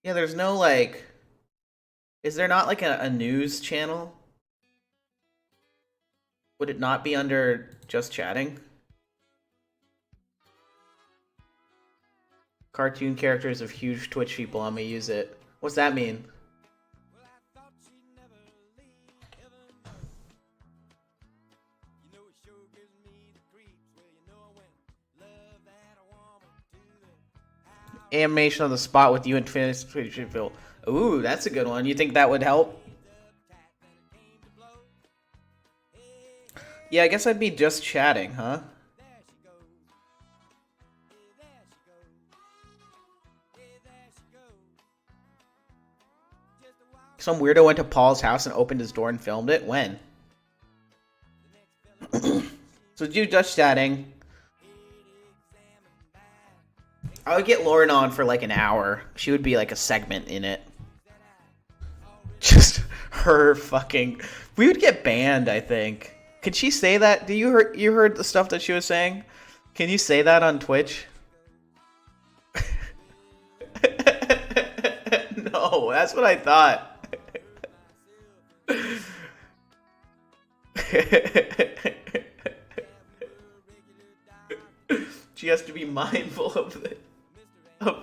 Yeah, there's no like. Is there not like a news channel? Would it not be under just chatting? Cartoon characters of huge Twitch people. I'm gonna use it. What's that mean? Animation on the spot with you and Twitch people. Ooh, that's a good one. You think that would help? Yeah, I guess I'd be just chatting, huh? Some weirdo went to Paul's house and opened his door and filmed it? When? So do just chatting. I would get Lauren on for like an hour. She would be like a segment in it. Just her fucking... We would get banned, I think. Could she say that? You heard the stuff that she was saying? Can you say that on Twitch? No, that's what I thought. She has to be mindful of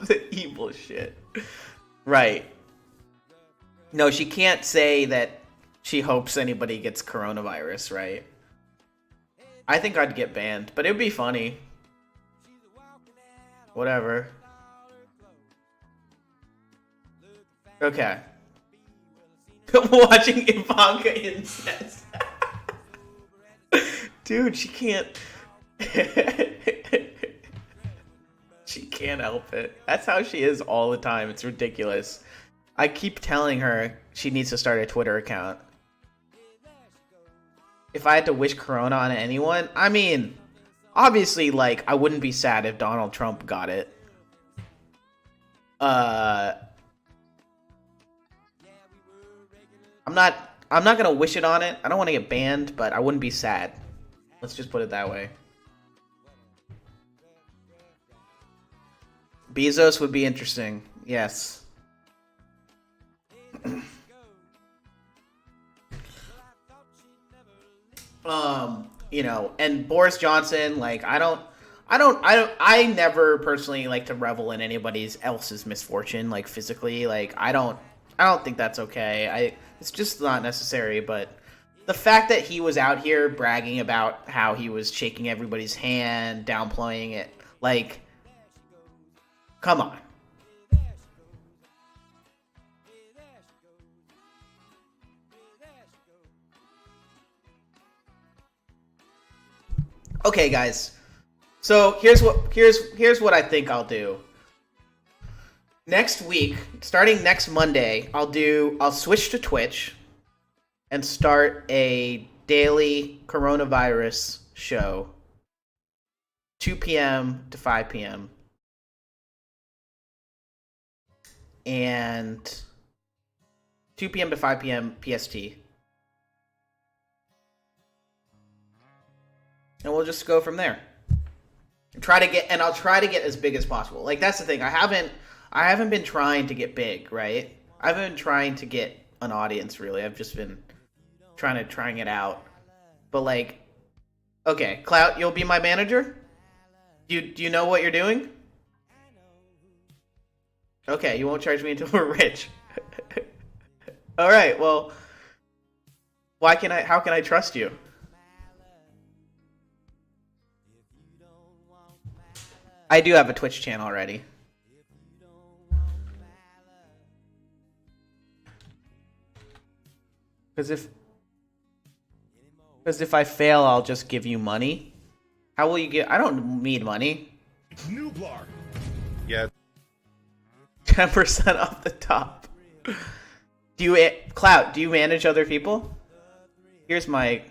the evil shit. Right. No, she can't say that she hopes anybody gets coronavirus, right? I think I'd get banned, but it would be funny. Whatever. Okay. Watching Ivanka incest. Dude, she can't... She can't help it. That's how she is all the time. It's ridiculous. I keep telling her she needs to start a Twitter account. If I had to wish Corona on anyone, I mean, obviously, like, I wouldn't be sad if Donald Trump got it. I'm not gonna wish it on it. I don't want to get banned, but I wouldn't be sad. Let's just put it that way. Bezos would be interesting. Yes. You know, and Boris Johnson, like, I never personally like to revel in anybody's else's misfortune, like physically. Like, I don't think that's okay. It's just not necessary, but the fact that he was out here bragging about how he was shaking everybody's hand, downplaying it, like, come on. Okay, guys. So here's what I think I'll do. Next week, starting next Monday, I'll switch to Twitch and start a daily coronavirus show. 2 p.m. to 5 p.m. And 2 p.m. to 5 p.m. PST. And we'll just go from there. I'll try to get as big as possible. Like, that's the thing. I haven't been trying to get big, right? I haven't been trying to get an audience, really. I've just been trying it out. But, like, okay, Clout, you'll be my manager? Do you know what you're doing? Okay, you won't charge me until we're rich. All right, well, how can I trust you? I do have a Twitch channel already. Because if I fail, I'll just give you money. How will you get? I don't need money. It's Nublar. Yeah. 10% off the top. Clout, do you manage other people? Here's my...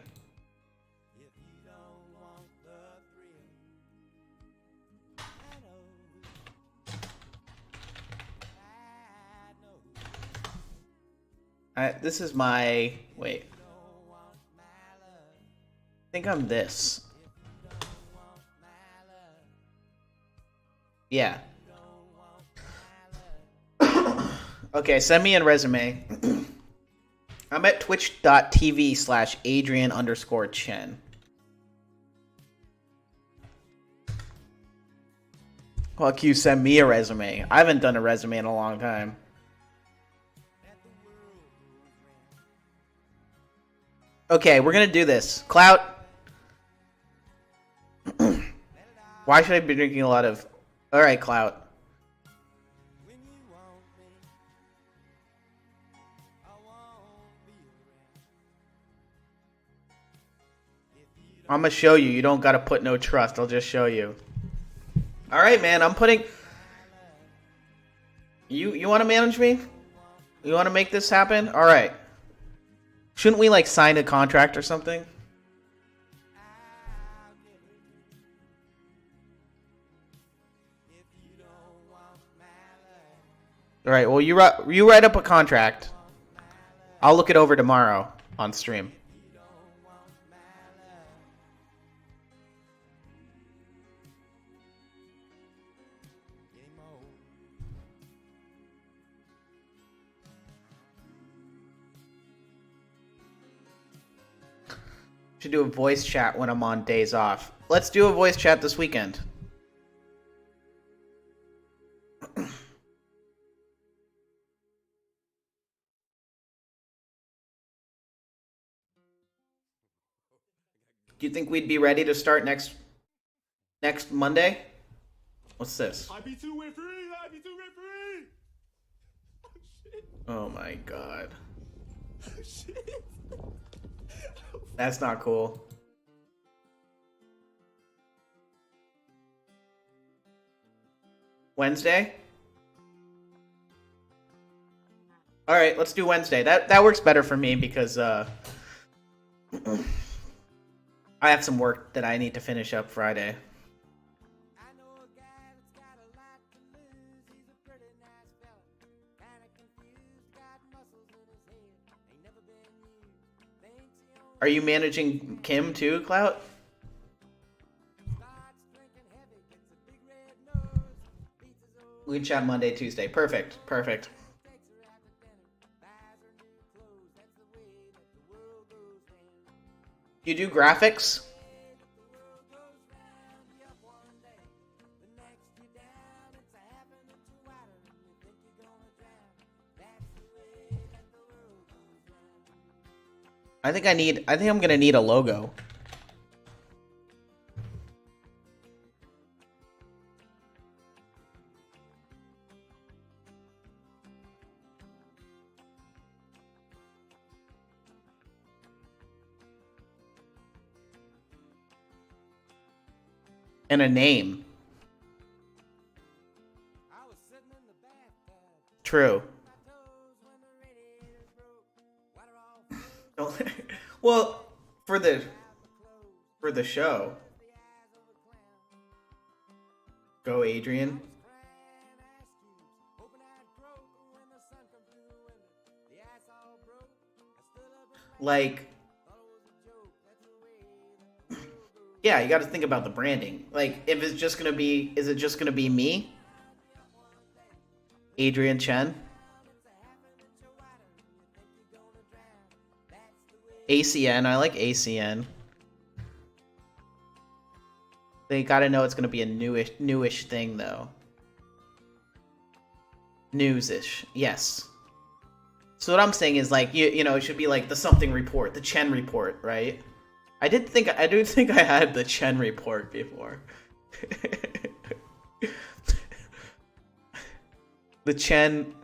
this is my... Wait. I think I'm this. Yeah. Okay, send me a resume. I'm at twitch.tv/Adrian_Chen. Fuck you, send me a resume. I haven't done a resume in a long time. Okay, we're gonna do this. Clout. Why should I be drinking a lot of... Alright, Clout. I'm gonna show you. You don't gotta put no trust. I'll just show you. Alright, man. I'm putting... You wanna manage me? You wanna make this happen? Alright. Shouldn't we, like, sign a contract or something? Alright, well, you write up a contract. I'll look it over tomorrow on stream. Should do a voice chat when I'm on days off. Let's do a voice chat this weekend. Do you think we'd be ready to start next Monday? What's this? Oh my god. That's not cool. Wednesday? Alright, let's do Wednesday. That works better for me because I have some work that I need to finish up Friday. Are you managing Kim too, Clout? We can chat Monday, Tuesday. Perfect. Perfect. You do graphics? I think I'm gonna need a logo. And a name. True. Well, for the show. Go, Adrian. Like, yeah, you got to think about the branding. Like, if it's just gonna be, is it just gonna be me, Adrian Chen? ACN, I like ACN. They gotta know it's gonna be a newish thing, though. News-ish, yes. So what I'm saying is, like, you know, it should be like the something report, the Chen report, right? I do think I had the Chen report before. The Chen,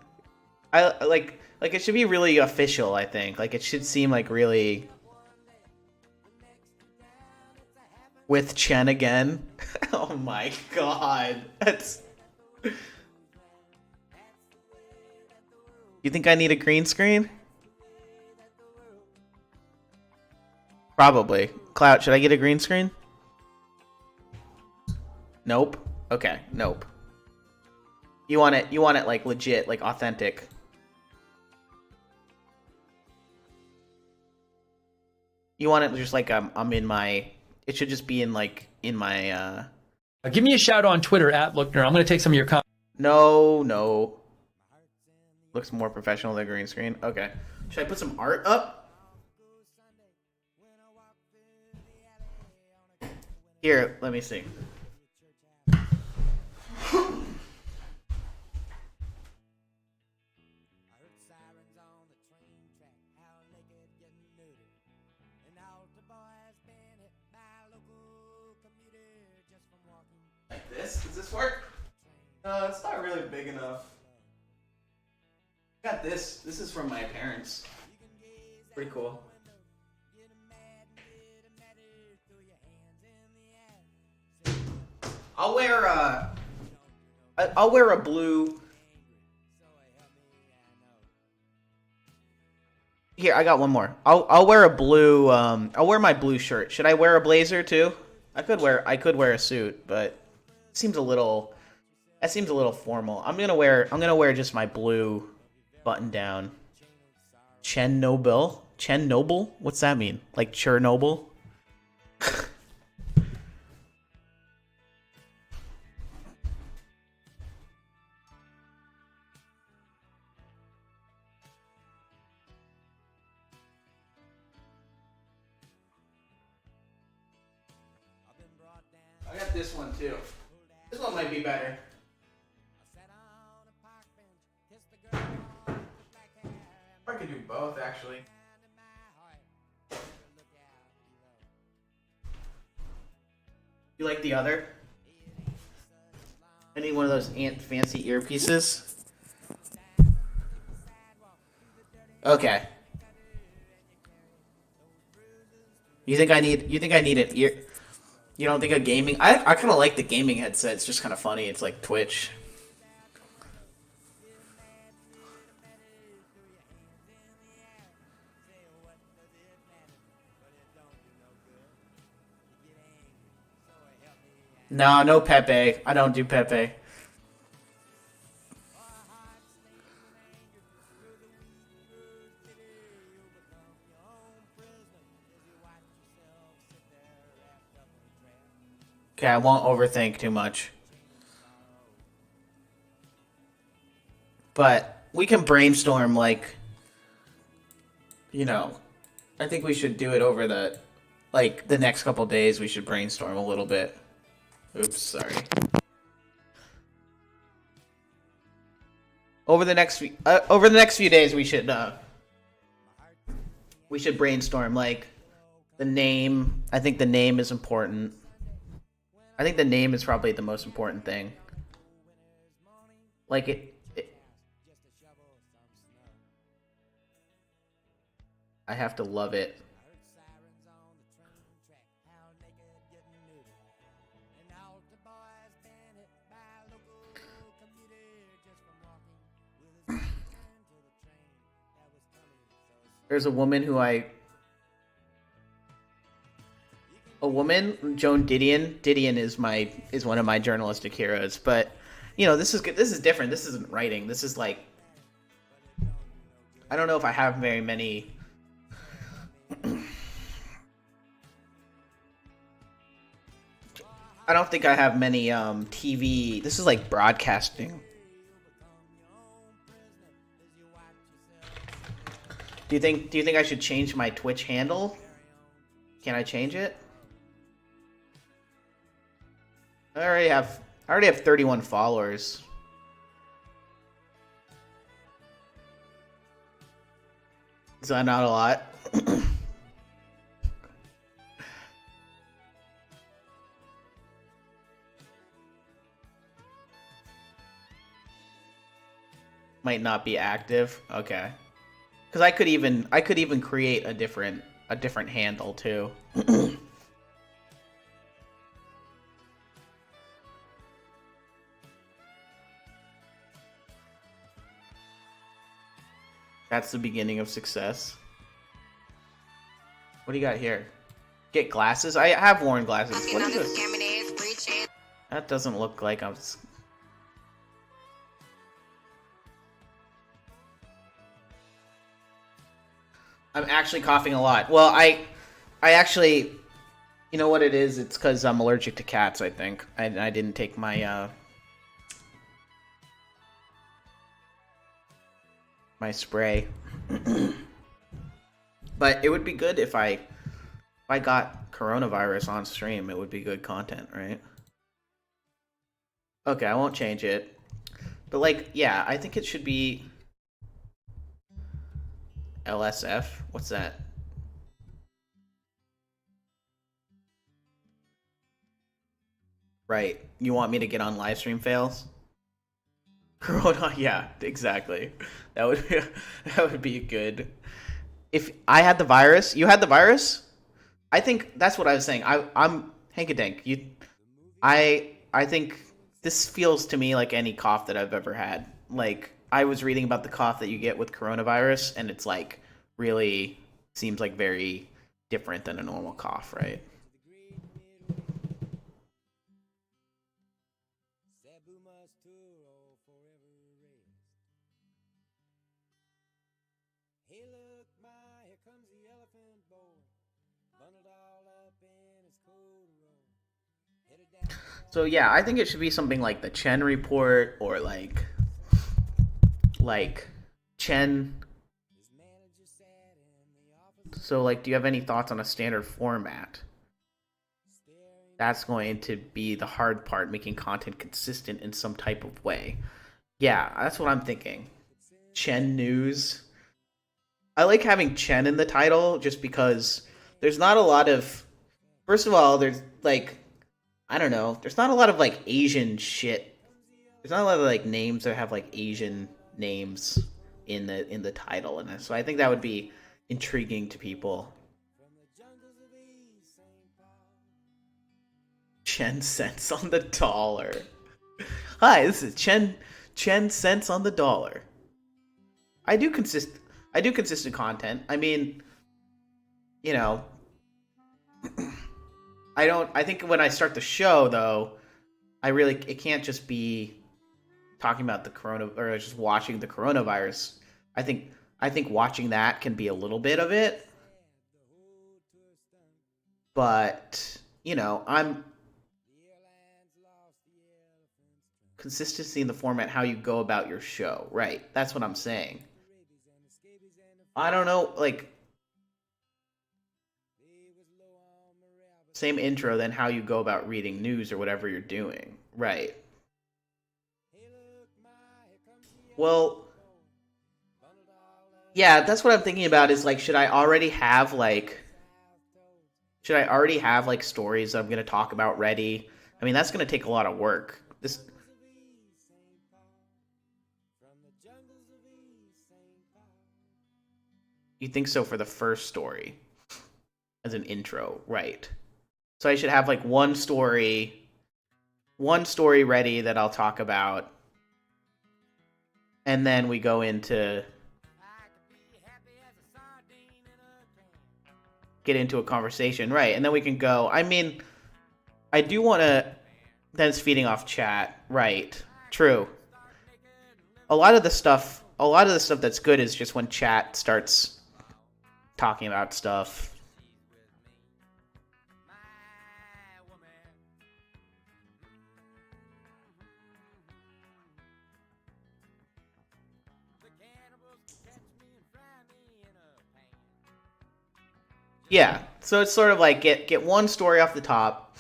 I like it should be really official, I think. Like, it should seem like really with Chen again. Oh my god. That's... You think I need a green screen? Probably. Clout, should I get a green screen? Nope. Okay, nope. You want it like legit, like authentic. You want it just like I'm in my... It should just be in like in my Give me a shout on Twitter at Lookner. I'm gonna take some of your comments. No. Looks more professional than green screen. Okay. Should I put some art up? Here, let me see. Like this? Does this work? No, it's not really big enough. Got this. This is from my parents. Pretty cool. I'll wear a blue. Here, I got one more. I'll wear a blue. I'll wear my blue shirt. Should I wear a blazer too? I could wear a suit, but it seems a little. That seems a little formal. I'm gonna wear just my blue button down. Chernobyl? Chernobyl? What's that mean? Like Chernobyl? I got this one too. This one might be better. I could do both, actually. You like the other? I need one of those fancy earpieces. Okay. You think I need an ear? You don't think a gaming? I kind of like the gaming headset. It's just kind of funny. It's like Twitch. No, no Pepe. I don't do Pepe. Okay, I won't overthink too much. But we can brainstorm, like, you know, I think we should do it over the next couple days. We should brainstorm a little bit. Oops, sorry. Over the next few days, we should brainstorm, like, the name. I think the name is important. I think the name is probably the most important thing. Like it I have to love it. There's a woman Joan Didion. Didion is one of my journalistic heroes, but you know, this is good. This is different. This isn't writing. This is like, I don't know if I have very many. I don't think I have many TV. This is like broadcasting. Do you think I should change my Twitch handle? Can I change it? I already have 31 followers. Is that not a lot? Might not be active. Okay. Because I could even create a different handle too. That's the beginning of success. What do you got here? Get glasses? I have worn glasses. What is this? That doesn't look like I'm... I'm actually coughing a lot. Well, I actually... You know what it is? It's because I'm allergic to cats, I think. I didn't take my... my spray. But it would be good if I got coronavirus on stream. It would be good content, right? Okay, I won't change it. But like, yeah, I think it should be LSF. What's that? Right. You want me to get on live stream fails? Corona, yeah, exactly. That would be good. If I had the virus, you had the virus? I think that's what I was saying. I'm Hankadank. I think this feels to me like any cough that I've ever had. Like, I was reading about the cough that you get with coronavirus, and it's like really seems like very different than a normal cough, right? So yeah, I think it should be something like the Chen report or like Chen. So like, do you have any thoughts on a standard format? That's going to be the hard part, making content consistent in some type of way. Yeah, that's what I'm thinking. Chen news. I like having Chen in the title just because there's not a lot of. First of all, there's like, I don't know. There's not a lot of like Asian shit. There's not a lot of like names that have like Asian names in the title, and so I think that would be intriguing to people. Chen cents on the dollar. Hi, this is Chen cents on the dollar. I do consistent content. I mean, you know, I think when I start the show though, it can't just be talking about the corona or just watching the coronavirus. I think watching that can be a little bit of it. But, you know, I'm consistency in the format, how you go about your show. Right. That's what I'm saying. I don't know, like, same intro, then how you go about reading news or whatever you're doing. Right. Well, yeah, that's what I'm thinking about is like, should I already have like stories that I'm going to talk about ready? I mean, that's going to take a lot of work. You think so for the first story as an intro, right? So I should have like one story ready that I'll talk about, and then we go into get into a conversation, right? And then we can go. I mean, I do want to. Then it's feeding off chat, right? True. A lot of the stuff that's good is just when chat starts talking about stuff. Yeah, so it's sort of like get one story off the top.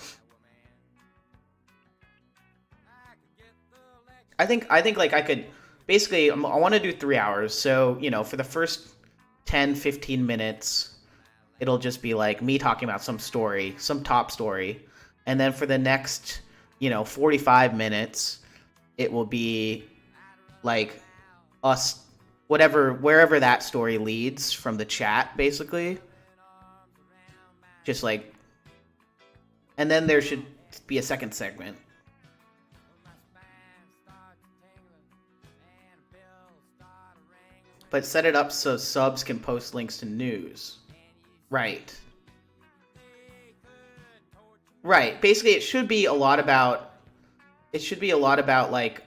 I think like I could basically I want to do 3 hours. So, you know, for the first 10-15 minutes, it'll just be like me talking about some story, some top story. And then for the next, 45 minutes, it will be like us wherever that story leads from the chat, basically. Just like, and then there should be a second segment. But set it up so subs can post links to news. Right. Right. Basically, it should be a lot about like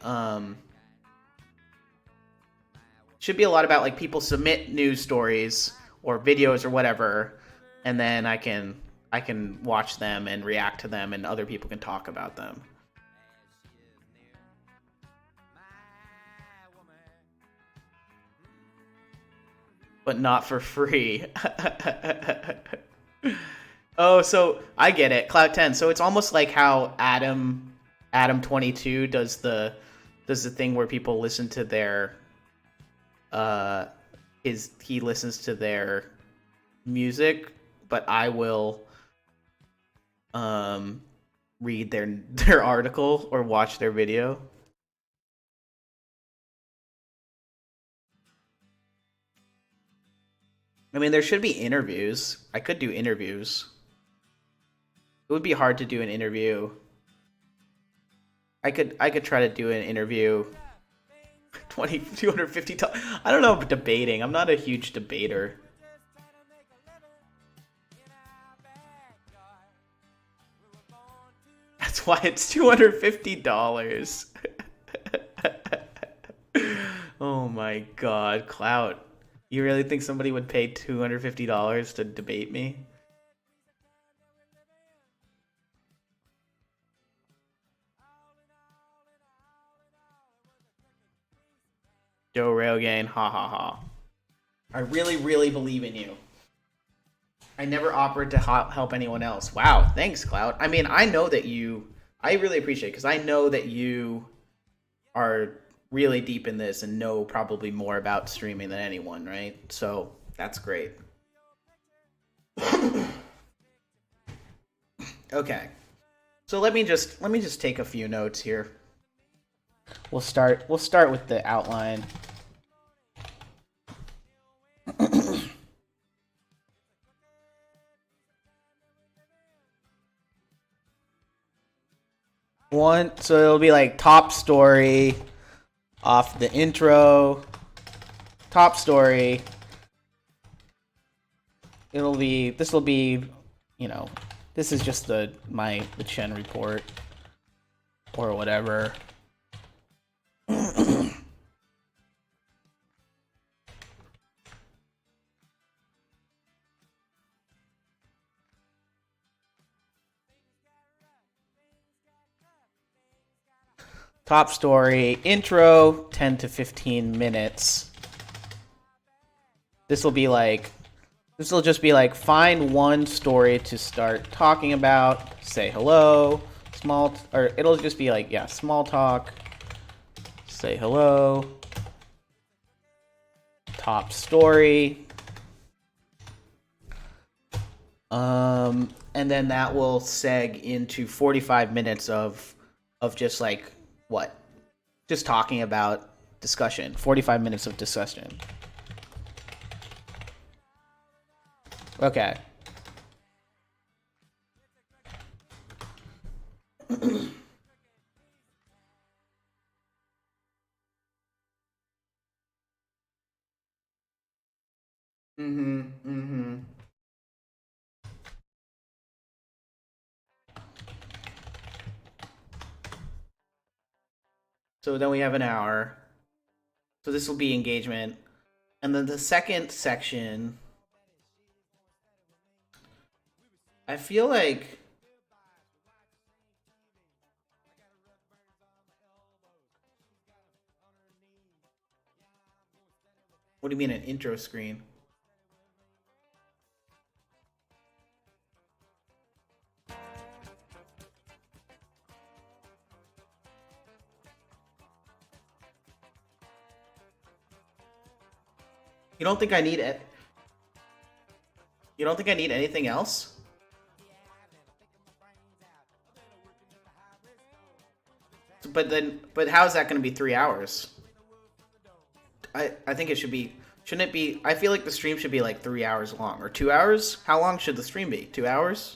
people submit news stories or videos or whatever, and then I can watch them and react to them, and other people can talk about them. but not for free. Oh, so I get it. Cloud 10. So it's almost like how Adam 22 does the thing where people listen to their he listens to their music, but I will read their article or watch their video. I mean, there should be interviews. I could do interviews. It would be hard to do an interview. I could try to do an interview. $250. I don't know, debating. I'm not a huge debater. That's why it's $250. Oh my god, Clout. You really think somebody would pay $250 to debate me? Joe Railgain, ha ha ha. I really, really believe in you. I never offered to help anyone else. Wow, thanks, Clout. I mean, I know that I really appreciate it, because I know that you are really deep in this and know probably more about streaming than anyone, right? So that's great. Okay. So let me just take a few notes here. We'll start with the outline. So it'll be like top story off the intro, top story. This will be, you know, this is just the Chen report or whatever. Top story, intro, 10 to 15 minutes. This will just be like, find one story to start talking about, say hello, it'll just be like, yeah, small talk, say hello, top story. And then that will seg into 45 minutes of just like, what? Just talking about discussion. 45 minutes of discussion. Okay. So then we have an hour. So this will be engagement. And then the second section, I feel like what do you mean an intro screen? You don't think I need it? You don't think I need anything else? But how is that going to be 3 hours? I think it should be. Shouldn't it be? I feel like the stream should be like 3 hours long or 2 hours. How long should the stream be? 2 hours?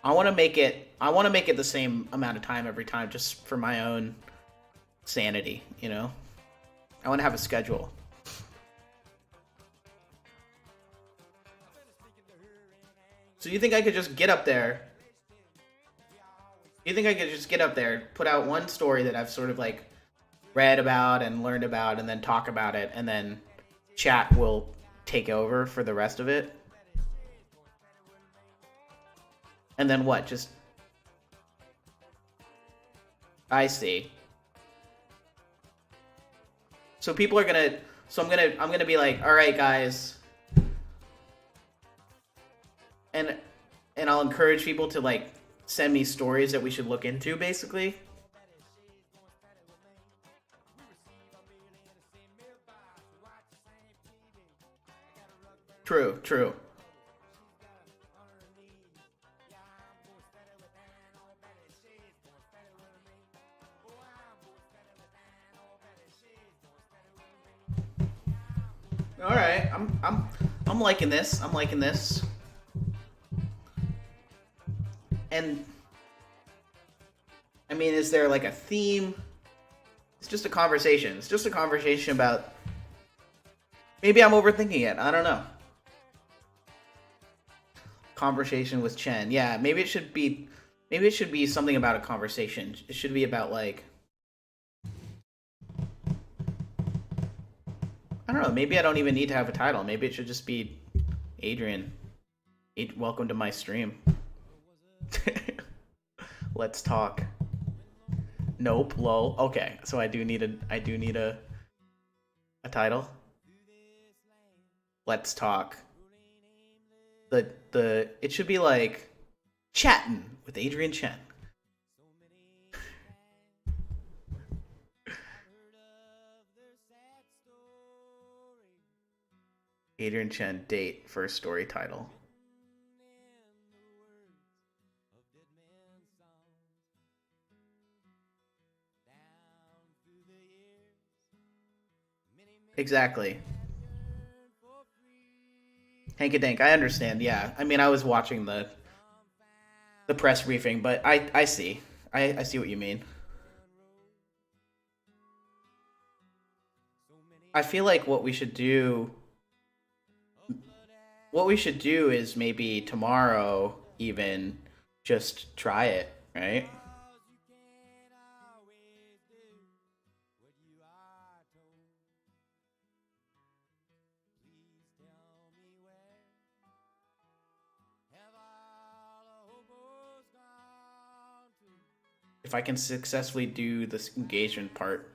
I want to make it the same amount of time every time, just for my own sanity, you know? I want to have a schedule. So you think I could just get up there? You think I could just get up there, put out one story that I've sort of like read about and learned about, and then talk about it, and then chat will take over for the rest of it? And then what? I see. So people are gonna. So I'm gonna be like, all right, guys, and I'll encourage people to like send me stories that we should look into, basically. True, true. All right, I'm liking this. I'm liking this. And I mean, is there like a theme? It's just a conversation. It's just a conversation about. Maybe I'm overthinking it. I don't know. Conversation with Chen. Yeah, maybe it should be. Maybe it should be something about a conversation. It should be about like. I don't know. Maybe I don't even need to have a title. Maybe it should just be Adrian. Welcome to my stream. Let's talk. Nope. Lol. Okay. So I do need a title. Let's talk. It should be like chatting with Adrian Chen. Adrian Chen date first story title. Exactly. Hankadank, I understand. Yeah, I mean, I was watching the press briefing, but I see. I see what you mean. I feel like what we should do is maybe tomorrow even just try it, right? If I can successfully do this engagement part.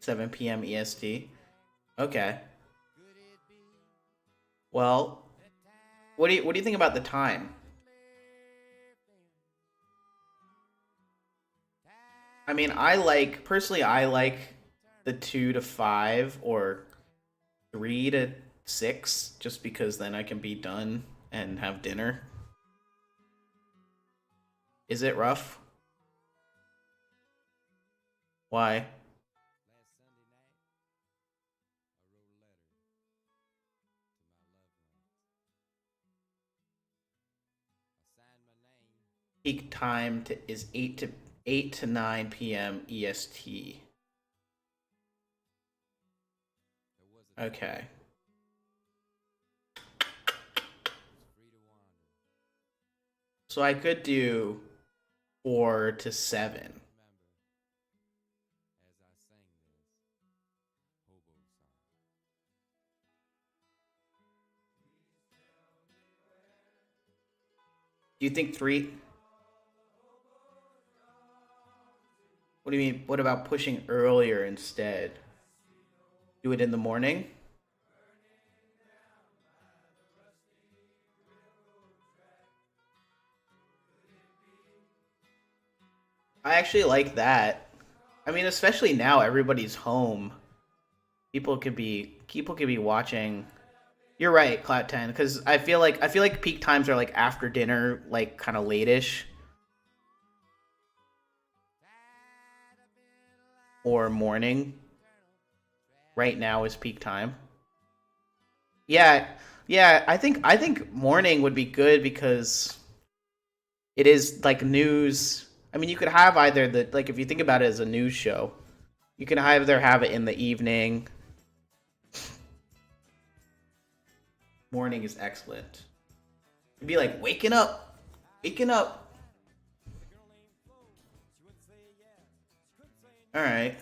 7 p.m. EST. Okay. Well, what do you think about the time? I mean, personally I like the 2 to 5 or 3 to 6 just because then I can be done and have dinner. Is it rough? Why? Peak time is 8 to 9 p.m. EST. Okay. So I could do 4 to 7. Do you think 3? What do you mean? What about pushing earlier instead? Do it in the morning? I actually like that. I mean, especially now everybody's home. People could be watching. You're right, Cloud 10, because I feel like peak times are like after dinner, like kind of late-ish. Or morning. Right now is peak time. Yeah, I think morning would be good because it is like news. I mean, you could have either if you think about it as a news show, you can either have it in the evening. Morning is excellent. It'd be like waking up. All right.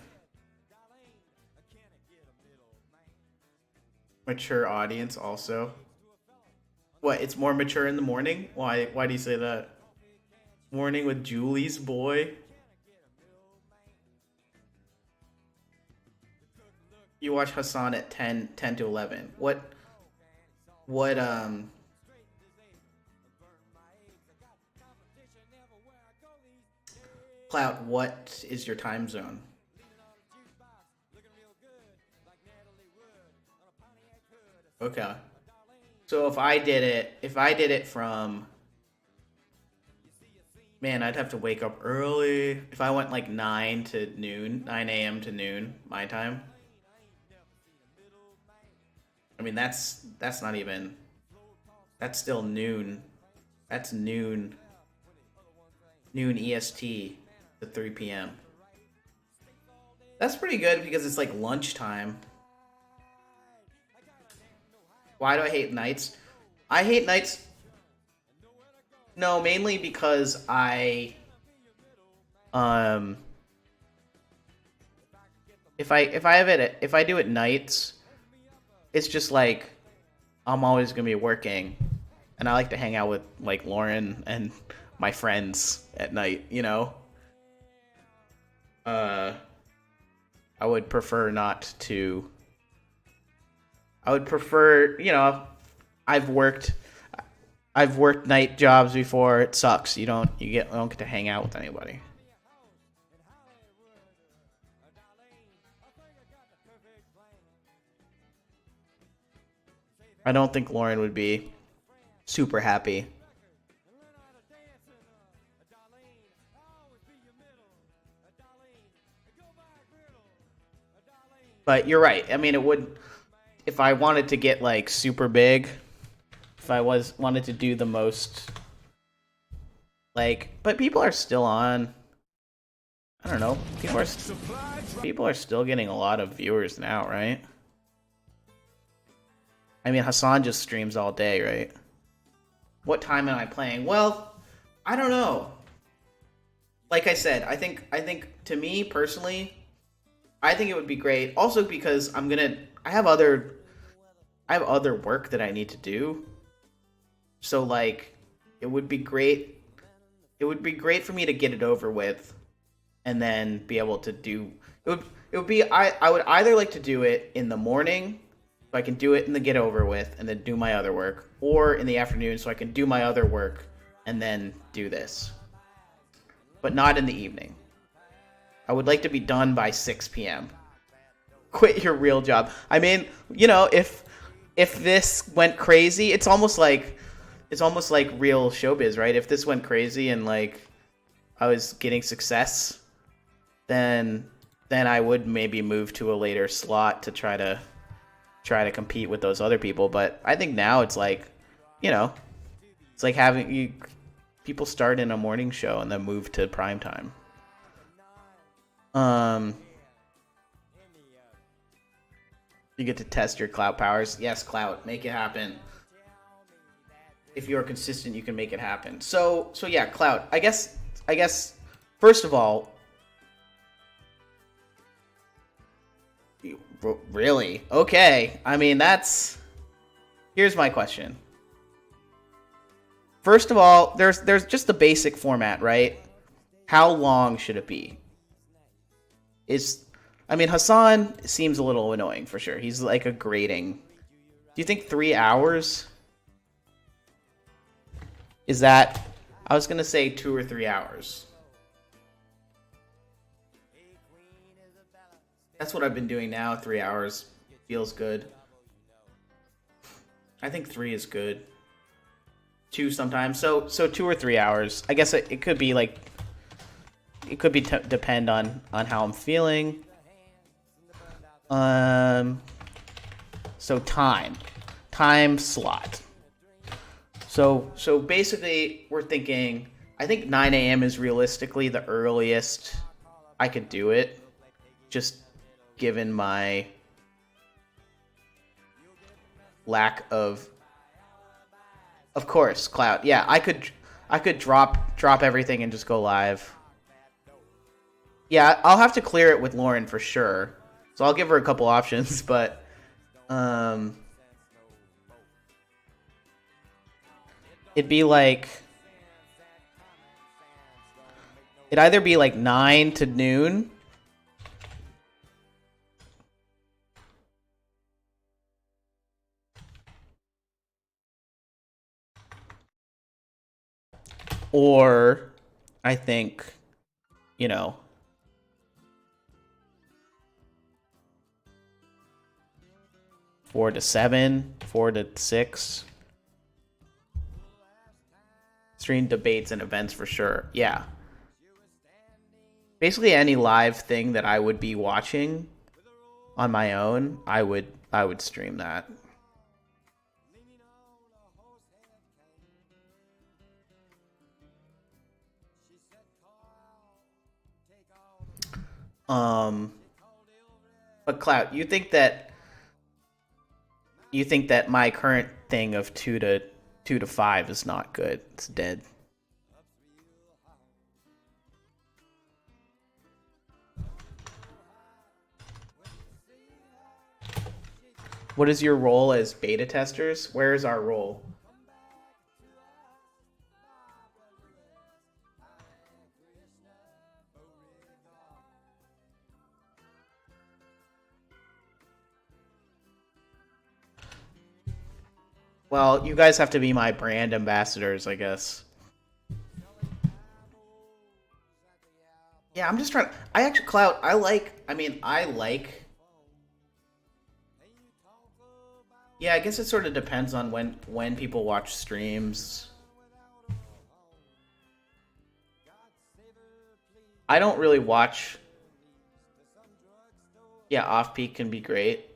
Mature audience also. What? It's more mature in the morning? Why? Why do you say that? Morning with Julie's boy. You watch Hassan at 10 to 11. What Clout, what is your time zone? Okay. So if I did it from, man, I'd have to wake up early. If I went like 9 a.m. to noon, my time. I mean, that's not even, that's still noon. That's noon EST to 3 p.m. That's pretty good because it's like lunchtime. Why do I hate nights? I hate nights. No, mainly because if I do it nights, it's just like I'm always gonna be working, and I like to hang out with like Lauren and my friends at night, you know. I would prefer not to. I would prefer, you know, I've worked night jobs before. It sucks. You don't get to hang out with anybody. I don't think Lauren would be super happy. But you're right. I mean, it would, if I wanted to get like super big, if I wanted to do the most, like, but people are still on. I don't know. People are still getting a lot of viewers now, right? I mean, Hassan just streams all day, right? What time am I playing? Well, I don't know. Like I said, I think to me personally, I think it would be great. Also because I have other work that I need to do. So like, it would be great. It would be great for me to get it over with, and then be able to do. It would be. I would either like to do it in the morning, so I can do it and then get over with, and then do my other work, or in the afternoon, so I can do my other work and then do this. But not in the evening. I would like to be done by 6 p.m. Quit your real job. I mean, you know, if this went crazy, it's almost like real showbiz, right? If this went crazy and like I was getting success, then I would maybe move to a later slot to try to compete with those other people. But I think now it's like, you know, it's like having people start in a morning show and then move to prime time. You get to test your clout powers. Yes, clout, make it happen. If you're consistent, you can make it happen. So yeah, clout. I guess first of all, really? Okay. I mean, here's my question. First of all, there's just the basic format, right? How long should it be? I mean, Hassan seems a little annoying for sure. He's like a grating. Do you think 3 hours? Is that? I was gonna say 2 or 3 hours. That's what I've been doing now. 3 hours feels good. I think 3 is good. 2 sometimes. So 2 or 3 hours. I guess it could be like. It could be depend on how I'm feeling. So time slot. So basically, we're thinking. I think 9 a.m. is realistically the earliest I could do it, just given my lack of. Of course, clout. Yeah, I could drop everything and just go live. Yeah, I'll have to clear it with Lauren for sure. So I'll give her a couple options, but it'd be like, it'd either be like 9 to noon. Or, I think, you know, 4 to 7, 4 to 6. Stream debates and events for sure. Yeah. Basically any live thing that I would be watching on my own, I would stream that. But Clout, you think that my current thing of 2 to 5 is not good? It's dead. What is your role as beta testers? Where is our role? Well, you guys have to be my brand ambassadors, I guess. Yeah, I'm just trying. I actually, Clout, I like. Yeah, I guess it sort of depends on when people watch streams. I don't really watch. Yeah, off peak can be great.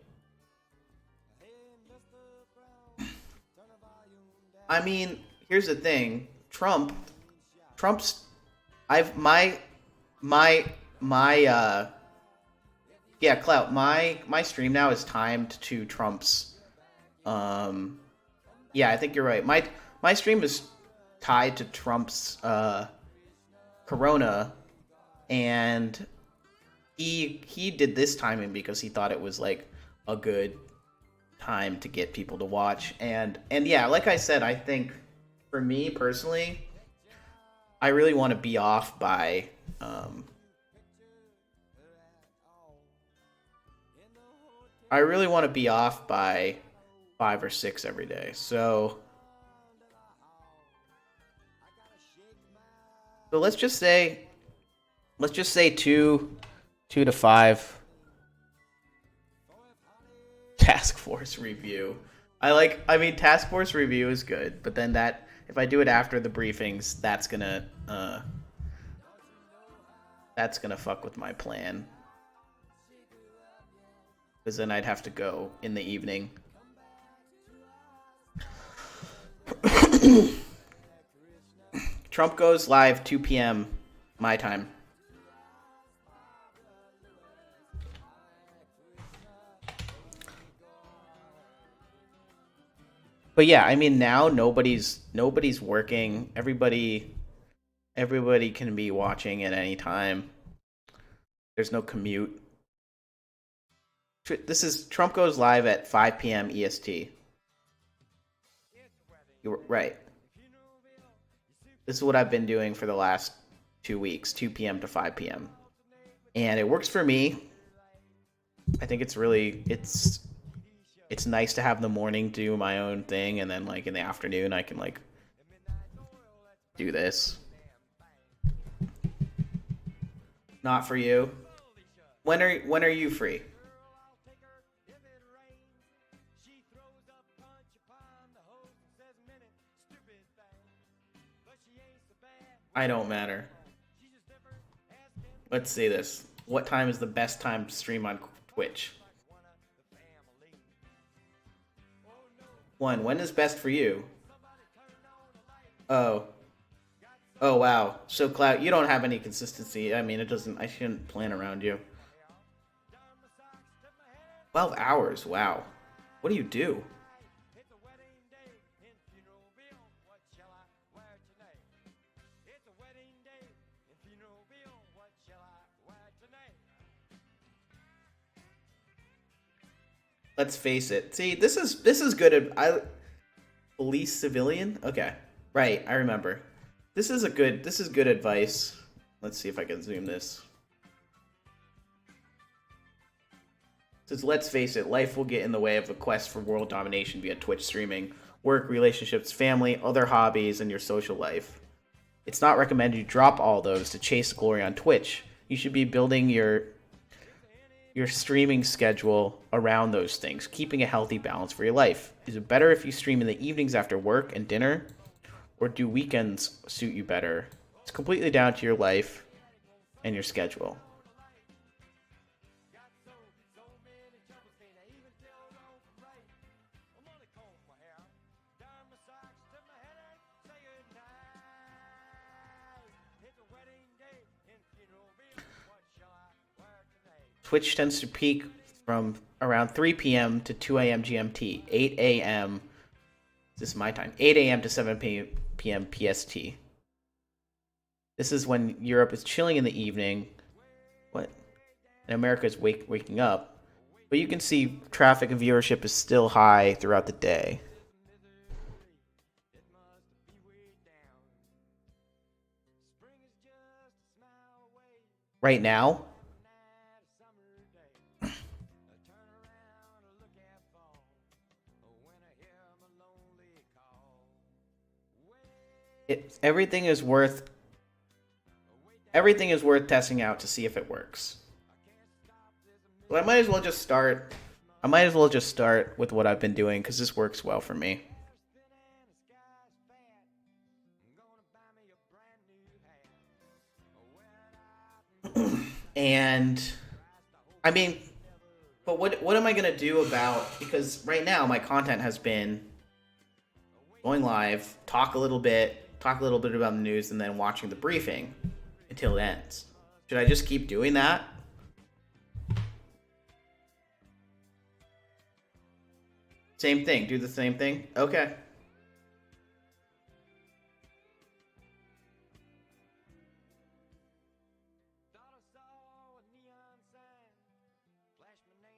I mean, here's the thing. Trump's yeah, Clout, my stream now is timed to Trump's yeah, I think you're right. My stream is tied to Trump's Corona, and he did this timing because he thought it was like a good time to get people to watch. And yeah, like I said, I think for me personally, I really want to be off by I really want to be off by 5 or 6 every day. So let's just say 2 to 5 task force review. I mean task force review is good, but then that if I do it after the briefings, that's gonna fuck with my plan. Because then I'd have to go in the evening. Trump goes live 2 p.m. my time. But yeah, I mean now nobody's working. Everybody can be watching at any time. There's no commute. Trump goes live at 5 p.m. EST. You're right. This is what I've been doing for the last 2 weeks, 2 p.m. to 5 p.m. And it works for me. I think it's nice to have the morning do my own thing, and then like in the afternoon I can like do this. Not for you. When are you free? I don't matter. Let's see this. What time is the best time to stream on Twitch? 1. When is best for you? Oh, wow. So, Clout, you don't have any consistency. I mean, I shouldn't plan around you. 12 hours, wow. What do you do? Let's face it. See, this is good. Police civilian? Okay. Right, I remember. This is good advice. Let's see if I can zoom this. It says, let's face it, life will get in the way of a quest for world domination via Twitch streaming, work, relationships, family, other hobbies, and your social life. It's not recommended you drop all those to chase glory on Twitch. You should be building your streaming schedule around those things, keeping a healthy balance for your life. Is it better if you stream in the evenings after work and dinner, or do weekends suit you better? It's completely down to your life and your schedule. Twitch tends to peak from around 3 p.m. to 2 a.m. GMT, 8 a.m. This is my time, 8 a.m. to 7 p.m. PST. This is when Europe is chilling in the evening. What? And America is waking up. But you can see traffic and viewership is still high throughout the day. Right now, everything is worth testing out to see if it works. But I might as well just start with what I've been doing because this works well for me. And I mean, but what am I gonna do about, because right now my content has been going live, talk a little bit about the news, and then watching the briefing until it ends. Should I just keep doing that? Same thing, do the same thing? Okay.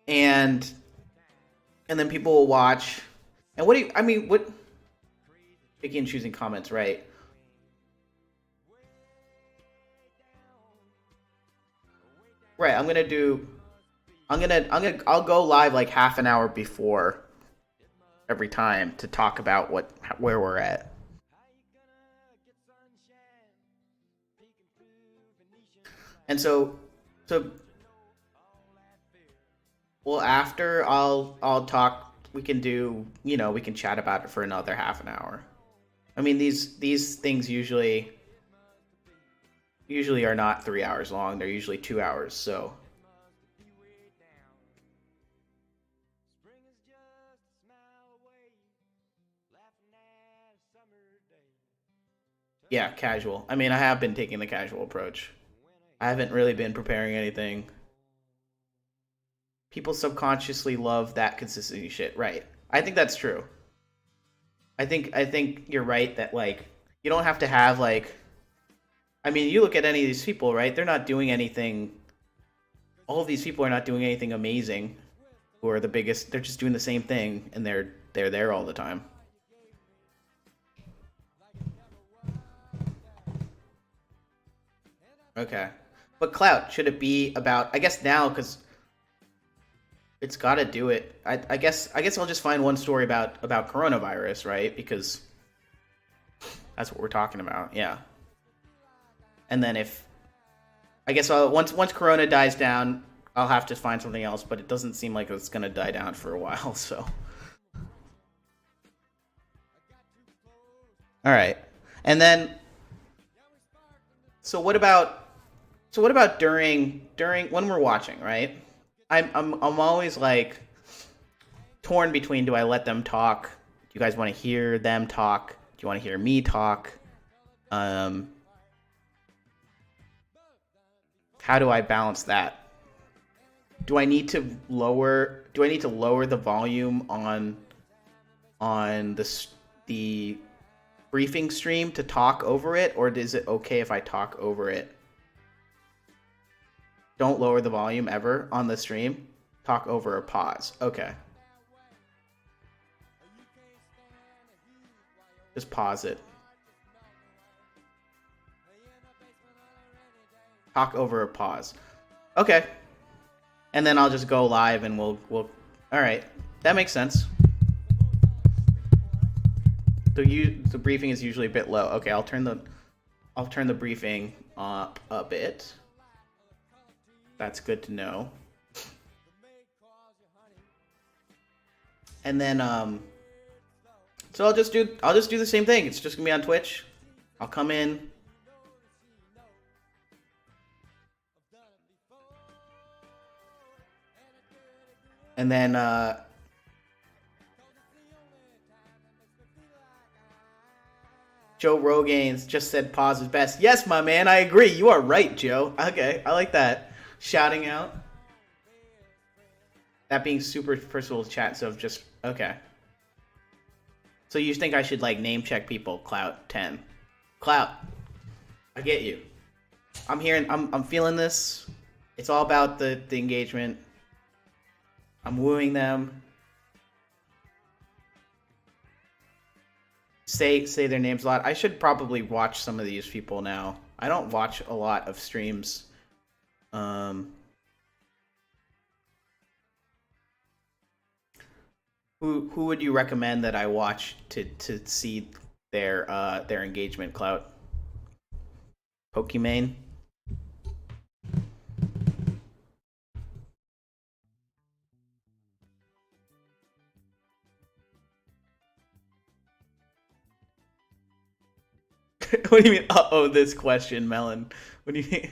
And then people will watch. And what picking and choosing comments, right? Right, I'll go live like half an hour before every time to talk about where we're at. And so well, after I'll talk, we can chat about it for another half an hour. I mean, these things usually are not 3 hours long. They're usually 2 hours, so. Yeah, casual. I mean, I have been taking the casual approach. I haven't really been preparing anything. People subconsciously love that consistency shit, right? I think that's true. I think you're right that, like, you don't have to have, like, I mean, you look at any of these people, right? They're not doing anything. All of these people are not doing anything amazing, who are the biggest. They're just doing the same thing, and they're there all the time. Okay, but clout, should it be about? I guess now, because it's got to do it. I guess I'll just find one story about coronavirus, right? Because that's what we're talking about. Yeah. And then once Corona dies down, I'll have to find something else. But it doesn't seem like it's gonna die down for a while. So. All right. And then. So what about during when we're watching, right? I'm always like torn between, do I let them talk? Do you guys want to hear them talk? Do you want to hear me talk? How do I balance that? Do I need to lower the volume on the briefing stream to talk over it, or is it okay if I talk over it? Don't lower the volume ever on the stream. Talk over or pause. Okay. Just pause it. Talk over a pause. Okay. And then I'll just go live and we'll all right. That makes sense. The briefing is usually a bit low. Okay, I'll turn the briefing up a bit. That's good to know. And then so I'll just do the same thing. It's just gonna be on Twitch. I'll come in. And then Joe Rogan's just said pause is best. Yes, my man, I agree. You are right, Joe. Okay, I like that. Shouting out. That being super personal chat, so just okay. So you think I should like name check people? Clout 10. Clout. I get you. I'm hearing I'm feeling this. It's all about the engagement. I'm wooing them. Say their names a lot. I should probably watch some of these people now. I don't watch a lot of streams. Who would you recommend that I watch to see their engagement, Clout? Pokimane? What do you mean, uh-oh, this question, Melon? What do you mean?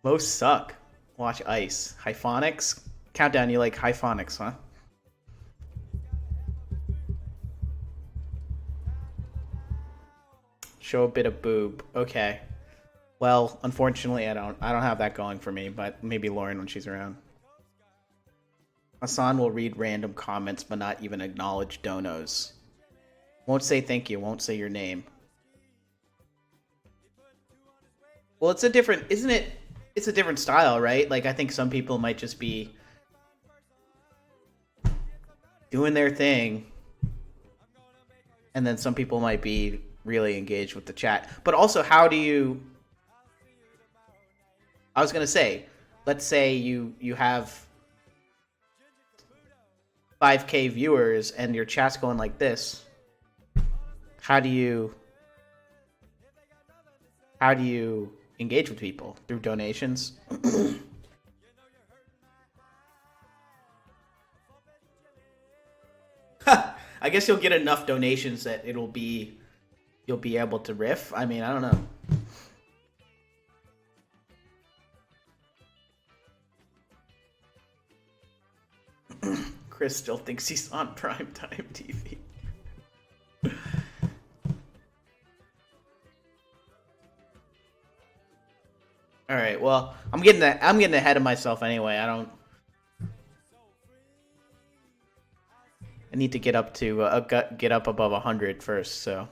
Most suck. Watch Ice. Hyphonics? Countdown, you like Hyphonics, huh? Show a bit of boob. Okay. Well, unfortunately, I don't have that going for me, but maybe Lauren when she's around. Hassan will read random comments, but not even acknowledge donos. Won't say thank you, won't say your name. Well, it's a different, isn't it? It's a different style, right? Like, I think some people might just be doing their thing, and then some people might be really engaged with the chat. But also, how do you... I was gonna say, let's say you have 5K viewers and your chat's going like this. How do you engage with people? Through donations? I guess you'll get enough donations that you'll be able to riff. I mean, I don't know. Chris still thinks he's on primetime TV. All right. Well, I'm getting ahead of myself anyway. I need to get up to get up above 100 first. So.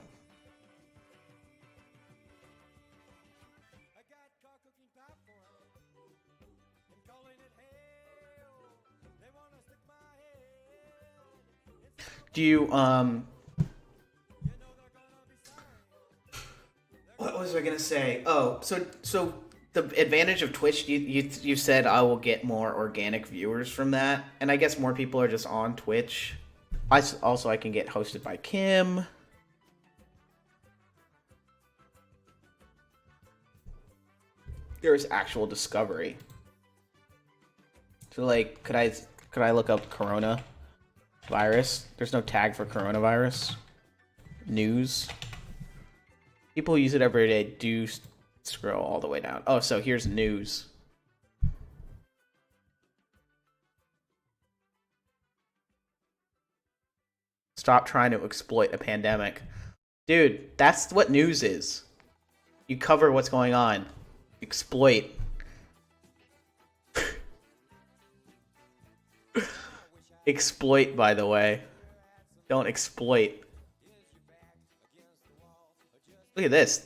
Do you what was I gonna say? Oh, so the advantage of Twitch, you said I will get more organic viewers from that, and I guess more people are just on Twitch. I can get hosted by Kim. There is actual discovery. So like, could I look up Corona virus? There's no tag for coronavirus. News. People who use it every day do scroll all the way down. Oh, so here's news. Stop trying to exploit a pandemic. Dude, that's what news is. You cover what's going on. Exploit. Exploit, by the way. Don't exploit. Look at this.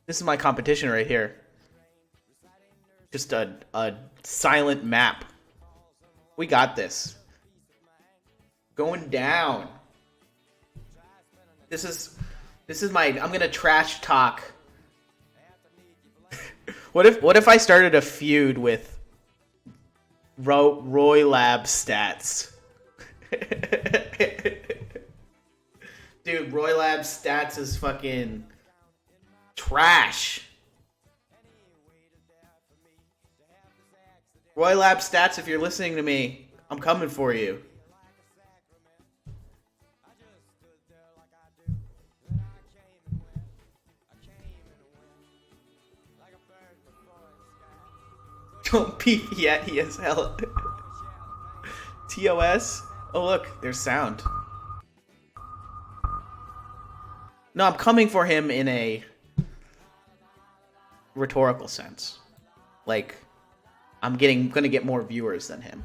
This is my competition right here. Just a silent map. We got this. Going down. This is my... I'm gonna trash talk What if I started a feud with Roy Lab Stats? Dude, Roy Lab Stats is fucking trash. Roy Lab Stats, if you're listening to me, I'm coming for you. Don't beef yet, he has hell. TOS? Oh look, there's sound. No, I'm coming for him in a rhetorical sense. Like, I'm gonna get more viewers than him.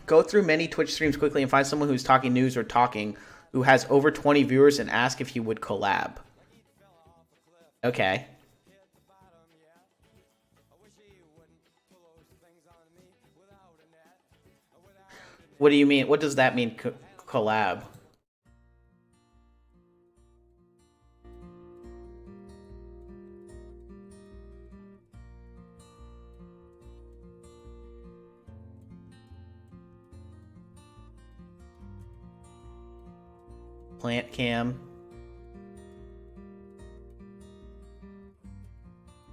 Go through many Twitch streams quickly and find someone who's talking news or talking who has over 20 viewers and ask if he would collab. Okay. What do you mean? What does that mean, collab? Plant cam.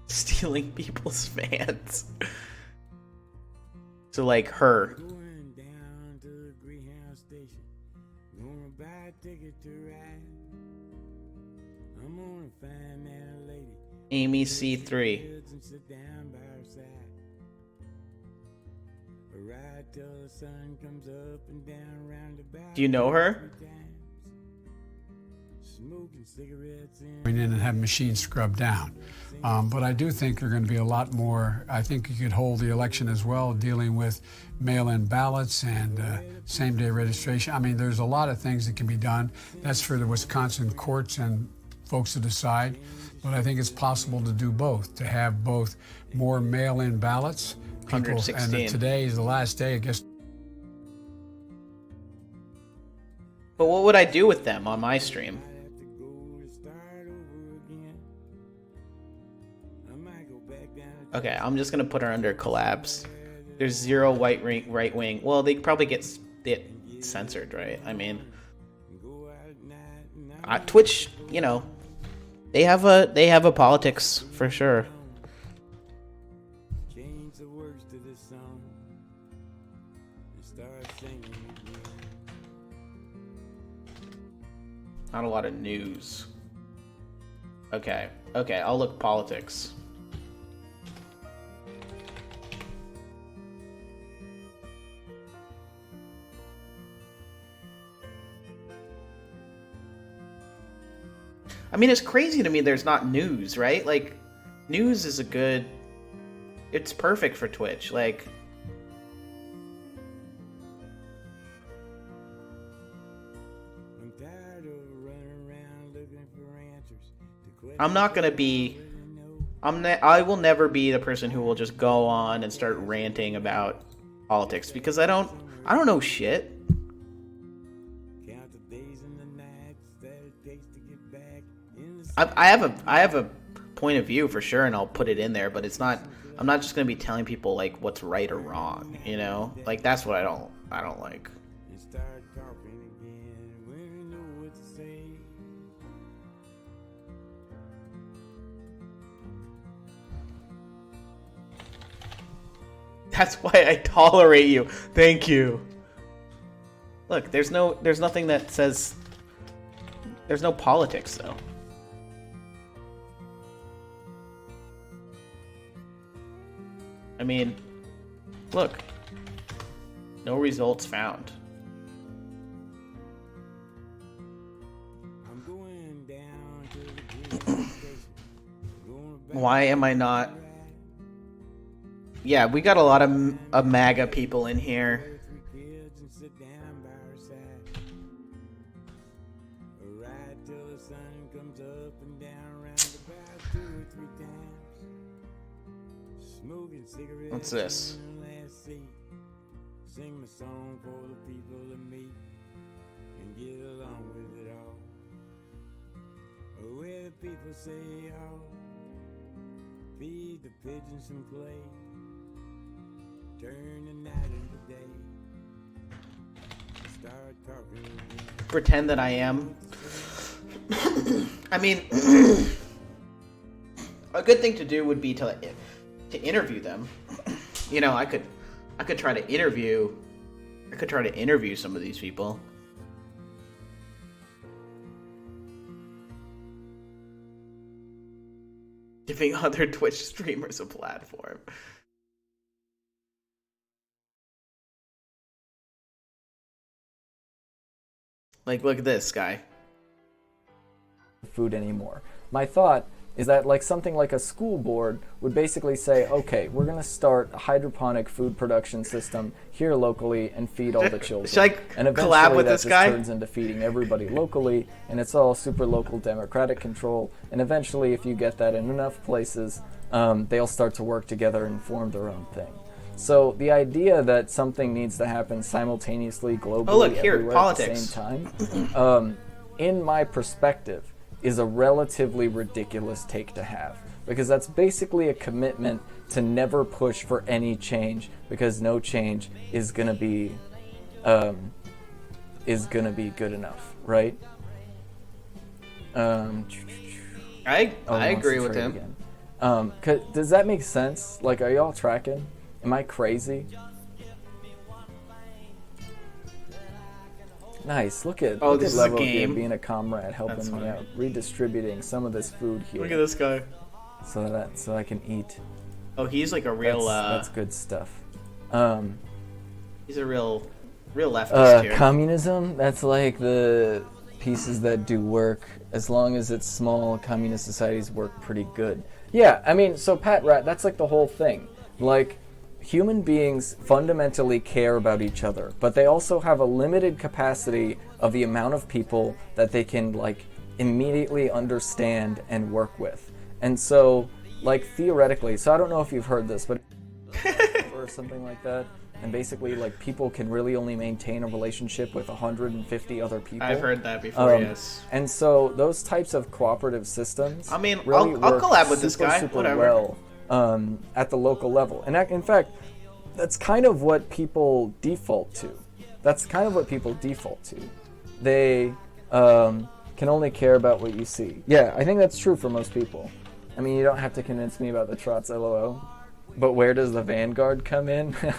Stealing people's fans. So like her. Amy C3. Do you know her? In and have machines scrubbed down. But I do think there are going to be a lot more. I think you could hold the election as well, dealing with mail-in ballots and same-day registration. I mean, there's a lot of things that can be done. That's for the Wisconsin courts and folks to decide. But I think it's possible to do both, to have both more mail-in ballots. People, 116. and today is the last day, I guess. But what would I do with them on my stream? Okay, I'm just gonna put her under collabs. There's 0 right wing. Well, they probably get censored, right? I mean, Twitch, you know, they have a politics for sure. Not a lot of news. Okay, I'll look politics. I mean, it's crazy to me there's not news, right? Like, news is it's perfect for Twitch. Like, I'm not gonna be, I will never be the person who will just go on and start ranting about politics because I don't know shit. I have a point of view for sure, and I'll put it in there, but it's not. I'm not just gonna be telling people like what's right or wrong, you know. Like that's what I don't like. That's why I tolerate you. Thank you. Look, there's nothing that says. There's no politics though. I mean, look. No results found. Why am I not? Yeah, we got a lot of MAGA people in here. comes up and down round about 2 or 3 times. Smoking cigarettes. What's this? In the last seat. Sing my song for the people to meet and get along with it all. Where the people say, oh, feed the pigeons some clay, turn the night into day, start talking again. Pretend that I am. I mean, a good thing to do would be to interview them. You know, I could try to interview. I could try to interview some of these people. Giving other Twitch streamers a platform. Like, look at this guy. Food anymore. My thought is that like something like a school board would basically say, okay, we're going to start a hydroponic food production system here locally and feed all the children. Should I and eventually collab with that this just guy? turns into feeding everybody locally, and it's all super local democratic control. And eventually, if you get that in enough places, they'll start to work together and form their own thing. So the idea that something needs to happen simultaneously, globally, everywhere politics. at the same time, in my perspective, is a relatively ridiculous take to have, because that's basically a commitment to never push for any change, because no change is gonna be good enough, right? I agree with him. Again. Does that make sense? Like, are y'all tracking? Am I crazy? Nice. Look at this is a level here, game. being a comrade, helping That's me funny. out, redistributing some of this food here. Look at this guy. So I can eat. Oh, he's like a real. That's good stuff. He's a real leftist here. Communism. That's like the pieces that do work. As long as it's small, communist societies work pretty good. Yeah, I mean, so Pat Rat, that's like the whole thing. Like, human beings fundamentally care about each other, but they also have a limited capacity of the amount of people that they can, like, immediately understand and work with. And so, like, theoretically, so I don't know if you've heard this, but or something like that, and basically, like, people can really only maintain a relationship with 150 other people. I've heard that before, yes. And so those types of cooperative systems, I mean, really I'll work collab with this super, guy, super whatever. well at the local level. And in fact, that's kind of what people default to. They can only care about what you see. Yeah, I think that's true for most people. I mean, you don't have to convince me about the trots, LOL. But where does the Vanguard come in? Bro,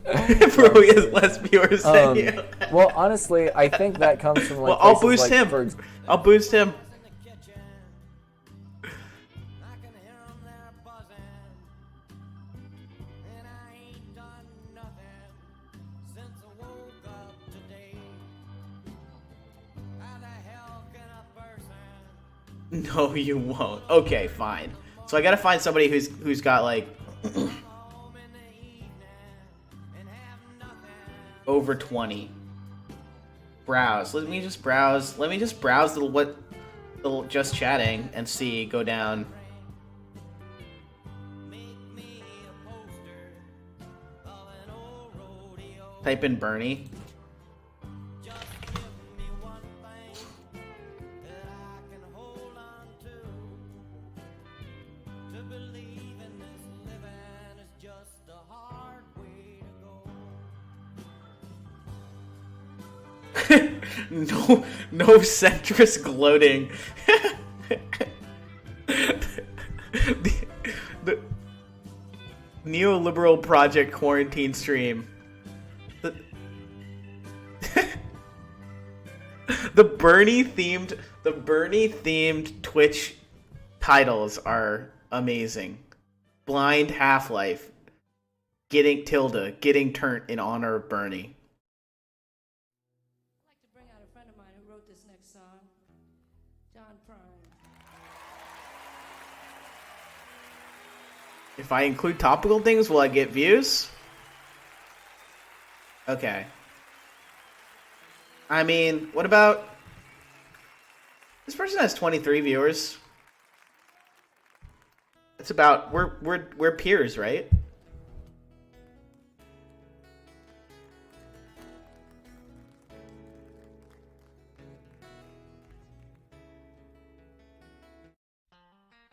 he has less viewers than you. Well, honestly, I think that comes from like. Well, I'll places boost like, him. I'll boost him. No, you won't. Okay, fine. So I gotta find somebody who's got like over 20. Browse. Let me just browse the just chatting and see. Go down. Type in Bernie. No centrist gloating. the neoliberal project quarantine stream. The Bernie themed Twitch titles are amazing. Blind Half-Life. Getting turned in honor of Bernie. If I include topical things, will I get views? Okay. I mean, what about... This person has 23 viewers. It's about we're peers, right?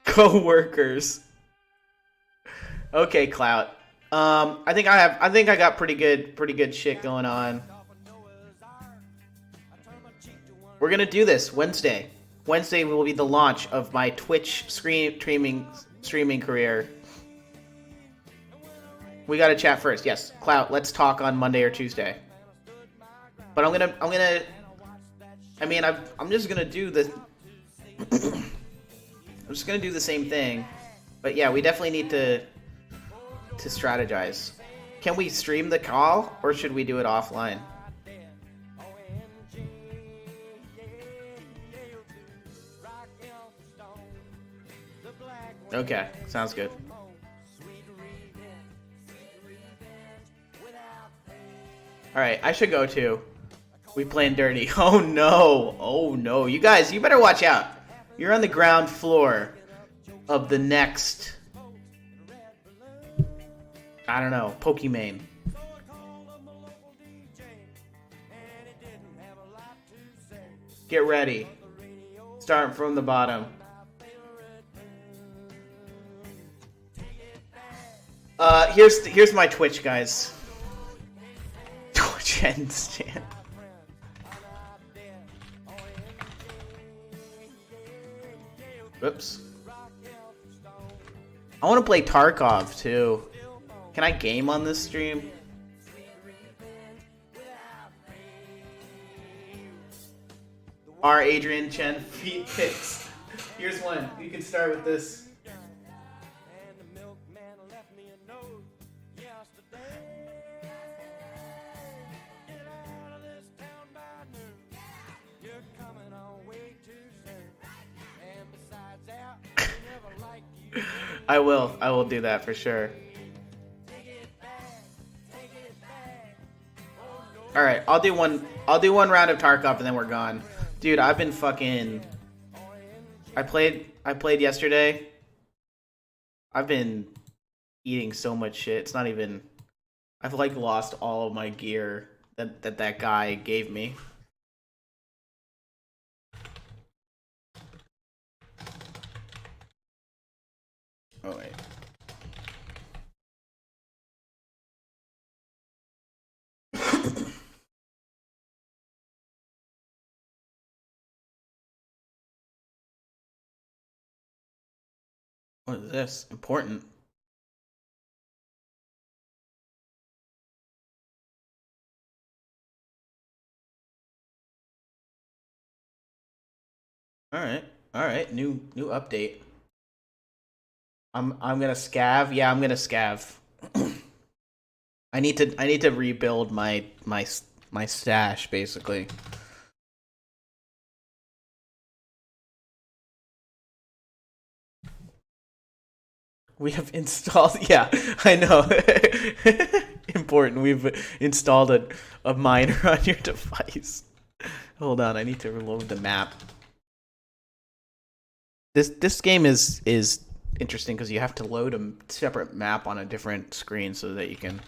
Co-workers. Okay, Clout. I think I got pretty good shit going on. We're gonna do this Wednesday. Wednesday will be the launch of my Twitch streaming career. We gotta chat first. Yes, Clout. Let's talk on Monday or Tuesday. But I'm just gonna do the. I'm just gonna do the same thing. But yeah, we definitely need to strategize. Can we stream the call or should we do it offline? Okay, sounds good. Alright, I should go too. We playing dirty. Oh no! Oh no. You guys, you better watch out. You're on the ground floor of the next... I don't know, Pokimane. Get ready. Start from the bottom. Here's my Twitch, guys. Twitch handstand. Whoops. I want to play Tarkov too. Can I game on this stream? Our Adrian Chen feet pics. Here's one. You can start with this. I will do that for sure. All right, I'll do one round of Tarkov and then we're gone. Dude, I've been fucking I played yesterday. I've been eating so much shit. It's not even I've like lost all of my gear that guy gave me. Oh wait. What is this? Important. All right. New update. I'm gonna scav. Yeah, I'm gonna scav. I need to rebuild my stash basically. We have installed. Yeah, I know. Important. We've installed a miner on your device. Hold on, I need to reload the map. This game is interesting because you have to load a separate map on a different screen so that you can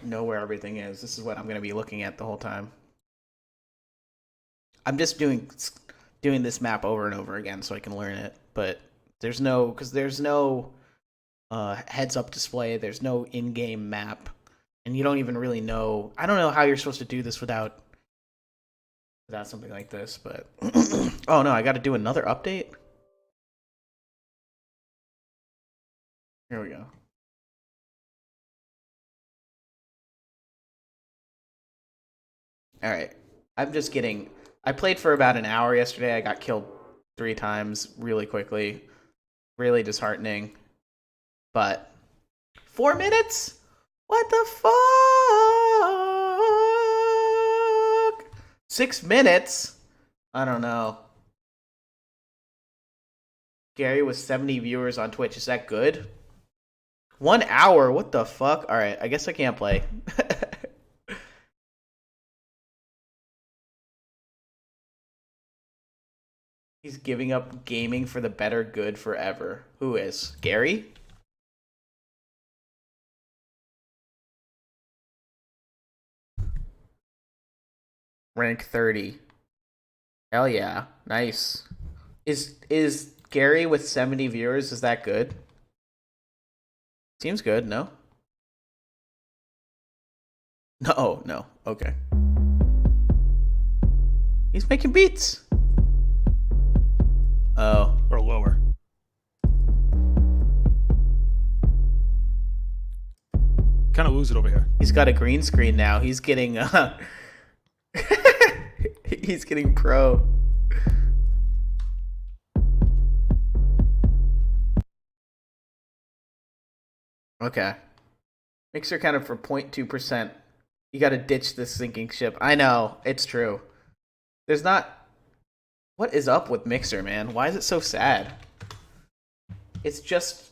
know where everything is. This is what I'm going to be looking at the whole time. I'm just doing this map over and over again so I can learn it, but there's no heads up display, there's no in-game map, and you don't even really know. I don't know how you're supposed to do this without something like this, but oh no, I got to do another update. Here we go. All right. I played for about an hour yesterday. I got killed 3 times really quickly. Really disheartening. But 4 minutes? What the fuck? 6 minutes? I don't know. Gary with 70 viewers on Twitch. Is that good? 1 hour? What the fuck? Alright, I guess I can't play. He's giving up gaming for the better good forever. Who is? Gary? Rank 30. Hell yeah. Nice. Is Gary with 70 viewers, is that good? Seems good, no? No. Okay. He's making beats. Oh. Or lower. Kind of lose it over here. He's got a green screen now. He's getting he's getting pro. Okay. Mixer counted for 0.2%. You got to ditch this sinking ship. I know, it's true. There's not... What is up with Mixer, man? Why is it so sad? It's just...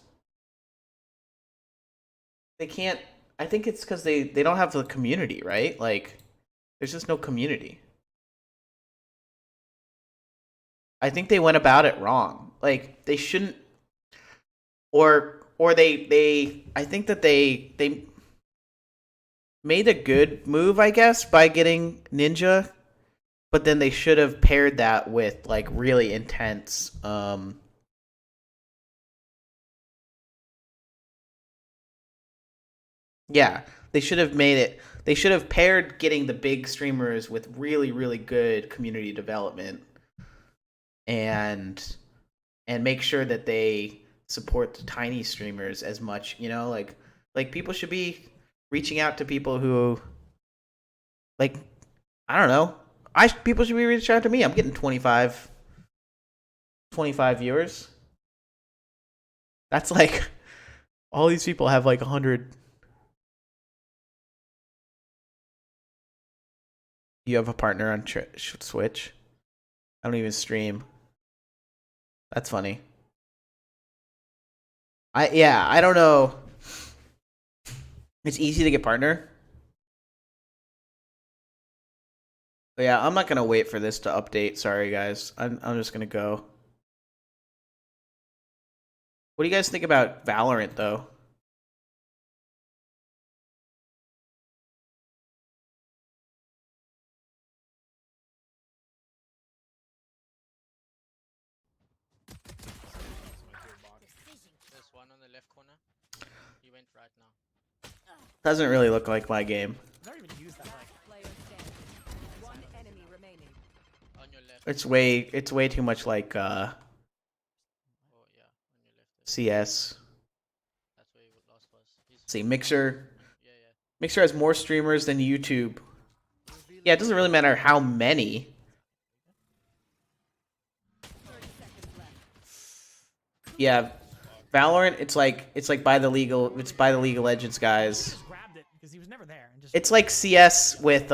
They can't... I think it's because they don't have the community, right? Like, there's just no community. I think they went about it wrong. Like, they shouldn't... Or they I think that they made a good move, I guess, by getting Ninja, but then they should have paired that with like really intense yeah, they should have paired getting the big streamers with really, really good community development and make sure that they support the tiny streamers as much, you know, like people should be reaching out to people who, like, I don't know, people should be reaching out to me. I'm getting 25 viewers. That's like, all these people have like 100. You have a partner on Switch? I don't even stream. That's funny. I don't know. It's easy to get partner. But yeah, I'm not gonna wait for this to update. Sorry guys. I'm just gonna go. What do you guys think about Valorant though? Doesn't really look like my game. It's way too much like CS. See, Mixer has more streamers than YouTube. Yeah, it doesn't really matter how many. Yeah, Valorant, it's like by the League of Legends guys. It's like CS with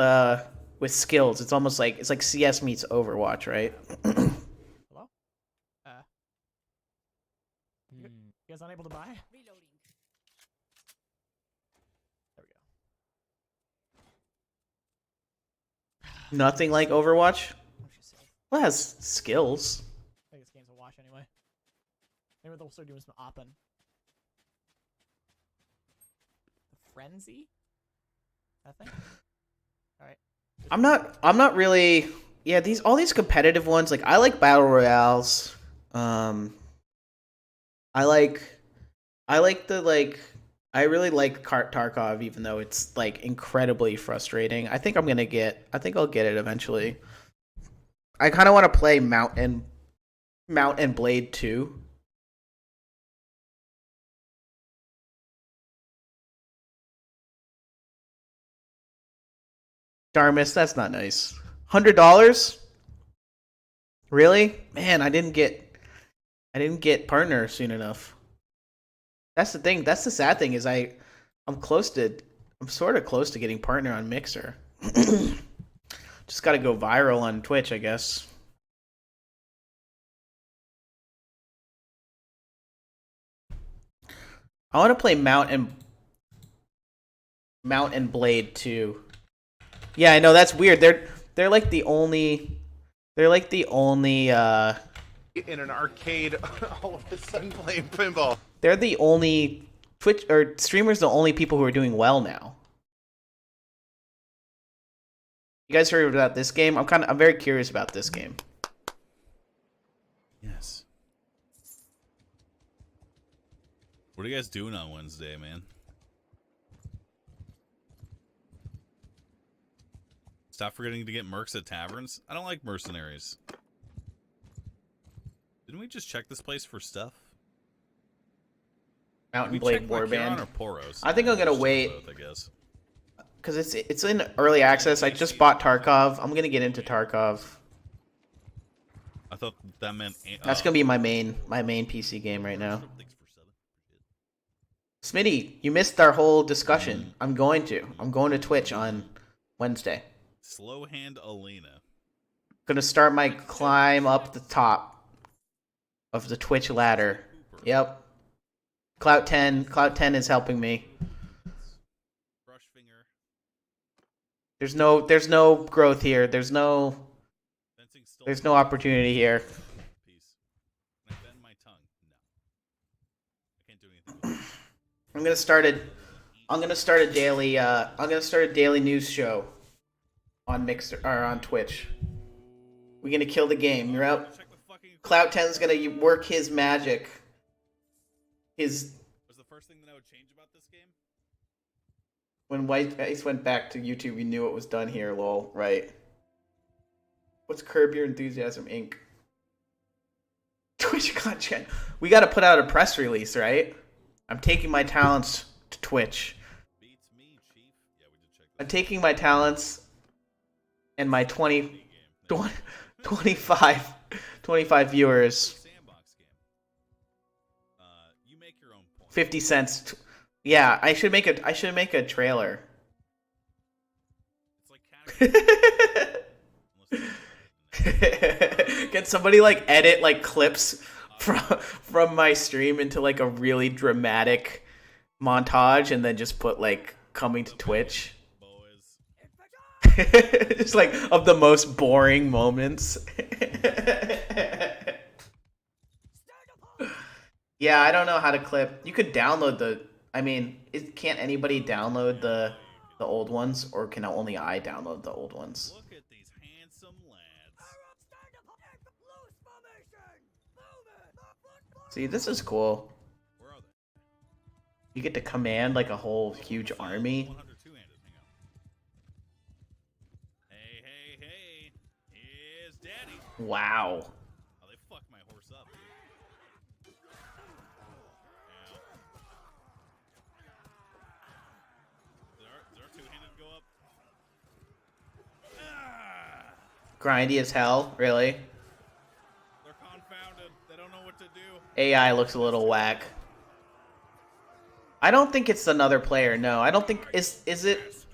skills. It's almost like it's like CS meets Overwatch, right? Hello? You guys unable to buy? Reloading. There we go. Nothing like Overwatch. Well, it has skills. I think this game's a wash anyway. Maybe they'll start doing some oppin'. The Frenzy? I think. Alright. I'm not really. Yeah, all these competitive ones. Like, I like battle royales. I really like Tarkov, even though it's like incredibly frustrating. I think I'll get it eventually. I kind of want to play Mount and Blade 2. Darmus, that's not nice. $100? Really? Man, I didn't get partner soon enough. That's the thing. That's the sad thing is I'm sort of close to getting partner on Mixer. Just got to go viral on Twitch, I guess. I want to play Mount and Blade 2. Yeah, I know that's weird. They're like the only in an arcade all of a sudden playing pinball. They're the only Twitch or streamers, the only people who are doing well now. You guys heard about this game? I'm very curious about this game. Yes. What are you guys doing on Wednesday, man? Stop forgetting to get mercs at taverns. I don't like mercenaries. Didn't we just check this place for stuff? Mountain Blade Warband. Or Poros? I think I'm gonna Just wait both, I guess. because it's in early access. I just bought Tarkov. I'm gonna get into Tarkov. I thought that meant That's gonna be my main PC game right now. Smitty, you missed our whole discussion. I'm going to Twitch on Wednesday. Slow hand Alina. Gonna start my climb up the top of the Twitch ladder. Yep. Clout 10 is helping me. There's no growth here. There's no opportunity here. I'm gonna start a daily news show on Mixer or on Twitch. We're gonna kill the game. You're out. Clout 10's gonna work his magic. Was the first thing that I would change about this game? When White Ice went back to YouTube, we knew it was done here, lol. Right. What's Curb Your Enthusiasm Inc? Twitch content. We gotta put out a press release, right? I'm taking my talents to Twitch. I'm taking my talents and my 25 viewers. 50 cents. Yeah, I should make a trailer. Can somebody like edit like clips from my stream into like a really dramatic montage and then just put like coming to Twitch? Just like of the most boring moments. Yeah, I don't know how to clip. You could download can't anybody download the old ones, or can only I download the old ones? Look at these handsome lads. See, this is cool. You get to command like a whole huge army. Hey, here's Daddy. Wow. Oh, they fucked my horse up, dude. Did our two-handed go up? Grindy as hell, really. They're confounded. They don't know what to do. AI looks a little whack. I don't think it's another player. No, I don't think is it.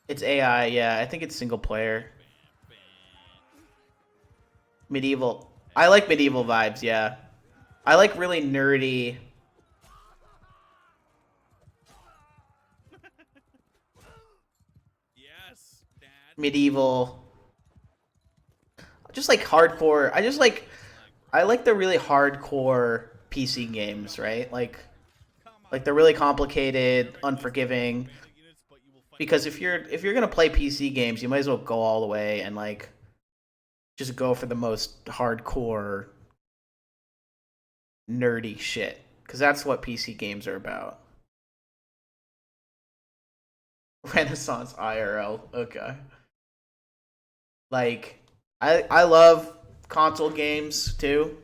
It's AI. Yeah, I think it's single player. Medieval. I like medieval vibes. Yeah, I like really nerdy. Medieval. Just like hardcore. I like the really hardcore PC games, right? Like they're really complicated, unforgiving. Because if you're gonna play PC games, you might as well go all the way and like just go for the most hardcore, nerdy shit. Because that's what PC games are about. Renaissance IRL. Okay. Like, I love console games too.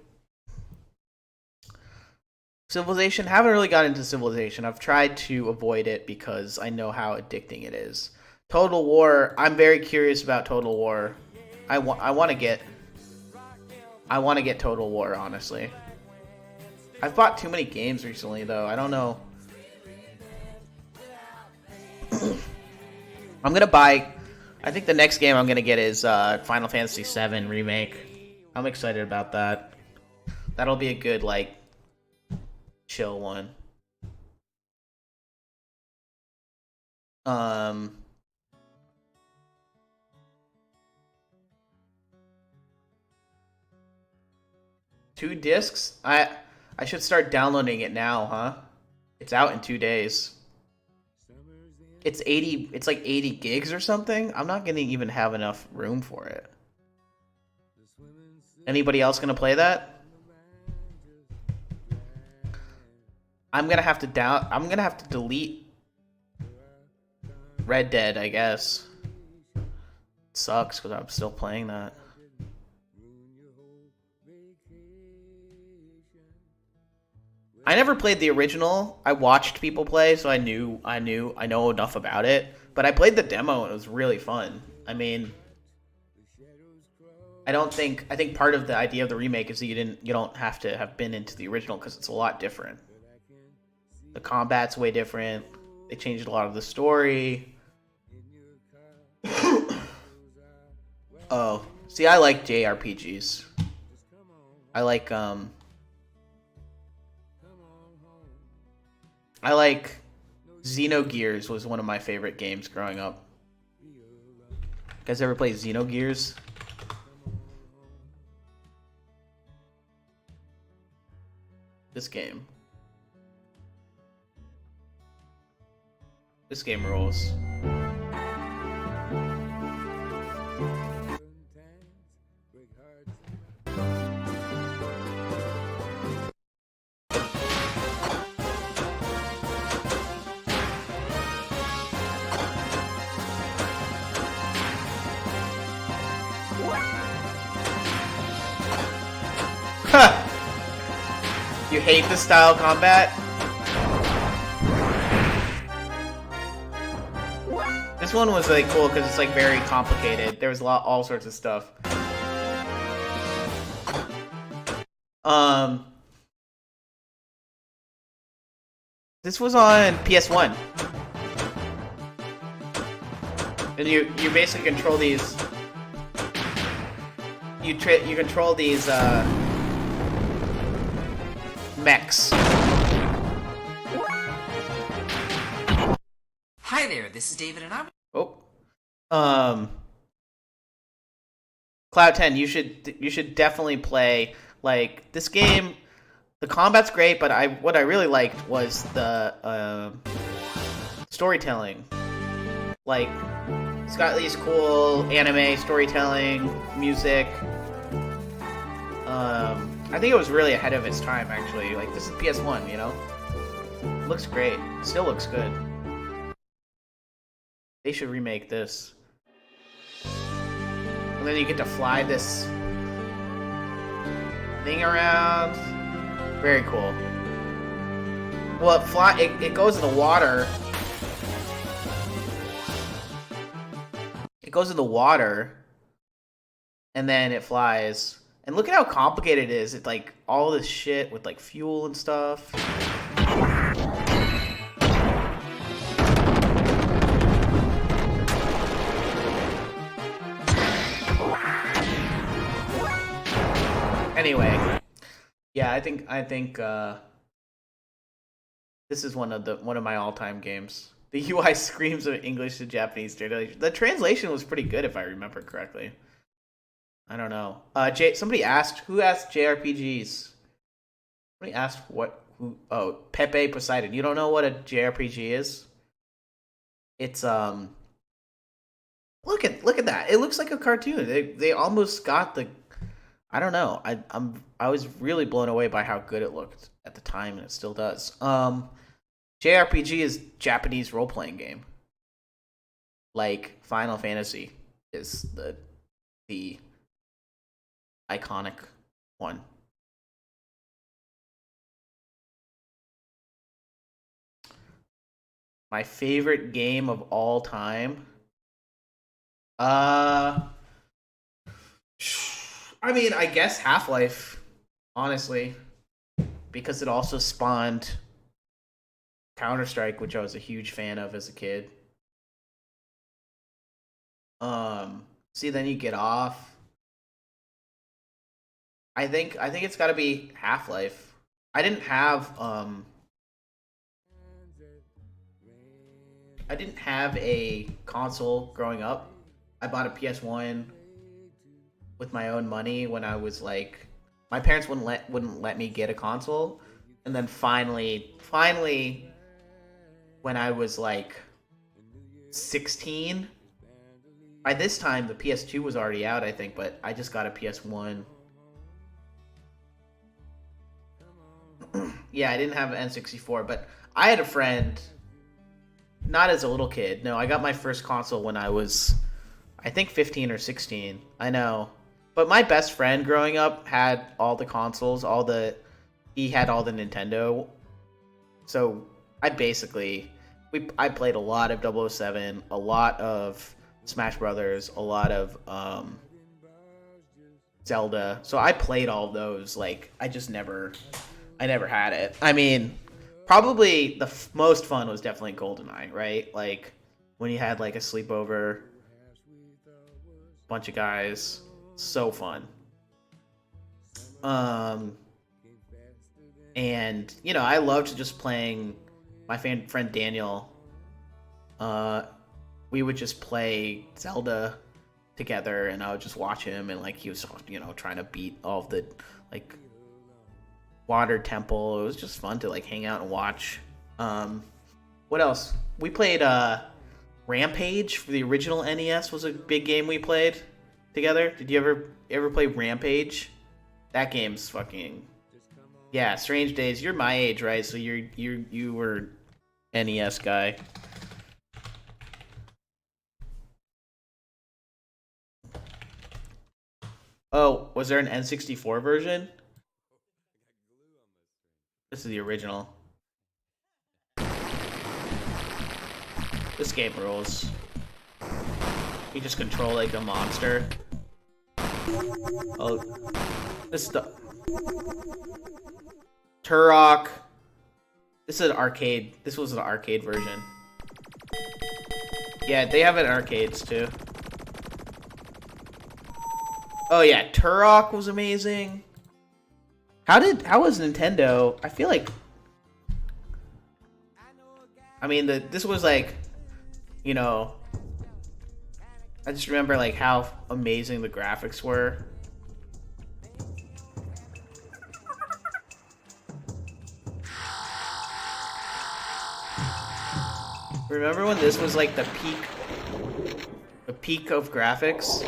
Civilization, haven't really got into Civilization. I've tried to avoid it because I know how addicting it is. Total War, I'm very curious about Total War. I want to get Total War, honestly. I've bought too many games recently though. I don't know. I think the next game I'm gonna get is Final Fantasy VII Remake. I'm excited about that. That'll be a good like chill one. 2 discs? I should start downloading it now, huh? It's out in 2 days. It's like 80 gigs or something. I'm not gonna even have enough room for it. Anybody else gonna play that? I'm gonna have to delete Red Dead, I guess. It sucks because I'm still playing that. I never played the original. I watched people play, so I know enough about it. But I played the demo and it was really fun. I mean, I think part of the idea of the remake is that you don't have to have been into the original because it's a lot different. The combat's way different. They changed a lot of the story. Oh, see, I like JRPGs. I like Xenogears was one of my favorite games growing up. You guys ever play Xenogears? This game rules. You hate this style of combat? This one was like cool because it's like very complicated. There was all sorts of stuff. This was on PS1, and you basically control these. You control these mechs. Hi there, this is David and I'm... Cloud 10, you should definitely play, like, this game. The combat's great, but what I really liked was the storytelling. Like, it's got these cool anime storytelling, music. I think it was really ahead of its time, actually. Like, this is PS1, you know? It looks great. It still looks good. They should remake this. And then you get to fly this thing around. Very cool. Well, it goes in the water. It goes in the water. And then it flies. And look at how complicated it is. It's like all this shit with like fuel and stuff. Anyway, yeah, I think this is one of my all-time games. The UI screams of English to Japanese translation. The translation was pretty good if I remember correctly. I don't know. Somebody asked, who asked JRPGs? Somebody asked oh, Pepe Poseidon. You don't know what a JRPG is? It's look at that. It looks like a cartoon. They almost got the, I don't know. I was really blown away by how good it looked at the time, and it still does. JRPG is Japanese role-playing game. Like Final Fantasy is the iconic one. My favorite game of all time? I mean, I guess Half-Life, honestly, because it also spawned Counter-Strike, which I was a huge fan of as a kid. See, then you get off. I think it's got to be Half-Life. I didn't have a console growing up. I bought a PS1 with my own money when I was like my parents wouldn't let me get a console, and then finally, when I was like 16. By this time, the PS2 was already out, I think, but I just got a PS1. Yeah, I didn't have an N64, but I had a friend, not as a little kid. No, I got my first console when I was, I think, 15 or 16. I know. But my best friend growing up had all the consoles, he had all the Nintendo. So I played a lot of 007, a lot of Smash Brothers, a lot of Zelda. So I played all of those. Like, I never had it. I mean, probably the most fun was definitely GoldenEye, right? Like, when you had like a sleepover, bunch of guys, so fun. And you know, I loved just playing. My friend Daniel, we would just play Zelda together, and I would just watch him, and like he was, you know, trying to beat all of the like Water Temple. It was just fun to like hang out and watch. What else? We played Rampage for the original NES. Was a big game we played together. Did you ever play Rampage? That game's fucking, yeah. Strange Days. You're my age, right? So you were NES guy. Oh, was there an N64 version? This is the original. This game rules. You just control like a monster. Oh, this stuff. Turok. This is an arcade. This was an arcade version. Yeah, they have it in arcades too. Oh yeah, Turok was amazing. How was Nintendo? I feel like, I mean, this was like, you know, I just remember like how amazing the graphics were. Remember when this was like the peak of graphics?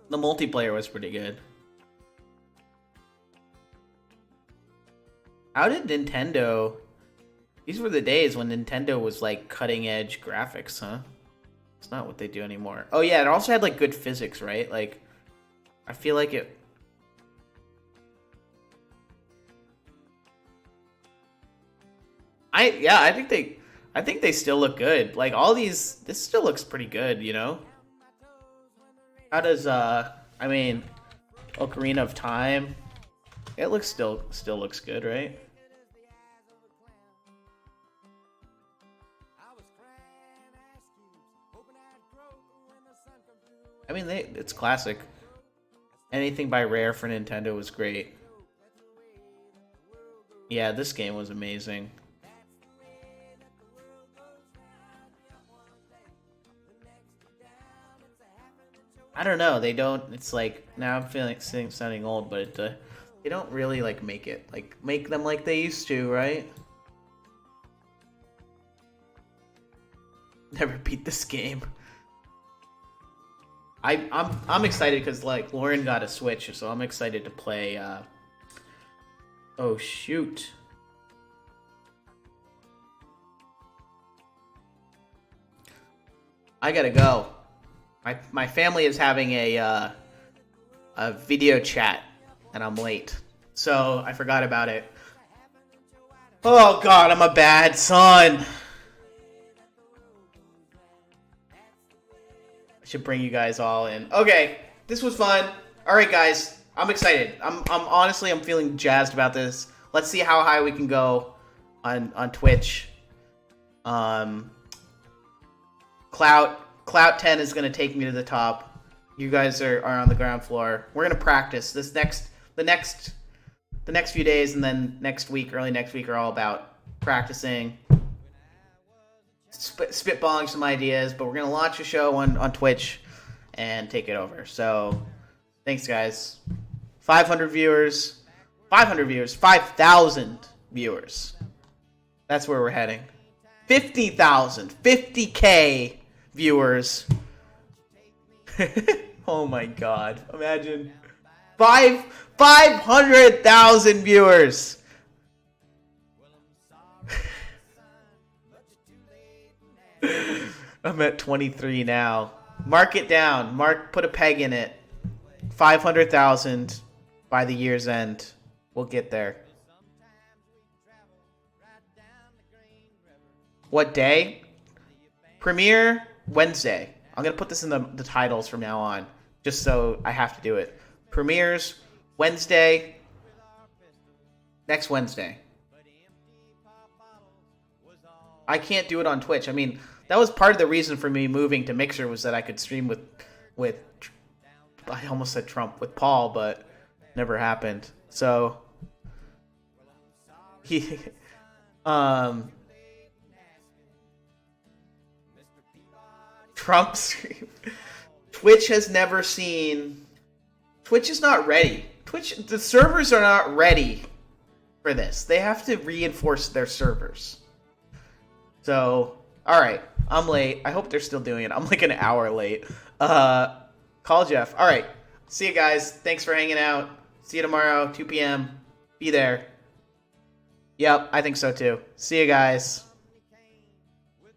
The multiplayer was pretty good. How did Nintendo... These were the days when Nintendo was like cutting edge graphics, huh? It's not what they do anymore. Oh yeah, it also had like good physics, right? Like, I feel like it... I think they still look good. Like all these, this still looks pretty good, you know? How does I mean, Ocarina of Time? It looks still looks good, right? I mean, it's classic. Anything by Rare for Nintendo was great. Yeah, this game was amazing. I don't know. They don't. It's like now I'm sounding old, but they don't really like make them like they used to, right? Never beat this game. I'm excited because like Lauren got a Switch, so I'm excited to play. Oh shoot! I gotta go. My family is having a video chat, and I'm late, so I forgot about it. Oh God, I'm a bad son. I should bring you guys all in. Okay, this was fun. All right, guys, I'm excited. I'm honestly feeling jazzed about this. Let's see how high we can go on Twitch. Clout 10 is going to take me to the top. You guys are on the ground floor. We're going to practice. This the next few days and then next week, early next week, are all about practicing, spitballing some ideas. But we're gonna launch a show on Twitch and take it over. So thanks, guys. 500 viewers, 5,000 viewers. That's where we're heading. 50,000, 50K viewers. Oh my God! Imagine 500,000 viewers. I'm at 23 now. Mark it down. Put a peg in it. 500,000 by the year's end. We'll get there. What day? Premiere Wednesday. I'm going to put this in the titles from now on, just so I have to do it. Premieres Wednesday. Next Wednesday. I can't do it on Twitch. I mean, that was part of the reason for me moving to Mixer, was that I could stream with I almost said Trump, with Paul, but never happened. So Trump stream. Twitch has never seen. Twitch is not ready. The servers are not ready for this. They have to reinforce their servers. So, all right, I'm late. I hope they're still doing it. I'm like an hour late. Call Jeff. All right, see you guys. Thanks for hanging out. See you tomorrow, 2 p.m. Be there. Yep, I think so too. See you guys.